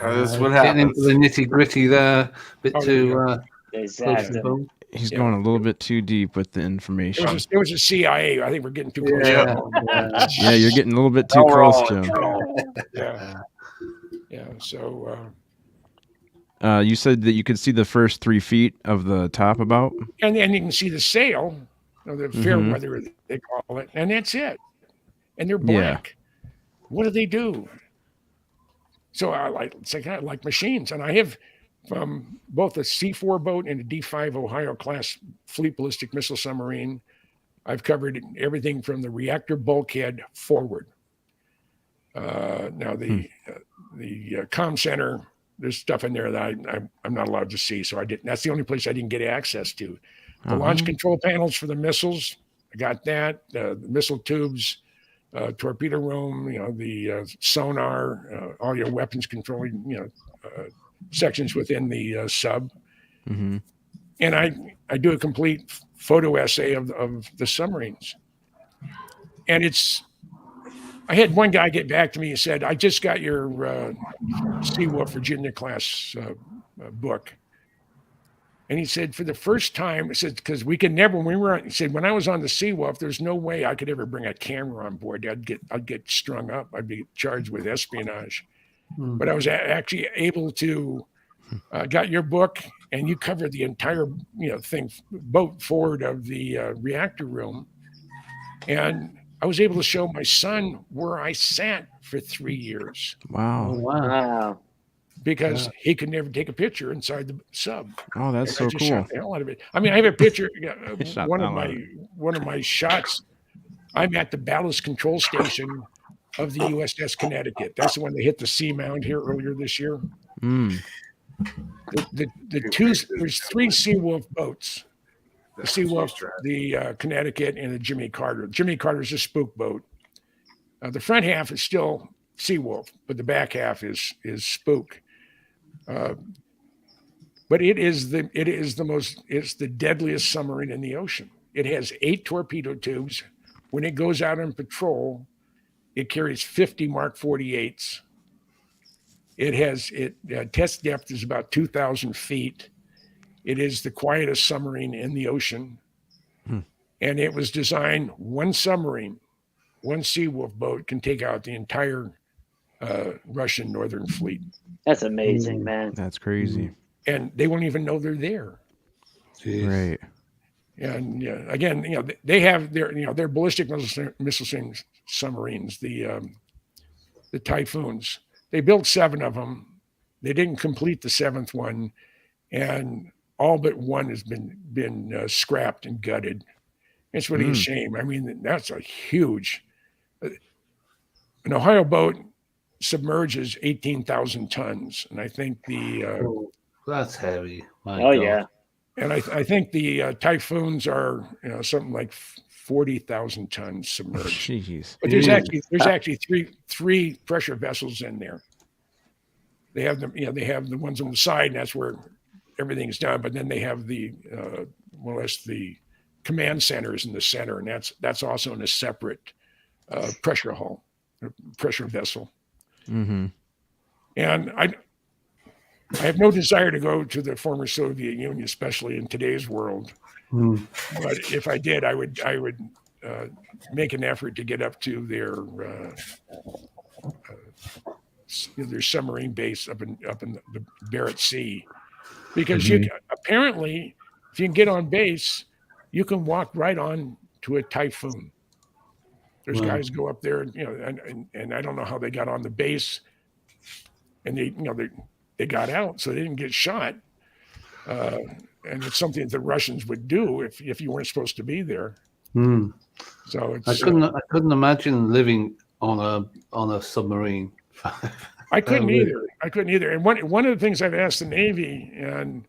That's what Getting happens. into the nitty gritty there, bit Oh, too close to the Exactly. bone. He's going a little bit too deep with the information. It was a CIA. I think we're getting too close. Yeah, Yeah, you're getting a little bit too Now we're close, all Jim. in trouble. Yeah. So, You said that you could see the first 3 feet of the top about. and then you can see the sail, the fair weather they call it, and that's it. And they're black. What do they do? So I like machines, and I have both a C4 boat and a D5 Ohio class fleet ballistic missile submarine. I've covered everything from the reactor bulkhead forward. Now the comm center, there's stuff in there that I'm not allowed to see, so I didn't. That's the only place I didn't get access to. The launch control panels for the missiles, I got that. The missile tubes, torpedo room, the sonar, all your weapons controlling, sections within the sub. Mm-hmm. And I do a complete photo essay of the submarines. And I had one guy get back to me and said, I just got your Seawolf Virginia class book. And he said, for the first time, he said, because we could never, he said, when I was on the Seawolf, there's no way I could ever bring a camera on board. I'd get strung up. I'd be charged with espionage. But I was actually able to, got your book, and you covered the entire, boat forward of the reactor room. And I was able to show my son where I sat for 3 years. Wow. Wow. Because he could never take a picture inside the sub. Oh, that's so cool. Shot the hell out of it. I mean, I have a picture. One of my shots. I'm at the ballast control station of the USS Connecticut. That's the one that hit the sea mound here earlier this year. Mm. There's 3 Seawolf boats. The Seawolf, the Connecticut, and the Jimmy Carter. Jimmy Carter's a spook boat. The front half is still Seawolf, but the back half is spook. But it's the deadliest submarine in the ocean. It has 8 torpedo tubes. When it goes out on patrol, it carries 50 Mark 48s. Test depth is about 2,000 feet. It is the quietest submarine in the ocean. And it was designed, one submarine, one Seawolf boat can take out the entire Russian Northern Fleet. That's amazing, man. That's crazy. And they won't even know they're there. Jeez. Right. And again, they have their ballistic missile submarines, the Typhoons. They built 7 of them. They didn't complete the 7th one, and all but one has been scrapped and gutted. It's really a shame. I mean, that's a huge. An Ohio boat submerges 18,000 tons, and I think that's heavy. My God. yeah. And I think the Typhoons are something like 40,000 tons submerged. Jeez. But there's actually three pressure vessels in there. They have them, they have the ones on the side, and that's where everything's done. But then they have the the command centers in the center, and that's also in a separate pressure hull, pressure vessel. Mm-hmm. And I have no desire to go to the former Soviet Union, especially in today's world. But if I did, I would make an effort to get up to their submarine base up in the Barrett Sea, because apparently, if you can get on base, you can walk right on to a Typhoon. There's guys go up there, and I don't know how they got on the base, and they got out, so they didn't get shot. And it's something that the Russians would do if you weren't supposed to be there. So it's, I couldn't imagine living on a submarine. I couldn't either. And one of the things I've asked the Navy, and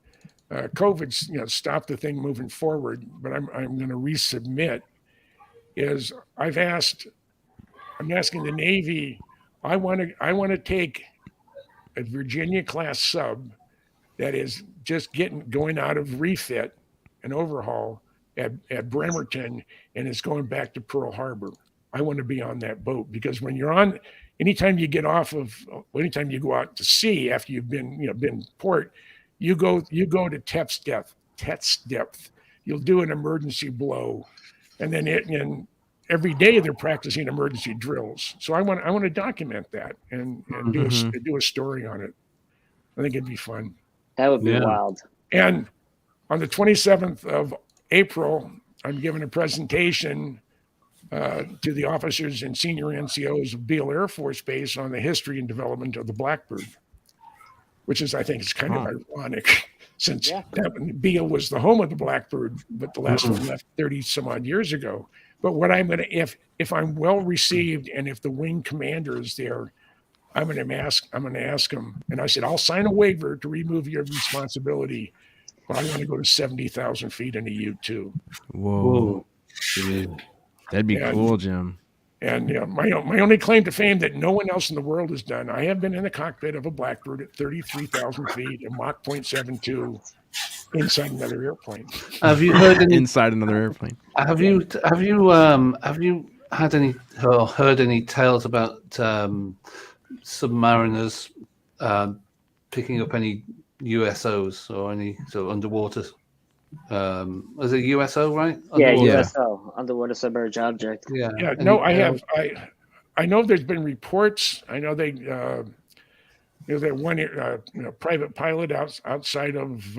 COVID's stopped the thing moving forward, but I'm going to resubmit. Is I'm asking the Navy. I want to take a Virginia class sub that is just going out of refit and overhaul at Bremerton, and it's going back to Pearl Harbor. I want to be on that boat, because when you're on, anytime you go out to sea after you've been port, you go to TET's depth. You'll do an emergency blow, and then every day they're practicing emergency drills. So I want to document that and do a story on it. I think it'd be fun. That would be wild. And on the 27th of April, I'm giving a presentation to the officers and senior NCOs of Beale Air Force Base on the history and development of the Blackbird, which is, I think, it's kind of ironic, since Beale was the home of the Blackbird, but the last one left 30 some odd years ago. But what I'm going to, if I'm well received and if the wing commander is there, I'm going to ask him. And I said, I'll sign a waiver to remove your responsibility, but I want to go to 70,000 feet in a U-2. Whoa. That'd be cool, Jim. And my only claim to fame that no one else in the world has done, I have been in the cockpit of a Blackbird at 33,000 feet and Mach 0.72 inside another airplane. Have you heard any inside another airplane? Have you had any or heard any tales about submariners picking up any USOs or any sort of underwater? Was it USO, right? USO, underwater submerged object. Yeah. No, I have. I know there's been reports. I know they, that one private pilot outside of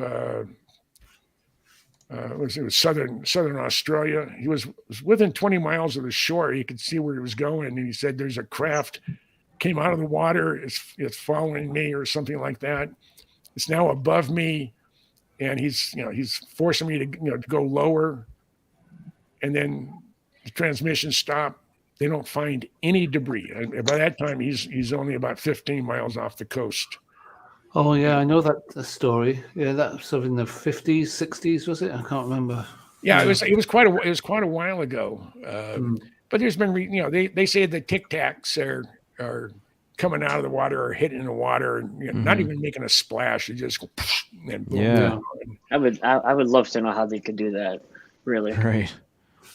it was southern Australia. He was within 20 miles of the shore. He could see where he was going, and he said, "There's a craft came out of the water. It's following me, or something like that. It's now above me." And he's forcing me to go lower, and then the transmission stopped. They don't find any debris. And by that time, he's only about 15 miles off the coast. Oh yeah, I know that story. Yeah, that sort of in the 50s, 60s, was it? I can't remember. Yeah, it was quite a while ago. But there's been they say the Tic Tacs are coming out of the water or hitting the water, and not even making a splash. They just go, and boom. Yeah. I would love to know how they could do that. Really. Right.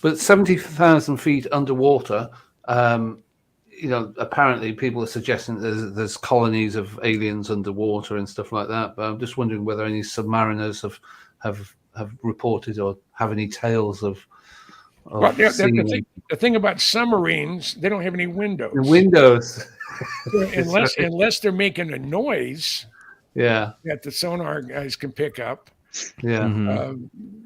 But 70,000 feet underwater, apparently people are suggesting there's colonies of aliens underwater and stuff like that. But I'm just wondering whether any submariners have reported or have any tales of. Well, the thing about submarines, they don't have any windows. The windows. unless they're making a noise. Yeah. That the sonar guys can pick up. Yeah.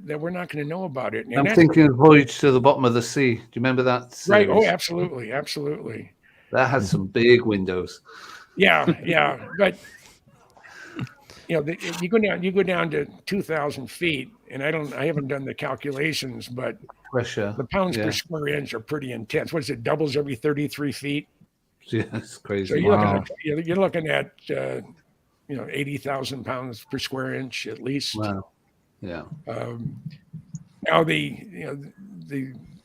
That we're not going to know about it. And I'm thinking of Voyage to the Bottom of the Sea. Do you remember that series? Right. Oh, absolutely. That has some big windows. Yeah. But you go down to 2,000 feet, and I haven't done the calculations, but pressure, the pounds per square inch are pretty intense. What is it? Doubles every 33 feet. Yeah, it's crazy. So you're looking at 80,000 pounds per square inch at least. Wow. Yeah. Now the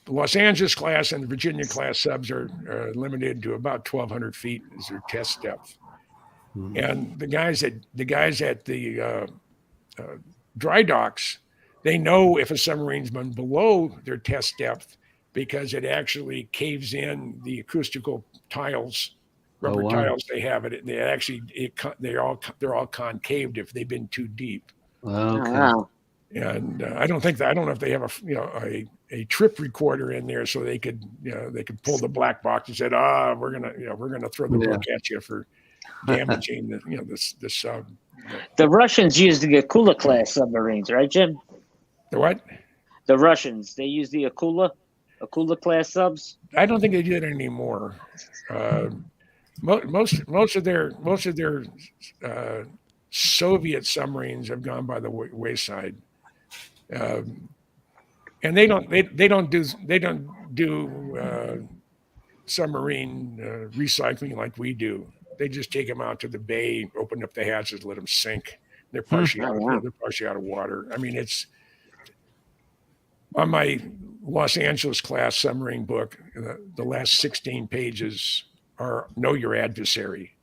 Los Angeles class and the Virginia class subs are limited to about 1,200 feet as their test depth. And the guys at the dry docks, they know if a submarine's been below their test depth, because it actually caves in the acoustical tiles, rubber tiles they have it. They actually they're all concaved if they've been too deep. Okay. Wow. And I don't know if they have a trip recorder in there, so they could pull the black box and said, we're gonna throw the book at you for damaging the sub. The Russians use the Akula class submarines, right, Jim? The what? The Russians, they use the Akula class subs. I don't think they do that anymore. Most of their Soviet submarines have gone by the wayside, and they don't do submarine recycling like we do. They just take them out to the bay, open up the hatches, let them sink. They're partially out of water. I mean, it's on my Los Angeles class submarine book. The last 16 pages are Know Your Adversary.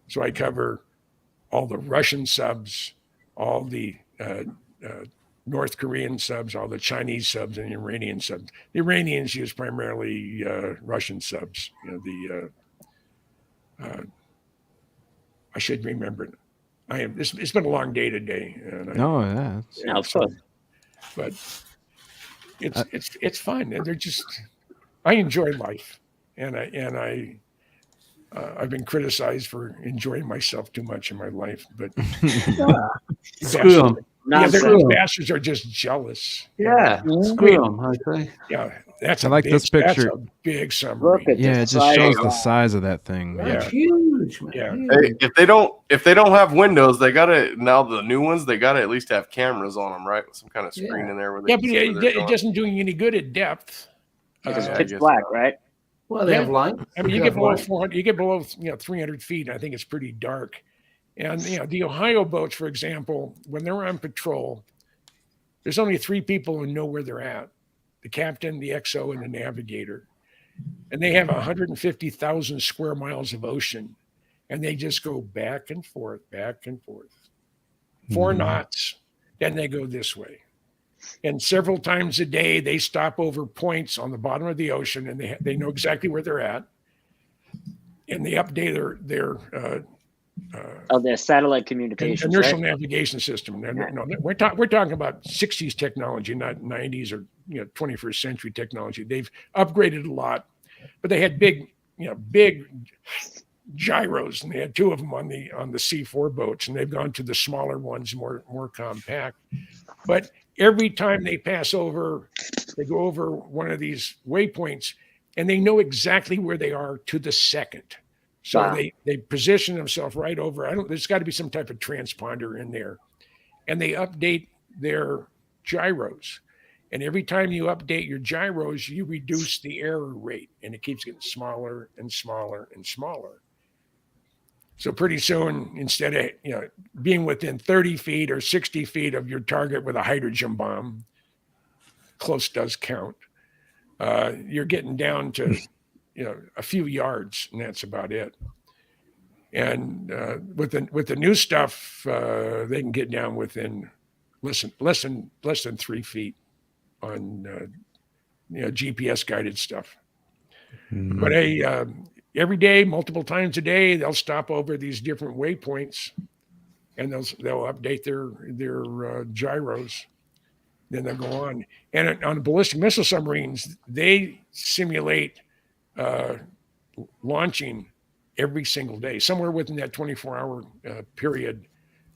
So I cover all the Russian subs, all the North Korean subs, all the Chinese subs, and the Iranian subs. The Iranians use primarily Russian subs. I should remember it. It's been a long day today. Yeah. No, of course. But it's fun. They're just. I enjoy life, and I've been criticized for enjoying myself too much in my life, but Screw them. those bastards are just jealous. Yeah, screw them. Okay. Yeah, that's I like this picture. That's a big summary. Look at Yeah, it this just side shows of the that. size of that thing. That's huge, man. Yeah. Huge. Hey, if they don't have windows, they gotta now the new ones they gotta at least have cameras on them, right? With some kind of screen in there. Where they Yeah, can but see where they're it going. doesn't do you any good at depth. It's I pitch guess black, so. right? Well, they have light. I mean, you get below 400, you get below 300 feet. I think it's pretty dark. And the Ohio boats, for example, when they're on patrol, there's only 3 people who know where they're at: the captain, the XO, and the navigator. And they have 150,000 square miles of ocean, and they just go back and forth, 4 knots. Then they go this way. And several times a day, they stop over points on the bottom of the ocean, and they know exactly where they're at. And they update Their satellite communications. inertial Right? navigation system. No, we're talking about 60s technology, not 90s or 21st century technology. They've upgraded a lot, but they had big gyros, and they had 2 of them on the C4 boats, and they've gone to the smaller ones, more compact. But every time they pass over, they go over one of these waypoints, and they know exactly where they are to the second. So Wow. they position themselves right over. There's got to be some type of transponder in there, and they update their gyros. And every time you update your gyros, you reduce the error rate, and it keeps getting smaller and smaller and smaller. So pretty soon, instead of being within 30 feet or 60 feet of your target with a hydrogen bomb, close does count. You're getting down to a few yards, and that's about it. And with the new stuff, they can get down within less than 3 feet on GPS guided stuff. But every day, multiple times a day, they'll stop over these different waypoints, and they'll update their gyros. Then they'll go on. And on ballistic missile submarines, they simulate launching every single day. Somewhere within that 24-hour period,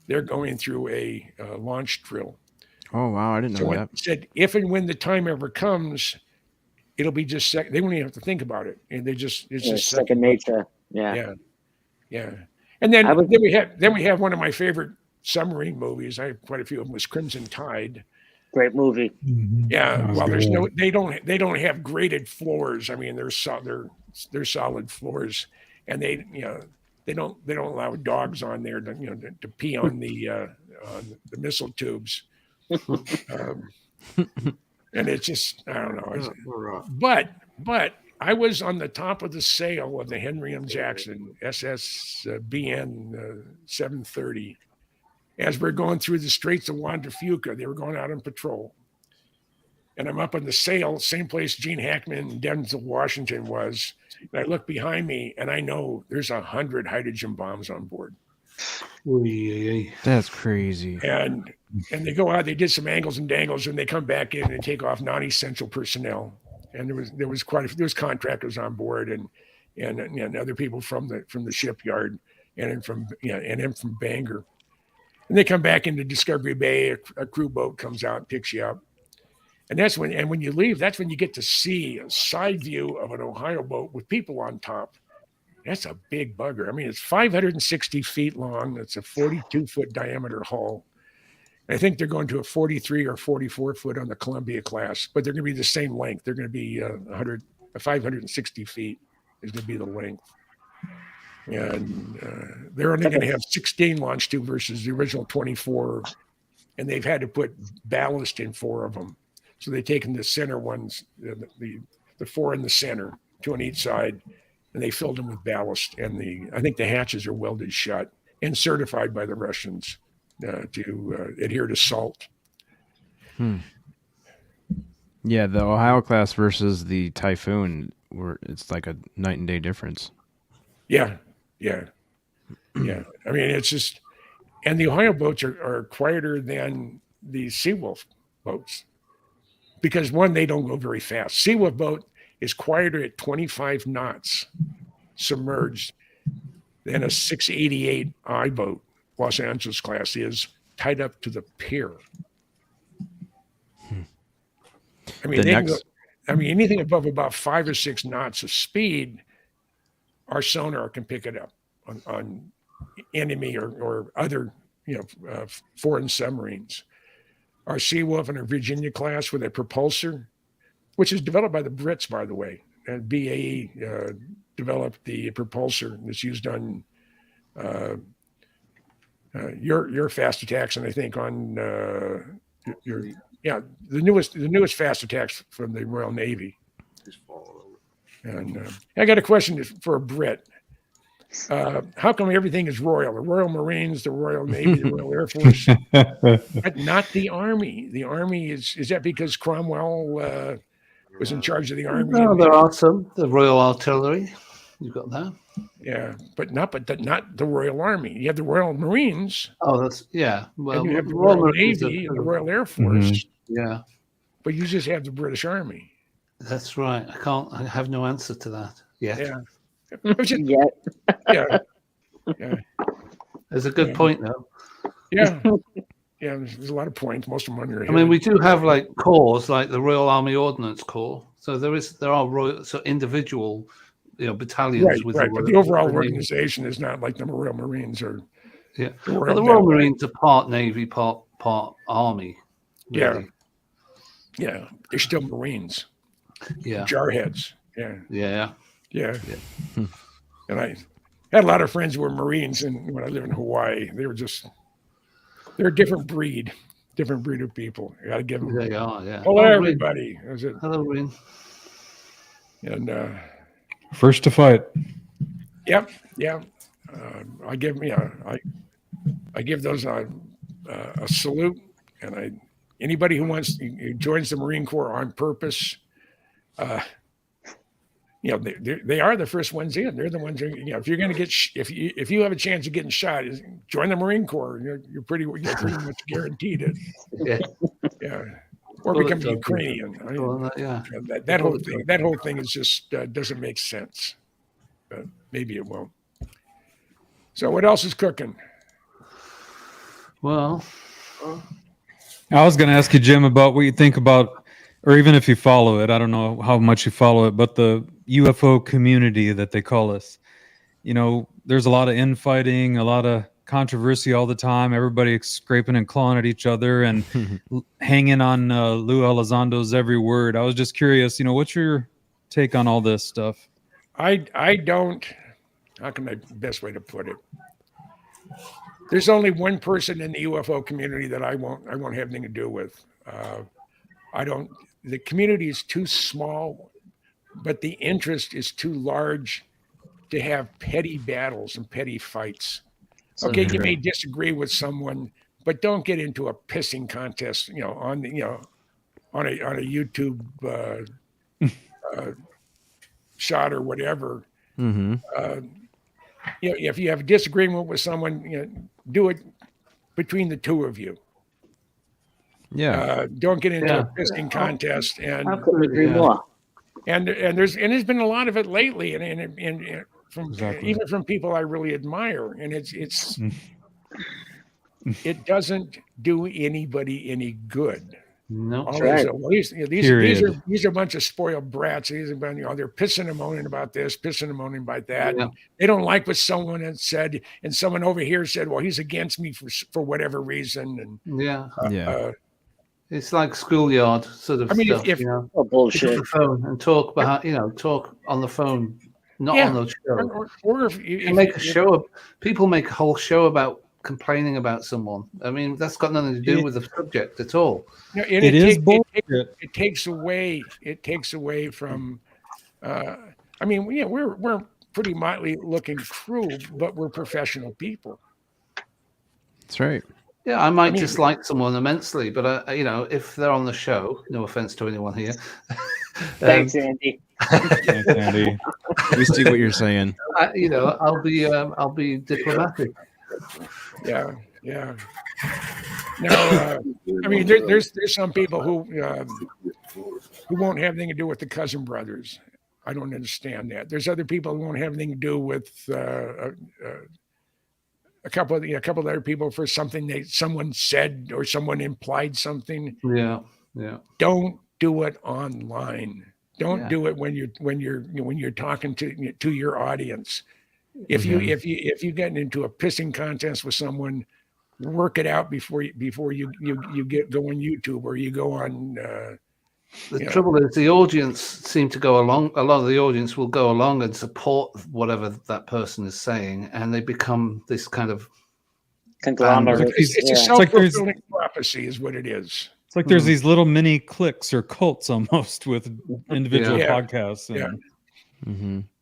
they're going through a launch drill. Oh wow, I didn't know that. It said if and when the time ever comes, it'll be just they don't even have to think about it, and it's just second nature. Yeah. And then we have one of my favorite submarine movies. I have quite a few of them. Was Crimson Tide. Great movie. Yeah. Well, they don't have graded floors. I mean, they're solid floors, and they don't allow dogs on there to pee on the missile tubes. And it's just, I don't know. But I was on the top of the sail of the Henry M. Jackson SSBN 730 as we're going through the Straits of Juan de Fuca. They were going out on patrol. And I'm up on the sail, same place Gene Hackman and Denzel Washington was. And I look behind me, and I know there's 100 hydrogen bombs on board. That's crazy. And they go out, they did some angles and dangles, and they come back in and take off non-essential personnel. And there was contractors on board and other people from the shipyard and from Bangor. And they come back into Discovery Bay. A crew boat comes out and picks you up. And when you leave, that's when you get to see a side view of an Ohio boat with people on top. That's a big bugger. I mean, it's 560 feet long. It's a 42-foot diameter hull. I think they're going to a 43 or 44 foot on the Columbia class, but they're going to be the same length. They're going to be 560 feet is going to be the length. And they're only going to have 16 launch tubes versus the original 24. And they've had to put ballast in 4 of them. So they've taken the center ones, the 4 in the center, 2 on each side, and they filled them with ballast. And I think the hatches are welded shut and certified by the Russians. to adhere to salt. Yeah, the Ohio class versus the Typhoon, it's like a night and day difference. Yeah. I mean, it's just, and the Ohio boats are quieter than the Seawolf boats because one, they don't go very fast. Seawolf boat is quieter at 25 knots submerged than a 688 I boat, Los Angeles class, is tied up to the pier. I mean, anything above about 5 or 6 knots of speed, our sonar can pick it up on enemy or other, foreign submarines. Our Seawolf and our Virginia class with a propulsor, which is developed by the Brits, by the way, and BAE developed the propulsor that's used on your fast attacks, and I think on the newest fast attacks from the Royal Navy. And I got a question for a Brit. How come everything is royal? The Royal Marines, the Royal Navy, the Royal Air Force, but not the Army? The Army is that because Cromwell was in charge of the Army? No, there are some. The Royal Artillery, you've got that. Yeah, but not the Royal Army. You have the Royal Marines. Oh, that's Well, and you have the Royal Navy and the Royal Air Force. Yeah, but you just have the British Army. That's right. I have no answer to that yet. Yeah. Yeah. There's a good point though. Yeah. There's a lot of points. Most of them on your head. I mean, we do have like corps, like the Royal Army Ordnance Corps. So there are individual, battalions with right. But the overall organization is not like the Royal Marines or the Royal Marines are part Navy, part Army. Really. Yeah. They're still Marines. Yeah. Jarheads. Yeah. And I had a lot of friends who were Marines, and when I lived in Hawaii, they're a different breed of people. You got to give them. They are, yeah. Hello, everybody. Hello, Rin. And first to fight. Yep. I give those a salute, and anybody who joins the Marine Corps on purpose. They are the first ones in. They're the ones who, if you're going to if you have a chance of getting shot, join the Marine Corps. You're pretty much guaranteed it. Yeah. Or become a Ukrainian. That whole thing is just doesn't make sense. But maybe it won't. So what else is cooking? Well, I was going to ask you, Jim, about what you think about, or even if you follow it, I don't know how much you follow it, but the UFO community that they call us. There's a lot of infighting, a lot of controversy all the time. Everybody scraping and clawing at each other and hanging on Lou Elizondo's every word. I was just curious, what's your take on all this stuff? I don't. How can I best way to put it? There's only one person in the UFO community that I won't have anything to do with. The community is too small, but the interest is too large to have petty battles and petty fights. Okay, you may disagree with someone, but don't get into a pissing contest, on a YouTube shot or whatever. Mm-hmm. If you have a disagreement with someone, do it between the two of you. Yeah. Don't get into a pissing contest. And I couldn't agree more. And there's been a lot of it lately, and from even from people I really admire, and it's it doesn't do anybody any good. No, these are a bunch of spoiled brats. They're pissing and moaning about this, pissing and moaning about that. Yeah. They don't like what someone had said, and someone over here said, "Well, he's against me for whatever reason." And it's like schoolyard sort of stuff. Bullshit. The phone and talk talk on the phone, not on the show. Or if you make a show, people make a whole show about complaining about someone. I mean, that's got nothing to do with the subject at all. It takes away from. We're pretty motley looking crew, but we're professional people. That's right. Yeah, I might dislike someone immensely, but if they're on the show, no offense to anyone here. Thanks, Andy. Thanks, Andy. We see what you're saying. I'll be diplomatic. Yeah. Now, I mean, there's some people who won't have anything to do with the cousin brothers. I don't understand that. There's other people who won't have anything to do with a couple of other people for something someone said or someone implied something. Yeah. Don't do it online. Don't do it when you're talking to your audience. If you get into a pissing contest with someone, work it out before you go on YouTube or you go on. The trouble is the audience seem to go along. A lot of the audience will go along and support whatever that person is saying, and they become this kind of conglomerate. It's a self-fulfilling prophecy, is what it is. It's like there's these little mini cliques or cults almost with individual podcasts.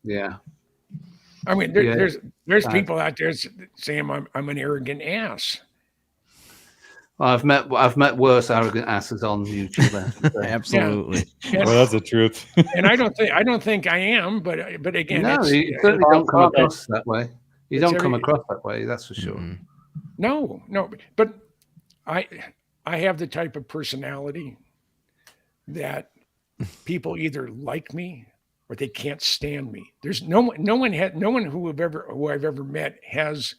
Yeah. I mean, there's people out there saying I'm an arrogant ass. Well, I've met worse arrogant asses on YouTube. Absolutely. Yeah. Well, that's the truth. And I don't think I am, but again, no, you certainly don't come across that way. You don't come across that way, that's for sure. No, but I have the type of personality that people either like me or they can't stand me. There's no one who I've ever met has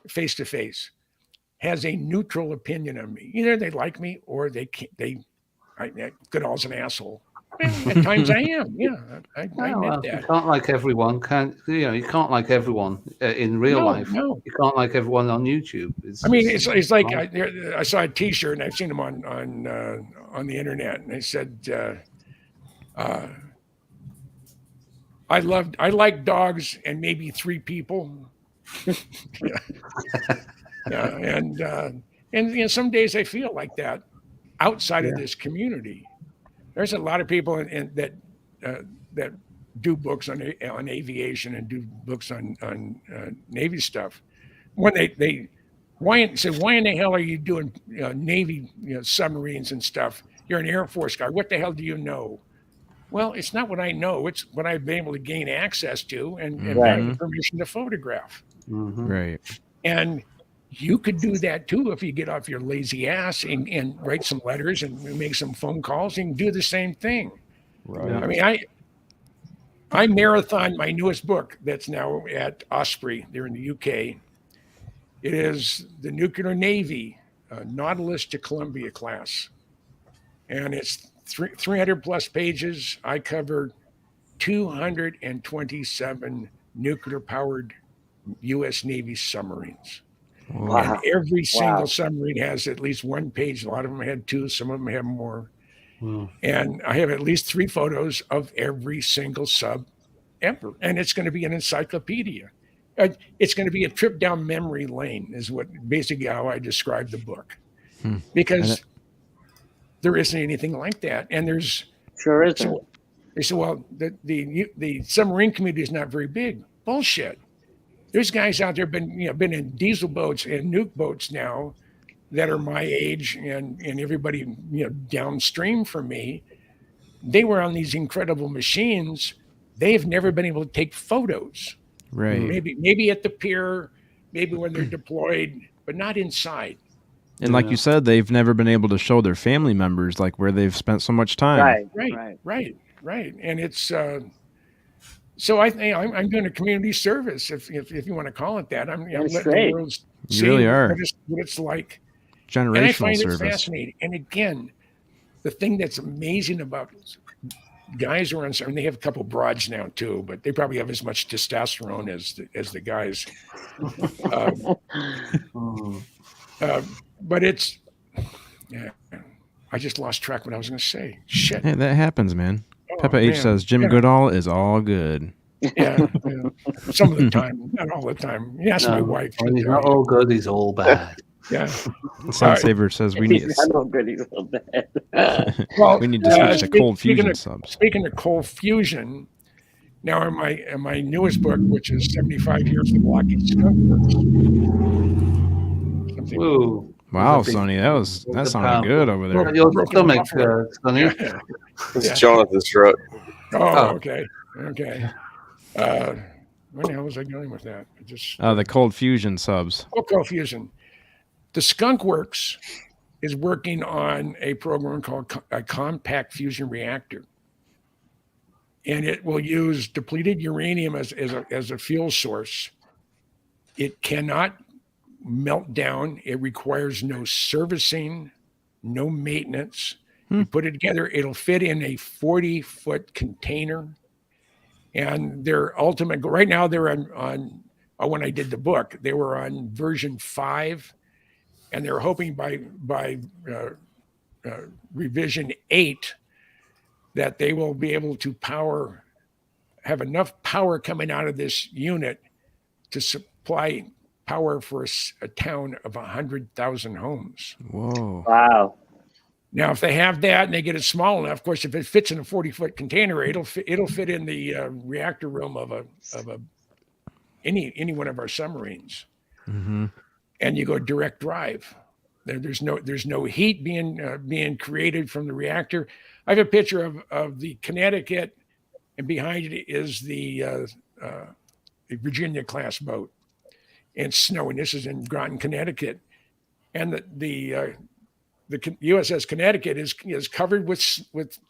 face to face has a neutral opinion of me. Either they like me or Goodall's an asshole. And at times I am. Yeah, I admit that. You can't like everyone. You can't like everyone in real life. No. You can't like everyone on YouTube. It's like I saw a T-shirt and I've seen them on the internet, and they said, I like dogs and maybe 3 people. And some days I feel like that outside of this community. There's a lot of people that do books on aviation and do books on Navy stuff. When why in the hell are you doing Navy submarines and stuff? You're an Air Force guy. What the hell do you know? Well, it's not what I know. It's what I've been able to gain access to and have permission to photograph. Right. And you could do that too if you get off your lazy ass and write some letters and make some phone calls and do the same thing. Right. I mean, I marathoned my newest book that's now at Osprey there in the UK. It is the Nuclear Navy, Nautilus to Columbia class. And it's 300 plus pages. I cover 227 nuclear powered U.S. Navy submarines. Wow. And every single submarine has at least one page. A lot of them had 2, some of them have more. And I have at least 3 photos of every single sub ever. And it's going to be an encyclopedia. It's going to be a trip down memory lane is what basically how I describe the book. Because there isn't anything like that. And there's sure isn't. So they said, well, the submarine community is not very big. Bullshit. There's guys out there been in diesel boats and nuke boats now that are my age and everybody downstream from me. They were on these incredible machines. They've never been able to take photos. Right. Maybe at the pier, maybe when they're deployed, but not inside. And like you said, they've never been able to show their family members like where they've spent so much time. Right. And it's so I think I'm doing a community service, if you want to call it that. I'm letting the world see really are. what it's like. Generational and I find service. it fascinating. And again, the thing that's amazing about guys who are on, and they have a couple broads now too, but they probably have as much testosterone as the guys. But it's, I just lost track of what I was going to say. Shit. Hey, that happens, man. Peppa H says Jim Goodall is all good. Yeah. Some of the time, not all the time. Yes, my wife. He's not all good. He's all bad. Yeah. Sun Saver says we need. He's not all good. He's all bad. We need to switch to cold fusion subs. Speaking of cold fusion, now in my newest book, which is 75 Years of Lockheed Skunk Works. Whoa. Wow, a big- Sonny, that sounded powerful- good over there. Well, your Broken stomach, buffer. Sonny. Yeah. It's Yeah. Jonathan's truck. Oh, Oh. okay. Where the hell was I going with that? I just The cold fusion subs. Cold Fusion. The Skunk Works is working on a program called a compact fusion reactor, and it will use depleted uranium as a fuel source. It cannot melt down. It requires no servicing, no maintenance. You put it together, it'll fit in a 40-foot container. And their ultimate goal, right now they're on when I did the book, they were on version 5, and they're hoping by revision 8 that they will be able to have enough power coming out of this unit to supply power for a town of 100,000 homes. Whoa. Wow. Now, if they have that and they get it small enough, of course, if it fits in a 40-foot container, it'll fit in the reactor room of any one of our submarines. Mm-hmm. And you go direct drive. There's no heat being created from the reactor. I have a picture of the Connecticut, and behind it is the Virginia class boat, and it's snowing. This is in Groton, Connecticut, and the USS Connecticut is covered with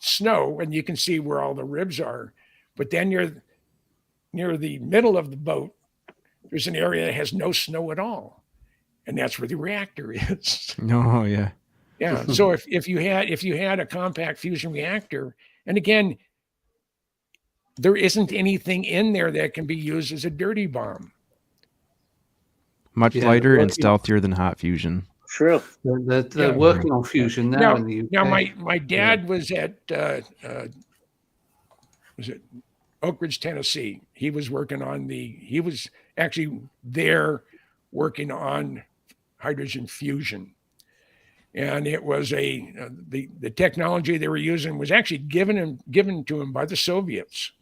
snow, and you can see where all the ribs are. But then near the middle of the boat, there's an area that has no snow at all, and that's where the reactor is. Oh yeah. Yeah. So if you had a compact fusion reactor, and again, there isn't anything in there that can be used as a dirty bomb. Much Yeah, lighter and well, stealthier than hot fusion. True. They're working on fusion now in the UK. Now my dad was at was it Oak Ridge, Tennessee. He was actually there working on hydrogen fusion. And it was the technology they were using was actually given to him by the Soviets.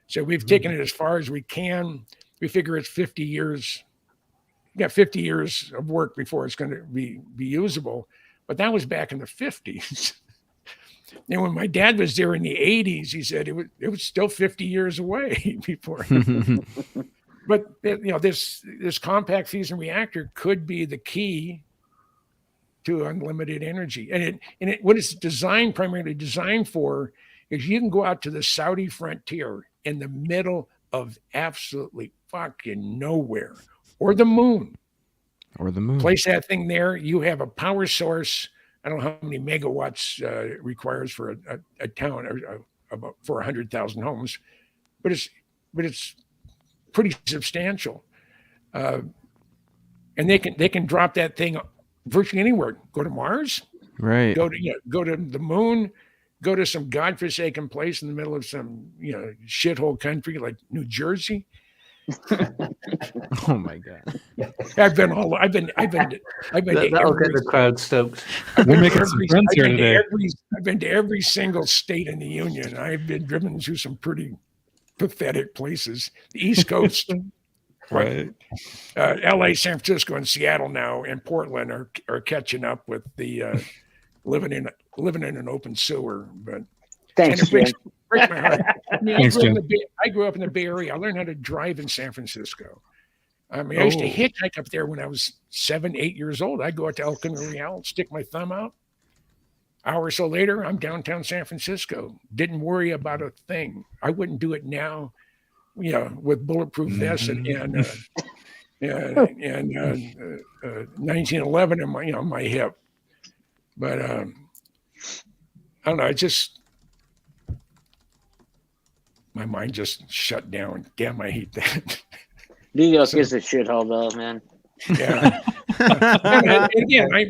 So we've taken it as far as we can. We figure it's 50 years. We got 50 years of work before it's going to be usable. But that was back in the 50s. And when my dad was there in the 80s, he said it was still 50 years away before. But this compact fusion reactor could be the key to unlimited energy. And what it's primarily designed for is you can go out to the Saudi frontier in the middle of absolutely fucking nowhere, or the moon. Place that thing there. You have a power source. I don't know how many megawatts it requires for a town, or about for 100,000 homes, but it's pretty substantial. And they can drop that thing virtually anywhere. Go to Mars, right? Go to the moon. Go to some godforsaken place in the middle of some shithole country like New Jersey. Oh my God! I've been to That'll get the crowd stoked. We're making some friends here today. I've been to every single state in the union. I've been driven through some pretty pathetic places. The East Coast, Right. LA, San Francisco, and Seattle now, and Portland are catching up with the living in an open sewer. But Thanks, breaks Jim. my heart. Thanks, Jim. I grew up in the Bay Area. I learned how to drive in San Francisco. I used to hitchhike up there when I was 7, 8 years old. I'd go out to El Camino Real, stick my thumb out. Hour or so later, I'm downtown San Francisco. Didn't worry about a thing. I wouldn't do it now, with bulletproof vests and 1911 in my hip. But I don't know. My mind just shut down. Damn, I hate that. New York is a shithole, though, man. Yeah. And again, I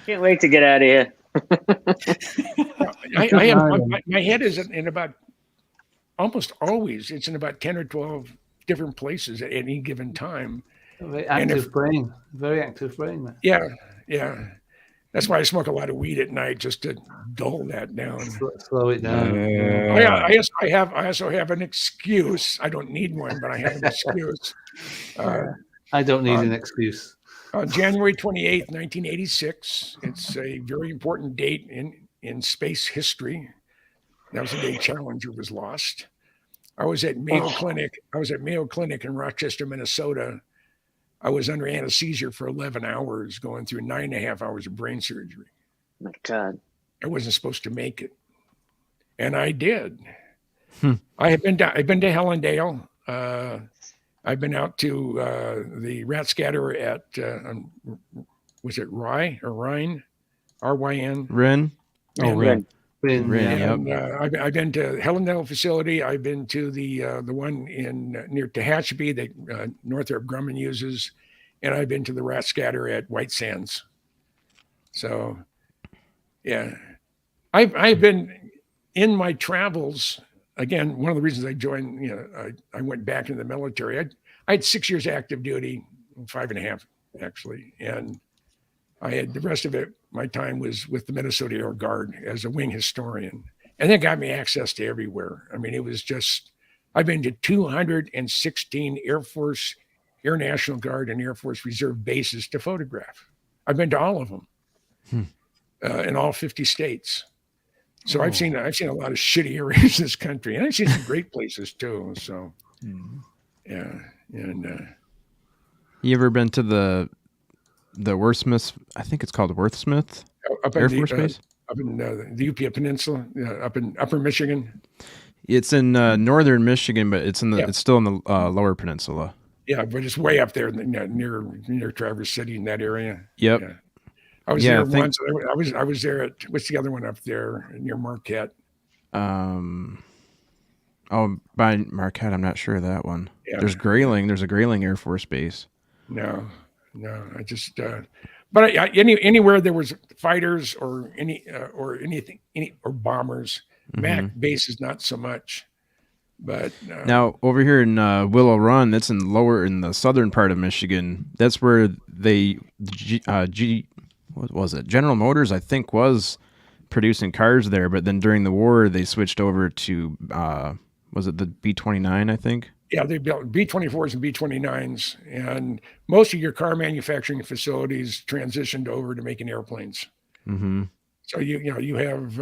can't wait to get out of here. I have my head is in about almost always. It's in about 10 or 12 different places at any given time. Very active brain. Very active brain, man. Yeah. That's why I smoke a lot of weed at night, just to dull that down. Slow it down. I also have an excuse. I don't need one, but I have an excuse. I don't need an excuse. January 28th, 1986. It's a very important date in space history. That was the day Challenger was lost. I was at Mayo Clinic. I was at Mayo Clinic in Rochester, Minnesota. I was under anesthesia for 11 hours, going through 9.5 hours of brain surgery. My God. I wasn't supposed to make it, and I did. I've been to Hellendale. I've been out to the rat scatter at was it Rye or Rhine, RYN? Ren. Oh, Ren. Ren, And, I've been to Hellendale facility. I've been to the one in near Tehachapi that Northrop Grumman uses, and I've been to the rat scatter at White Sands. So, yeah, I've been in my travels. Again, one of the reasons I joined, I went back into the military. I had 6 years active duty, 5.5 actually, and I had the rest of it. My time was with the Minnesota Air Guard as a wing historian, and that got me access to everywhere. I mean, it was just, I've been to 216 Air Force, Air National Guard, and Air Force Reserve bases to photograph. I've been to all of them in all 50 states. So I've seen a lot of shitty areas in this country, and I've seen some great places too. So, yeah, and you ever been to the Worthsmith? I think it's called Worthsmith Air Force Base. Up in the UP Peninsula, up in Upper Michigan. It's in northern Michigan, but it's still in the lower peninsula. Yeah, but it's way up there near Traverse City in that area. Yep. Yeah. I was there once. I was there at, what's the other one up there near Marquette? By Marquette, I'm not sure of that one. Yeah. There's Grayling. There's a Grayling Air Force Base. No, I just, but anywhere there was fighters or anything, or bombers, MAC bases, not so much. But now over here in Willow Run, that's in the southern part of Michigan. That's where what was it? General Motors, I think, was producing cars there, but then during the war they switched over to was it the B-29, I think? Yeah, they built B-24s and B-29s, and most of your car manufacturing facilities transitioned over to making airplanes. Mm-hmm. So you have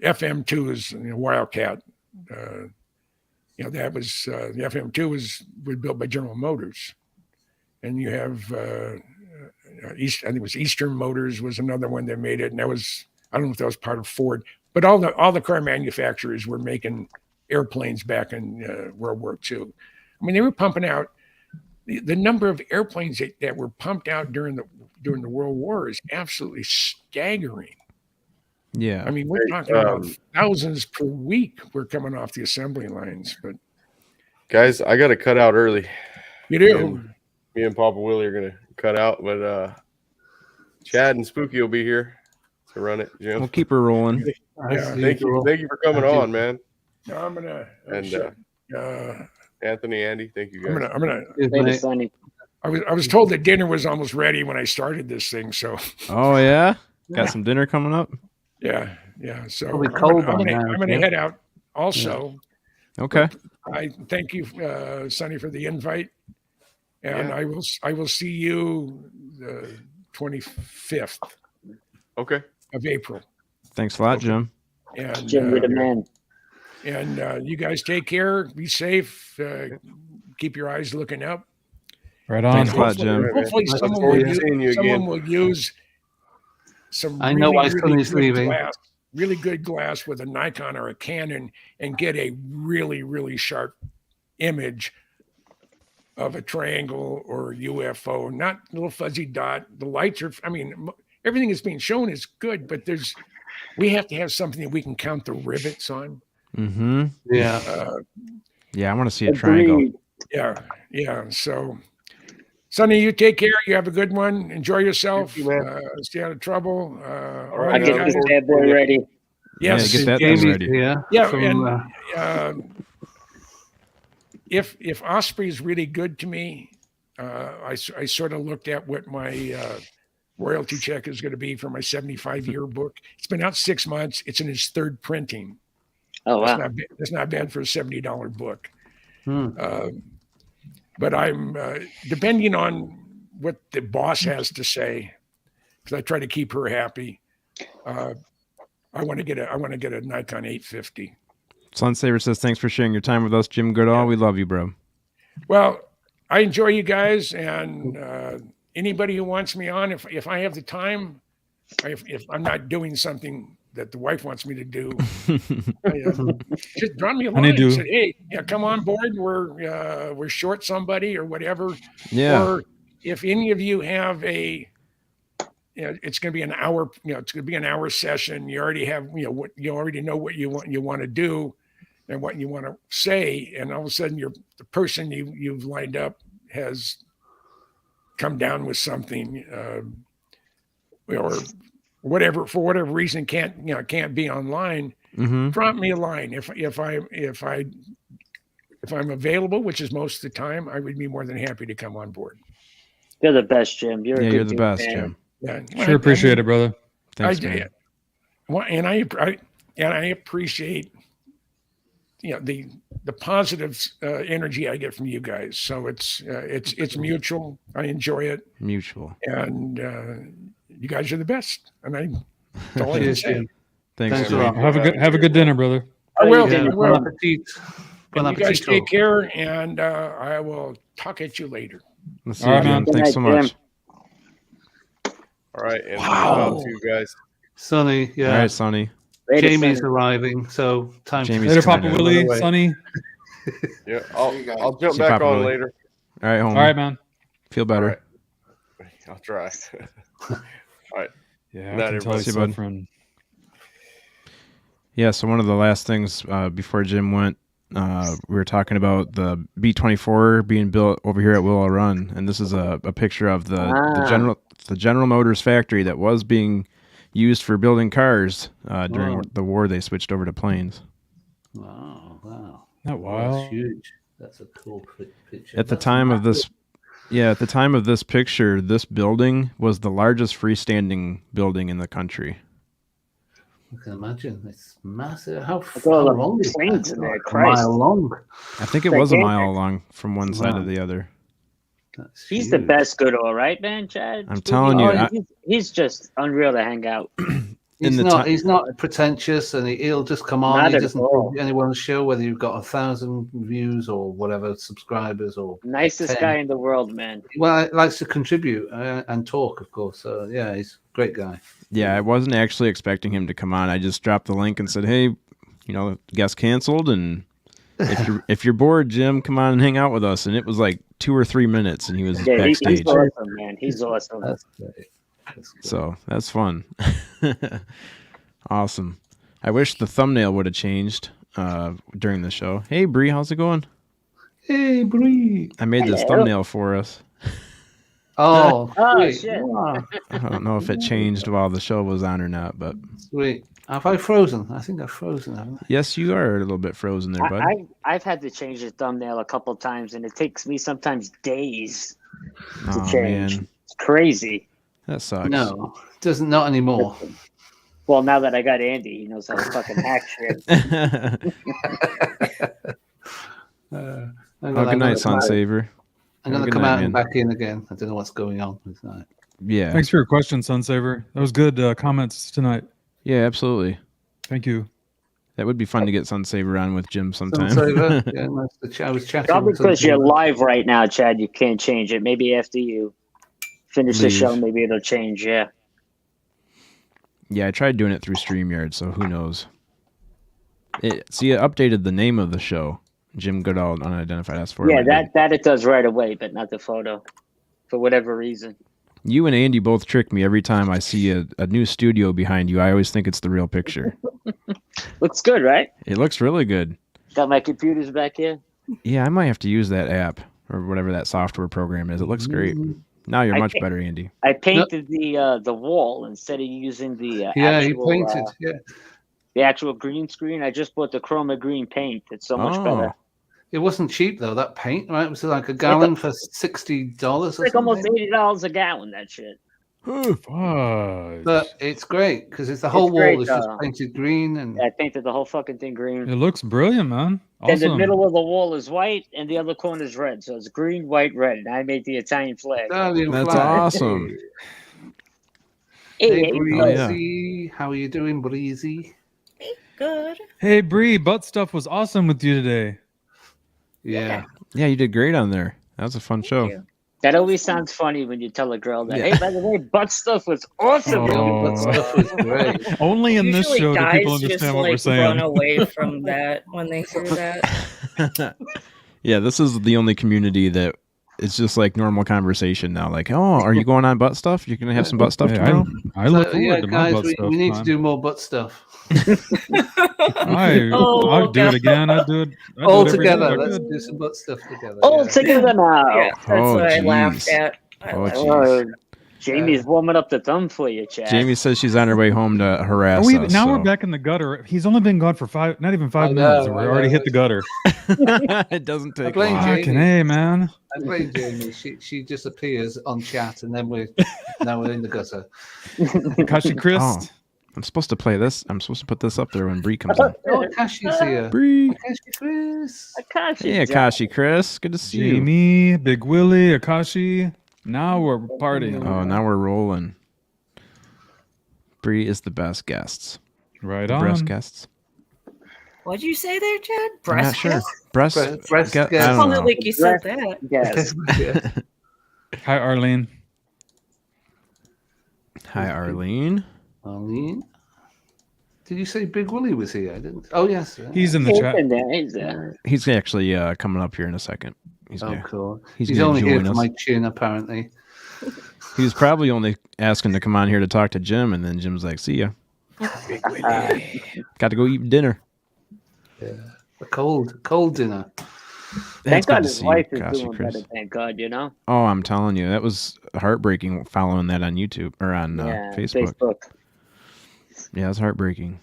FM2s, Wildcat. That was the FM2 was built by General Motors, and you have I think it was Eastern Motors was another one that made it, and that was, I don't know if that was part of Ford, but all the car manufacturers were making airplanes back in World War II. I mean, they were pumping out the number of airplanes that were pumped out during the World War is absolutely staggering. Yeah, I mean, we're talking about thousands per week were coming off the assembly lines. But guys, I got to cut out early. You do. Me and Papa Willie are gonna cut out, but Chad and Spooky will be here to run it. Jim, we'll keep her rolling. Yeah, thank you for coming on, man. No, I'm gonna. Anthony, Andy, thank you guys. I'm gonna. Thanks, Sonny. I was told that dinner was almost ready when I started this thing. So. Oh yeah, got some dinner coming up. Yeah. So I'm gonna head out. Also. Yeah. Okay. I thank you, Sonny, for the invite, and I will see you the 25th. Okay. Of April. Thanks a lot, Jim. And Jim, you're the man. And you guys take care. Be safe. Keep your eyes looking up. Right on. Thanks a lot, Jim. Hopefully, someone will use some. I know why Sonny's leaving. Really good glass with a Nikon or a Canon, and get a really, really sharp image of a triangle or a UFO, not a little fuzzy dot. The lights are, everything that's being shown is good, but we have to have something that we can count the rivets on. Mm-hmm. Yeah. I want to see a triangle. Yeah. So, Sonny, you take care. You have a good one. Enjoy yourself. Stay out of trouble. I get this bad boy ready. Yes. Get that thing ready. Yeah. If Osprey is really good to me, I sort of looked at what my royalty check is going to be for my 75-year book. It's been out 6 months. It's in its third printing. Oh, wow. That's not bad for a $70 book. But I'm depending on what the boss has to say, because I try to keep her happy. I want to get a Nikon 850. Sunsaver says, thanks for sharing your time with us, Jim Goodall. Yeah. We love you, bro. Well, I enjoy you guys, and anybody who wants me on, if I have the time, if I'm not doing something that the wife wants me to do, just draw me a line and say, hey, yeah, come on board. We're short somebody or whatever. Yeah. Or if any of you have it's going to be an hour, it's going to be an hour session. You already have, what you already know what you want to do and what you want to say. And all of a sudden the person you've lined up has come down with something, or whatever, for whatever reason, can't be online. Drop me a line. If I'm available, which is most of the time, I would be more than happy to come on board. You're the best, Jim. You're the dude, best, man. Jim. Yeah, sure appreciate it, brother. Thanks, man. And I appreciate the positive energy I get from you guys. So it's mutual. I enjoy it. Mutual. And you guys are the best. And that's all I can say. Thanks a lot. Have a good dinner, brother. I will. Yeah, I will. bon appetit. And you guys take care, and I will talk at you later. Let's see you, Jim. Thanks so much. All right, and wow, to you guys. Sonny, yeah. All right, Sonny. Jamie's arriving, so time. Later, Papa Willie, Sonny. Yeah, I'll jump back on later. All right, homie. All right, man. Feel better. Right. I'll try. All right. Yeah, I can tell you, suffering. Yeah, so one of the last things before Jim went, we were talking about the B-24 being built over here at Willow Run, and this is a picture of the General Motors factory that was being used for building cars during the war. They switched over to planes. Wow. That wild. That's huge. That's a cool picture. At the time of this picture, this building was the largest freestanding building in the country. I can imagine. It's massive. How long is it? A mile long. I think it was a mile long from one side to the other. He's the best Goodall, right, man, Chad? I'm telling you. He's just unreal to hang out. He's not pretentious, and he'll just come on. Not he at doesn't all. do anyone's show, whether you've got 1,000 views or whatever, subscribers or nicest 10. guy in the world, man. Well, he likes to contribute and talk, of course. So yeah, he's a great guy. Yeah, I wasn't actually expecting him to come on. I just dropped the link and said, "Hey, guest canceled, and if you're bored, Jim, come on and hang out with us." And it was like 2 or 3 minutes, and he was backstage. He's awesome, man. He's awesome. That's great. So that's fun. Awesome. I wish the thumbnail would have changed during the show. Hey, Bree, how's it going? Hey, Bree. I made this thumbnail for us. Oh, shit. Wow. I don't know if it changed while the show was on or not, but Sweet. Have I frozen? I think I've frozen, haven't I? yes, you are a little bit frozen there, bud. I've had to change the thumbnail a couple times, and it takes me sometimes days to Oh, change. man. It's crazy. That sucks. No, it doesn't. Not anymore. Well, now that I got Andy, he knows how to fucking hack shit. Good night, Sunsaver. I'm going to come out and back in again. I don't know what's going on with that. Yeah. Thanks for your question, Sunsaver. That was good comments tonight. Yeah, absolutely. Thank you. That would be fun to get Sunsaver on with Jim sometime. Sunsaver, yeah, I was chatting. Probably because you're live right now, Chad. You can't change it. Maybe after you finish the show, maybe it'll change. Yeah. Yeah, I tried doing it through StreamYard, so who knows? It updated the name of the show, Jim Goodall, Unidentified-S4. Yeah, that it does right away, but not the photo, for whatever reason. You and Andy both trick me every time I see a new studio behind you. I always think it's the real picture. Looks good, right? It looks really good. Got my computers back here. Yeah, I might have to use that app or whatever that software program is. It looks great. Now you're much better, Andy. I painted the wall instead of using the actual, you painted. The actual green screen. I just bought the chroma green paint. It's so much better. It wasn't cheap though. That paint, right? It was like a gallon for $60. It's like almost $80 a gallon. That shit. Fudge. But it's great because it's the whole wall great, is just though. painted green, and I painted the whole fucking thing green. It looks brilliant, man. Then Awesome. the middle of the wall is white, and the other corner is red. So it's green, white, red. And I made the Italian flag. Italian That's flag. awesome. Hey, Hey, Breezy, how are you doing, Breezy? Good. Hey, Bree, butt stuff was awesome with you today. Yeah. Yeah, you did great on there. That was a fun show. you. that always sounds funny when you tell a girl that. Yeah. Hey, by the way, butt stuff was awesome. Oh. That stuff was great. Only in this Usually show do guys people just understand what we're like saying. run away from that when they hear that. Yeah, this is the only community that it's just like normal conversation now. Like, oh, are you going on butt stuff? You're gonna have some butt stuff Hey, tomorrow? I look So, forward yeah, to my guys, butt stuff. we need to time. do more butt stuff. I'll do it again. I do it. All every together. time I Let's could. do some butt stuff together. All yeah. together now. Yeah, that's Oh, what I laughed jeez. at. I Oh, laughed. jeez. Jamie's warming up the thumb for you, Chad. Jamie says she's on her way home to harass us. Now so. we're back in the gutter. He's only been gone for not even 5 I know, minutes. And I we're already know. hit the gutter. It doesn't I take blame long. Jamie. Fucking hey, man. I blame Jamie. She disappears on chat, and then we're in the gutter. Kashi Chris. Oh, I'm supposed to play this. I'm supposed to put this up there when Bree comes in. Oh, Kashi's here. Bree. Kashi Chris. Akashi, Hey, Akashi, Chris. Good to see you. Jamie, Big Willie, Akashi. Now we're partying. Oh, now we're rolling. Bree is the best guests. Right The on. breast guests. What'd you say there, Chad? I'm not Breast sure. kiss? Breast Breast I guest. don't Sounded know. like you said that. Yes. Yeah. Hi, Arlene. Hi, Arlene. Arlene. Did you say Big Willie was here? I didn't. Oh yes. He's in the He's chat. in there. He's there. He's actually coming up here in a second. He's Oh, gonna- cool. he's He's gonna only here join for us. my chin, apparently. He was probably only asking to come on here to talk to Jim, and then Jim's like, "See ya." Got to go eat dinner. Yeah. A cold dinner. Thank That's good God to his see wife you, is Kashi, doing Chris. better. Thank God, you know. Oh, I'm telling you, that was heartbreaking following that on YouTube or on Yeah, Facebook. Yeah, it was heartbreaking.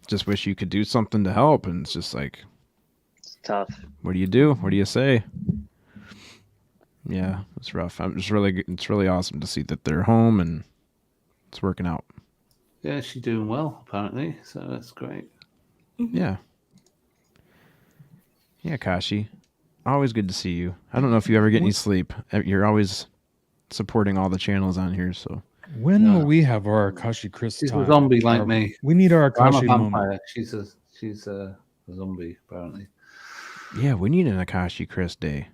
Just wish you could do something to help, and it's just like, It's tough. what do you do? What do you say? Yeah, it's rough. It's really awesome to see that they're home and it's working out. Yeah, she's doing well, apparently. So that's great. Yeah. Yeah, Kashi. Always good to see you. I don't know if you ever get any sleep. You're always supporting all the channels on here, so. When will we have our Akashi Chris She's time? a zombie like me. We need our I'm a Akashi vampire. moment. She's a zombie, apparently. Yeah, we need an Akashi Chris day.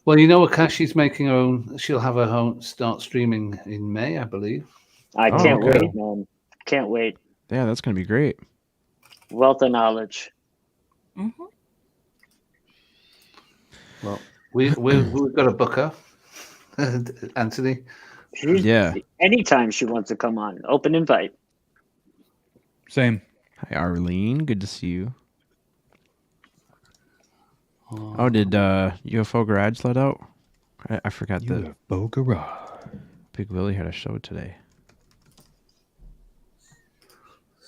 Well, you know, Akashi's making her own. She'll have her own start streaming in May, I believe. I Oh, can't okay. wait, man. Can't wait. Yeah, that's going to be great. Wealth of knowledge. Mm-hmm. Well, we've got a booker, Anthony. Yeah. Anytime she wants to come on, open invite. Same. Hi, Arlene. Good to see you. Oh, did UFO Garage let out? I forgot that UFO Garage. Big Willie had a show today.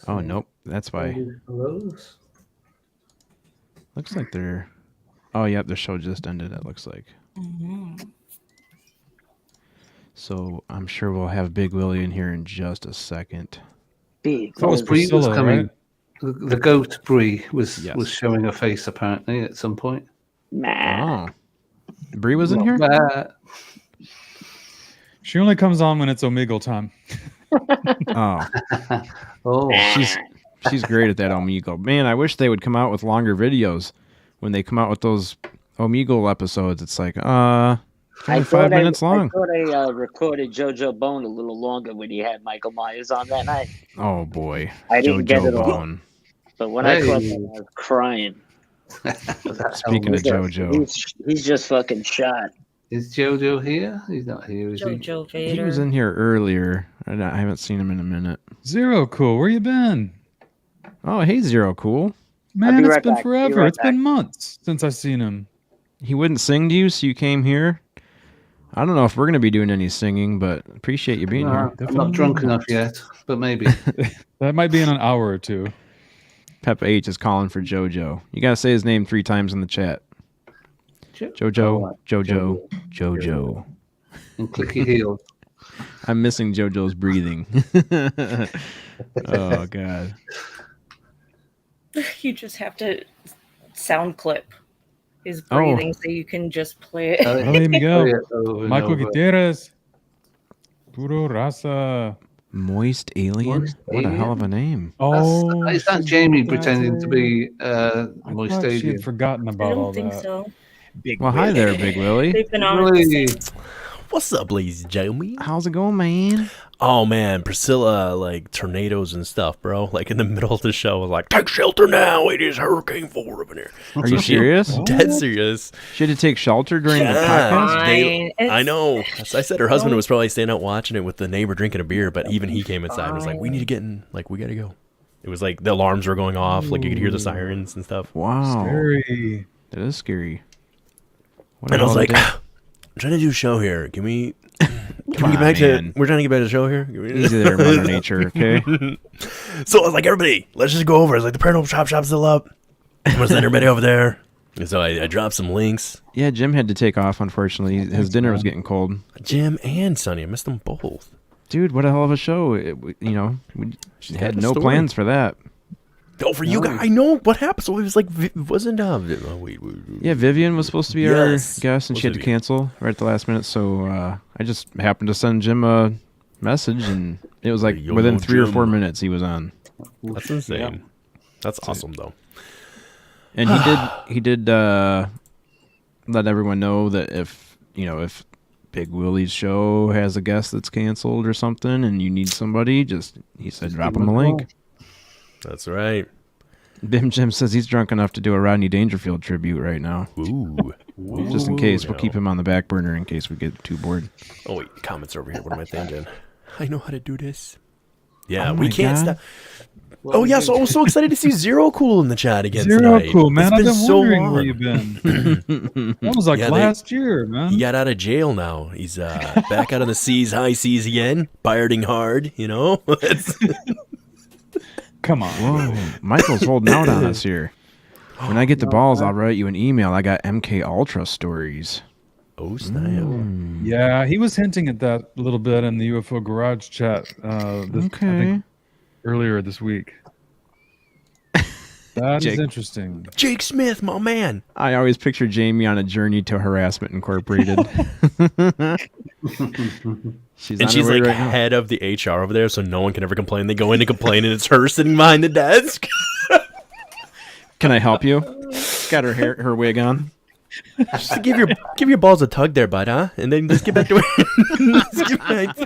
Oh, nope. That's why. Hellos. Looks like they're... Oh, yep. The show just ended, it looks like. Mm-hmm. So I'm sure we'll have Big Willie in here in just a second. Big. That was Bree was Priscilla, coming. right? The goat Bree was Yes. showing her face apparently at some point. Nah. Oh. Bree was in here? She only comes on when it's Omegle time. Oh. Oh, She's great at that Omegle. Man, I wish they would come out with longer videos. When they come out with those Omegle episodes, it's like, it's only 5 minutes long. I thought I recorded JoJo Bone a little longer when he had Michael Myers on that night. Oh, boy. I didn't get it all. Bone. But when I caught Hey. him, I was crying. Speaking of JoJo. He's just fucking shot. Is Jojo here? He's not here, is he? Jojo He Vader. was in here earlier. I haven't seen him in a minute. Zero Cool, where you been? Oh, hey, Zero Cool. Man, be it's right been back. Be forever. right It's been months since I've seen him. He wouldn't sing to you, so you came here. I don't know if we're going to be doing any singing, but appreciate you being here. I'm not drunk enough yet, but maybe. That might be in an hour or two. Peppa H is calling for JoJo. You got to say his name 3 times in the chat. JoJo, JoJo, JoJo. and clicky heels. I'm missing JoJo's breathing. Oh God. You just have to sound clip his breathing so you can just play it. Hey, Miguel. Play it over and Michael over. Gutierrez. Puro raza. Moist Alien? Moist What a hell of a Alien? name. Oh, Is that she's Jamie got pretending to her. be I Moist thought she Alien? had forgotten I about all don't think that. so. Big Well, hi there, Big Willie. They've been on at the Really? same. What's up, ladies and gentlemen? How's it going, man? Oh man, Priscilla, like tornadoes and stuff, bro. Like in the middle of the show, was like, "Take shelter now! It is Hurricane 4 up in here." Are you serious? Dead serious. She had to take shelter during the Yeah. podcast? Fine. I It's- know. I said her husband was probably staying out watching it with the neighbor drinking a beer, but even he came inside and was like, "We need to get in. Like, we gotta go." It was like the alarms were going off, like you could hear the sirens and stuff. Wow. Scary. That is scary. What And a I was hell like, of a day. "I'm trying to do a show here. Can we get on, back man. to? We're trying to get back to the show here. Can we-" Easy there, Mother Nature, okay? So I was like, everybody, let's just go over. I was like, the Paranormal Chop Shop's still up. I'm gonna send everybody over there. And so I dropped some links. Yeah, Jim had to take off, unfortunately. His dinner was getting cold. Jim and Sonny, I missed them both. Dude, what a hell of a show. We She's had got a no story. plans for that. Oh, for you guys, I know what happened. So it was like, wasn't wait. Yeah, Vivian was supposed to be Yes. our guest, and Was she had to Vivian. cancel right at the last minute. So I just happened to send Jim a message, and it was like Yo, within 3 or Jim. 4 minutes he was on. That's insane. That's awesome, though. And he did let everyone know that if Big Willie's show has a guest that's canceled or something, and you need somebody, he said drop him a link. That's right. Bim Jim says he's drunk enough to do a Rodney Dangerfield tribute right now. Ooh. Just in case. We'll now. keep him on the back burner in case we get too bored. Oh, wait. Comments over here. What am I thinking? I know how to do this. Yeah, Oh we my can't God. stop. Oh, yeah. So I was so excited to see Zero Cool in the chat again Zero tonight. Cool, man. It's I've been been so wondering long. where you've been. That was like Yeah, last year, man. He got out of jail now. He's back out on the seas, high seas again, pirating hard, you know? Come on. Whoa, Michael's holding out on us here. When I get the balls, I'll write you an email. I got MK Ultra stories. Oh, snap. Yeah, he was hinting at that a little bit in the UFO Garage chat I think earlier this week. That is Jake. interesting. Jake Smith, my man. I always picture Jamie on a journey to Harassment Incorporated. She's And on she's her way like right now. head of the HR over there, so no one can ever complain. They go in to complain, and it's her sitting behind the desk. Can I help you? Got her wig on. Just give your balls a tug there, bud, huh? And then just get back to it. Just get back.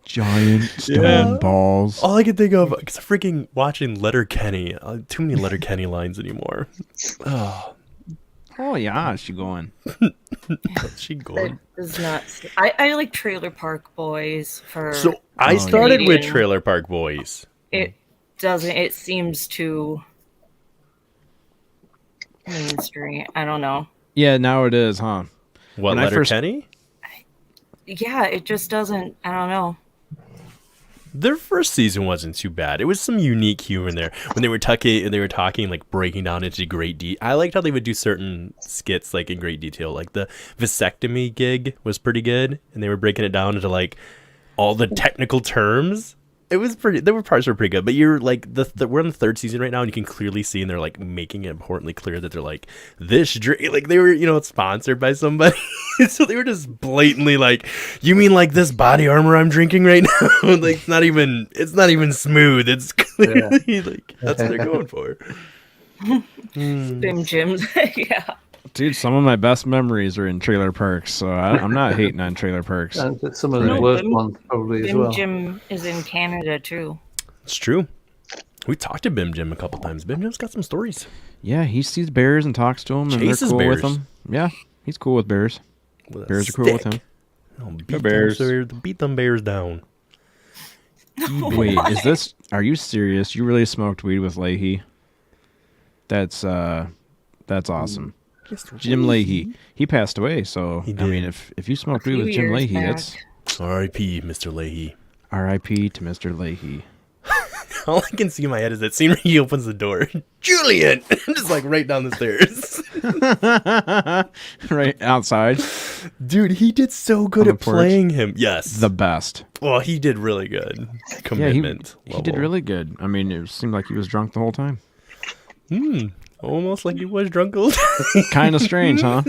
Giant stone balls. All I can think of, because I'm freaking watching Letterkenny. Too many Letterkenny lines anymore. Oh yeah, she going. What's she going? That is not. I like Trailer Park Boys for. So I started with Canadian. Trailer Park Boys. It doesn't. It seems too mainstream. I don't know. Yeah, now it is, huh? What, When I first- Letterkenny? Yeah, it just doesn't. I don't know. Their first season wasn't too bad. It was some unique humor in there when they were talking like breaking down into great detail. I liked how they would do certain skits like in great detail. Like the vasectomy gig was pretty good, and they were breaking it down into like all the technical terms. It was pretty. There were parts that were pretty good, but you're like we're in the third season right now, and you can clearly see, and they're like making it importantly clear that they're like this drink, like they were sponsored by somebody, so they were just blatantly like, you mean like this body armor I'm drinking right now? Like it's not even smooth. It's clearly like that's what they're going for. Bim Jim. Yeah. Dude, some of my best memories are in trailer parks, so I'm not hating on trailer parks. And some of the No, worst Bim- ones probably as Bim well. Jim is in Canada too. It's true. We talked to Bim Jim a couple times. Bim Jim's got some stories. Yeah, he sees bears and talks to them, and Chases they're cool bears. with him. Yeah, he's cool with bears. With a Bears are cool with stick. him. Oh, bears. beat them bears down. Wait, are you serious? You really smoked weed with Leahy? That's awesome. Jim Leahy. He passed away, so He I did. mean if you smoked A weed few with Jim years Leahy, back. that's R.I.P. Mr. Leahy. R.I.P. to Mr. Leahy. All I can see in my head is that scene where he opens the door. Julian! Just like right down the stairs. Right outside. Dude, he did so good On the at porch. playing him. Yes. The best. Well, he did really good. Commitment. He did really good. I mean, it seemed like he was drunk the whole time. Almost like he was drunk all the time. Kind of strange, huh?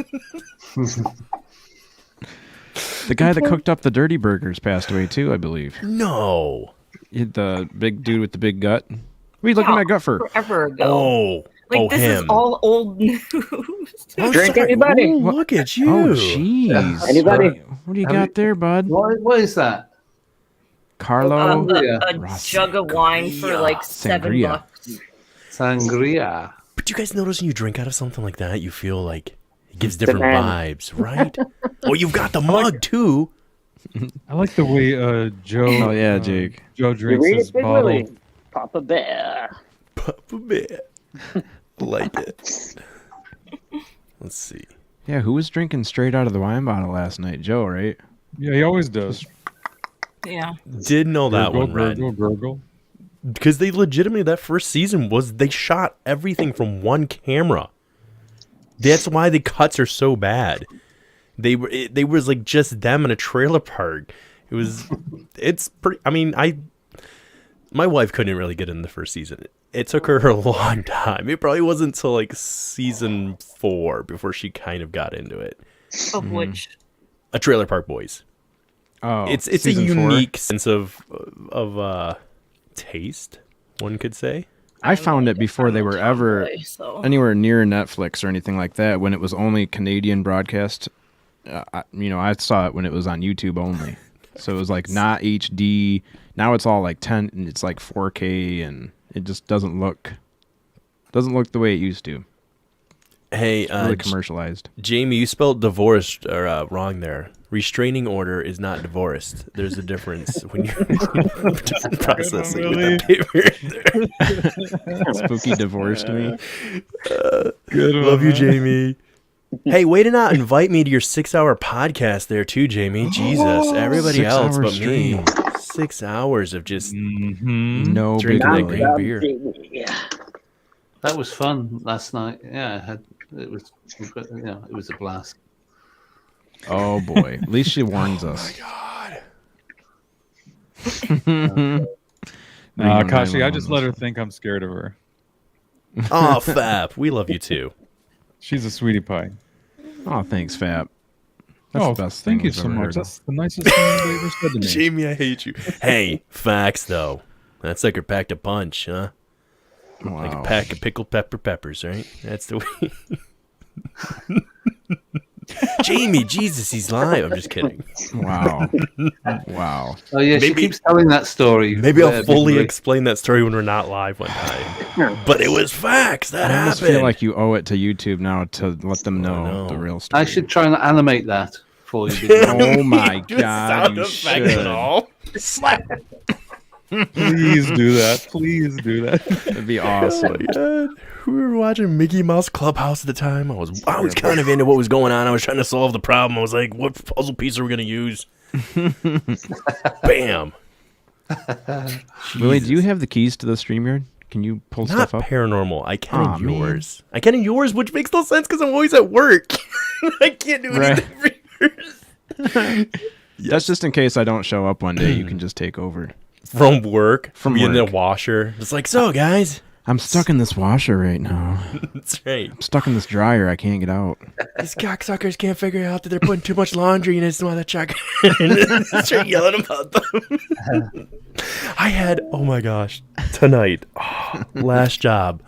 The guy that cooked up the dirty burgers passed away too, I believe. No. The big dude with the big gut. What are you looking at my gut for? Forever ago. Oh. Like, this is him. all old news. Drink, anybody? Ooh, look at you. Oh, jeez. Anybody? What do you got there, bud? What is that? Carlo. A jug of wine for like Sangria. $7. Sangria. But do you guys notice when you drink out of something like that, you feel like it gives different man. vibes, right? Oh, you've got the mug too. I like the way Joe. Oh, yeah, Jake. Joe You drinks read his it, Big bottle. Willie? Papa Bear. Papa Bear. Like it. Let's see. Yeah, who was drinking straight out of the wine bottle last night? Joe, right? Yeah, he always does. Yeah. Did know that Gurgle, one, Red. gurgle, gurgle. Because they legitimately, that first season they shot everything from one camera. That's why the cuts are so bad. They was like just them in a trailer park. It's pretty, I mean, my wife couldn't really get in the first season. It took her a long time. It probably wasn't until like season 4 before she kind of got into it. Of which? A Trailer Park Boys. Oh, It's a season 4? unique sense of taste, one could say. I found it before they were ever anywhere near Netflix or anything like that. When it was only Canadian broadcast, I saw it when it was on YouTube only. So it was like not HD. Now it's all like 10. And it's like 4K, and it just doesn't look the way it used to. Hey, It's really commercialized. Jamie, you spelled divorced wrong there. Restraining order is not divorced. There's a difference when you're processing with that paper. Spooky divorced me. Love you, Jamie. Hey, way to not invite me to your 6-hour podcast there too, Jamie. Jesus, everybody 6 else hour but stream. me. 6 hours of just No big drinking that Willie. green beer. Yeah. That was fun last night. Yeah, it was a blast. Oh boy, at least she warns us. Kashi, I just let her think I'm scared of her. Oh, Fab, we love you too. She's a sweetie pie. Oh, thanks, Fab. That's the best thing thank you we've so ever much. heard. That's the nicest thing they ever said to me. Jamie, I hate you. Hey, facts though. That sucker packed a punch, huh? Wow. Like a pack of pickled peppers, right? That's the way. Jamie, Jesus, he's lying. I'm just kidding. Wow. Wow. Oh yeah, she keeps telling that story. Maybe I'll fully explain that story when we're not live one time. But it was facts. That I almost happened. feel like you owe it to YouTube now to let them know the real story. I should try and animate that for you. Oh my Just God, sound you effects should. and all. Slap. Please do that. Please do that. That'd be awesome. God. We were watching Mickey Mouse Clubhouse at the time. I was kind of into what was going on. I was trying to solve the problem. I was like, what puzzle piece are we going to use? Bam. Willie, do you have the keys to the StreamYard? Can you pull Not stuff up? paranormal. I can Aw, in yours. I can in yours, which makes no sense because I'm always at work. I can't do anything for yours. That's just in case I don't show up one day. You can just take over. From work, From be in the work. washer. It's like, so guys. I'm stuck in this washer right now. That's right. I'm stuck in this dryer. I can't get out. These cocksuckers can't figure out that they're putting too much laundry in this mother chuck. Start yelling about them. I had, oh my gosh, tonight, last job.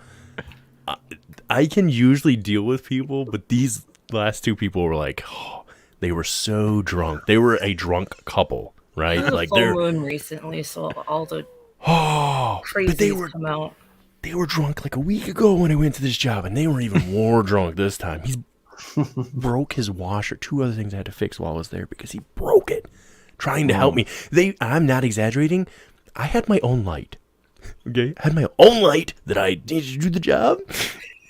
I can usually deal with people, but these last two people were like, they were so drunk. They were a drunk couple, right? It was Like a full they're moon recently, so all the but they crazies come out. They were drunk like a week ago when I went to this job, and they were even more drunk this time. He's broke his washer. 2 other things I had to fix while I was there because he broke it, trying to help me. I'm not exaggerating. I had my own light. Okay, I had my own light that I needed to do the job.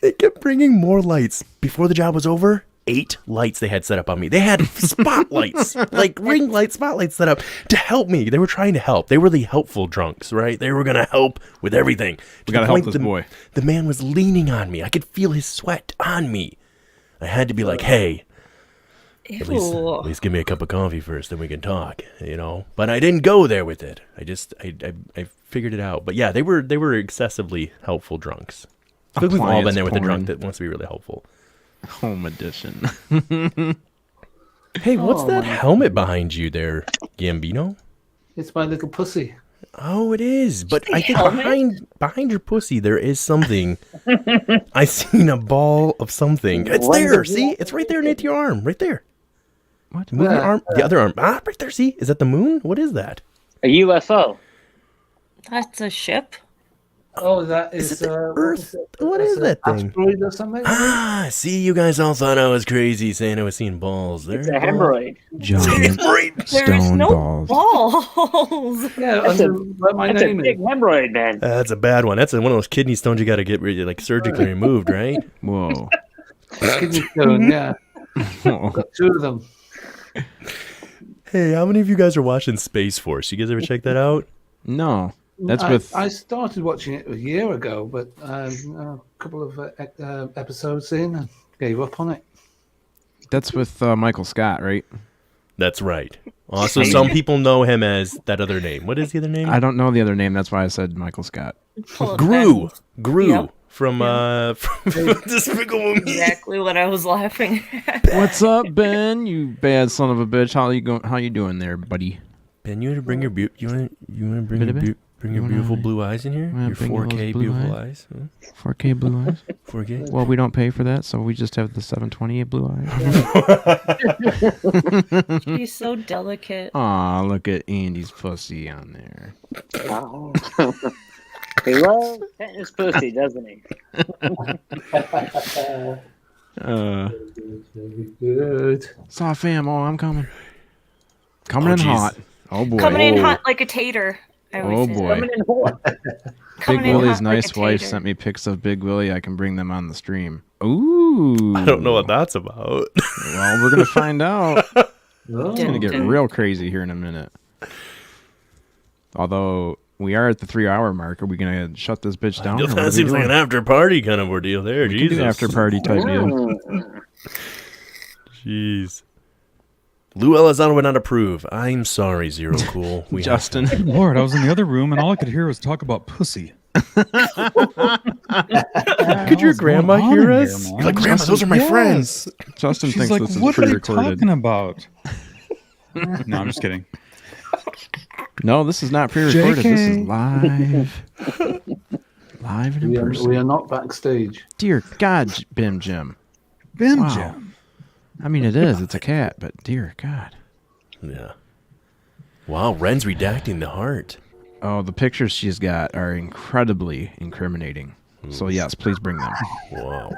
They kept bringing more lights. Before the job was over, 8 lights they had set up on me. They had spotlights, like ring light spotlights set up to help me. They were trying to help. They were the helpful drunks, right? They were going to help with everything. We got to help this boy. The man was leaning on me. I could feel his sweat on me. I had to be like, hey, At Ew. least give me a cup of coffee first, then we can talk, But I didn't go there with it. I figured it out. But yeah, they were excessively helpful drunks. I think we've all been there with a drunk that wants to be really helpful. Home edition. Hey, what's that helmet behind you there, Gambino? It's my little pussy. Oh, it is. But I think helmet? behind your pussy there is something. I seen a ball of something. It's What there. is See, it? it's right there near your arm, right there. What? Move your arm, the other arm. Ah, right there. See, is that the moon? What is that? A UFO. That's a ship. Oh, that Is is it the what Earth? What That's is an that thing? Asteroid or something? Ah, see, you guys all thought I was crazy saying I was seeing balls. There, It's a hemorrhoid. Giant There's stone no balls. balls. Yeah, That's a, where my that's a name is. big hemorrhoid, man. That's a bad one. That's one of those kidney stones you got to get like surgically removed, right? Whoa. Kidney stone, yeah. Got 2 of them. Hey, how many of you guys are watching Space Force? You guys ever check that out? No. That's I, with. I started watching it a year ago, but a couple of episodes in, I gave up on it. That's with Michael Scott, right? That's right. Also, some people know him as that other name. What is the other name? I don't know the other name. That's why I said Michael Scott. Gru Yep. from Despicable Me. Exactly what I was laughing at. What's up, Ben? You bad son of a bitch. How you doing there, buddy? Ben, you want to bring your bring your beautiful blue eyes in here? Your bring 4K those blue beautiful eyes? eyes. 4K blue eyes. 4K. Well, we don't pay for that, so we just have the 720 blue eyes. She's so delicate. Aw, look at Andy's pussy on there. Oh. He loves petting his pussy, doesn't he? Good. Saw fam. Oh, I'm coming. Coming in geez. hot. Oh boy. Coming in hot like a tater. I always Oh say. boy. Coming in hot. Coming Big in Willie's hot like nice a wife tater. sent me pics of Big Willie. I can bring them on the stream. Ooh. I don't know what that's about. Well, we're gonna find out. It's Oh. gonna get real crazy here in a minute. Although we are at the 3-hour mark, are we gonna shut this bitch down? or what are That we seems like doing? an after party kind of ordeal there. We can do Jesus. after party type deal. Jeez. Lou Elizondo would not approve. I'm sorry, Zero Cool. We have Justin. Good Lord, I was in the other room and all I could hear was talk about pussy. Could your grandma hear us? man? Like, Grandma, those are my friends. Justin She's thinks like, this is what are they pre-recorded. talking about? No, I'm just kidding. No, this is not pre-recorded. This is JK. live. Live and in We person. are not backstage. Dear God, Bim Jim. Ben Wow. Jim. I mean, it is. It's a cat, but dear God. Yeah. Wow, Ren's redacting the heart. Oh, the pictures she's got are incredibly incriminating. So yes, please bring them. Wow.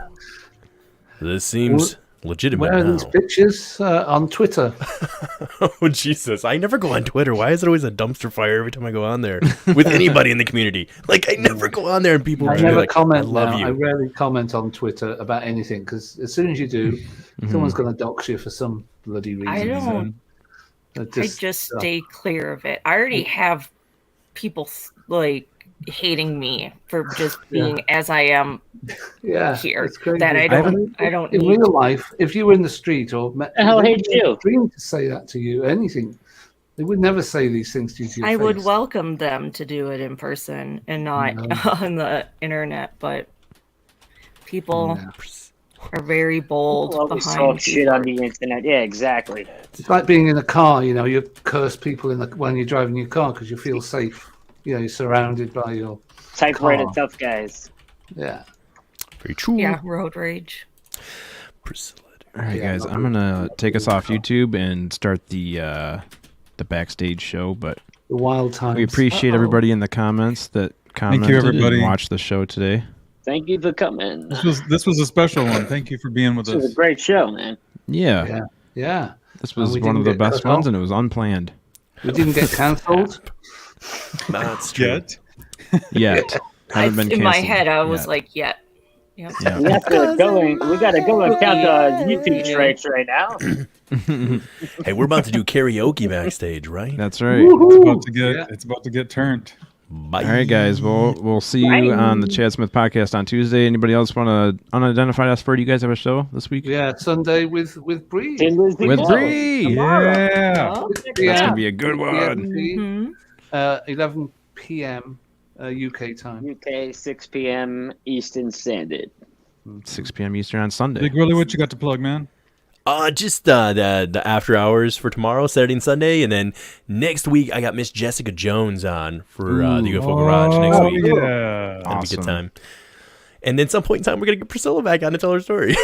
This seems legitimate Where are now. these pictures? On Twitter. Oh, Jesus. I never go on Twitter. Why is it always a dumpster fire every time I go on there with anybody in the community? Like, I never go on there and people I be never like, comment I love now. you. I rarely comment on Twitter about anything because as soon as you do, someone's going to dox you for some bloody reason. I don't. So I just stay clear of it. I already have people like hating me for just being as I am yeah, here. it's crazy. That I don't In need. real life, if you were in the street or met, The hell they hates wouldn't you? dream to say that to you. Anything, they would never say these things to you. To your I would face. welcome them to do it in person and not on the internet, but people are very bold People always behind talk shit on the internet. Yeah, exactly. It's like being in a car. You know, you curse people when you're driving your car because you feel safe. You know, you're surrounded by your Typewriter car. tough guys. Yeah. Very true. Yeah, road rage. Priscilla. All right, Yeah, guys, no, I'm gonna take us off YouTube and start the backstage show. But The wild times. we appreciate everybody in the comments that commented everybody. and watched the show today. Thank you for coming. This was a special one. Thank you for being with This was us. a great show, man. Yeah, Yeah. this was we one of didn't the get best cut ones, off. and it was unplanned. We didn't get cancelled. That's true. Yet. Yet, haven't been In my canceled head, I was yet. like, yeah. Yep. Yeah. We have to go and count the YouTube strikes right now. Hey, we're about to do karaoke backstage, right? That's right. It's about to get. It's about to get turned. Bye. All right, guys. We'll see you on the Chad Smith podcast on Tuesday. Anybody else want to Unidentified-S4? Do you guys have a show this week? Yeah, Sunday with Bree. With Bree. Yeah. That's gonna be a good one. Mhm. 11 p.m. UK time. UK 6 p.m. Eastern Standard. 6 p.m. Eastern on Sunday. Big Willie, what you got to plug, man? Just the after hours for tomorrow, Saturday and Sunday, and then next week I got Miss Jessica Jones on for the UFO Garage next week. Yeah. That'll be a Awesome. good time. And then some point in time we're gonna get Priscilla back on to tell her story.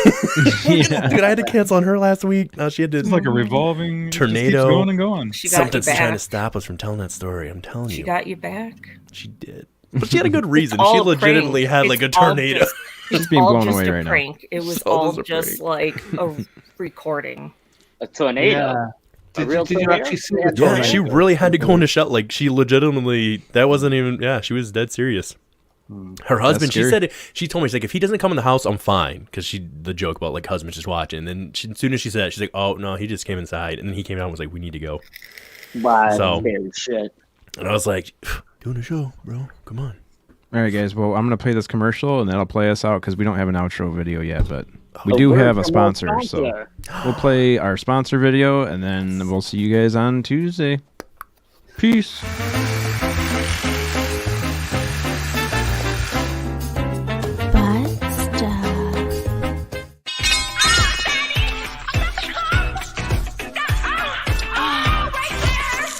Yeah. Dude, I had to cancel on her last week. Now she had to. It's like a revolving tornado. It just keeps going and going. She got you Something's trying to back. stop us from telling that story. I'm telling She you. got you back. She did. But she had a good reason. All She a legitimately prank. had like a It's all tornado. just- She's It's being all blown just away a right now. prank. It was It's all all just a just like a recording. A tornado. Yeah. A real Did you tornado? actually see Yeah, the Yeah, tornado? she really had to go into shut. Like she legitimately, that wasn't even. Yeah, she was dead serious. Her husband, she scary. said, she told me, she's like, if he doesn't come in the house, I'm fine. Because the joke about like husband's just watching. And then as soon as she said that, she's like, oh no, he just came inside. And then he came out and was like, we need to go. Wow, So- scary shit. And I was like, doing a show, bro. Come on. All right, guys. Well, I'm gonna play this commercial, and that'll play us out because we don't have an outro video yet, but we do have a sponsor, so we'll play our sponsor video, and then we'll see you guys on Tuesday. Peace.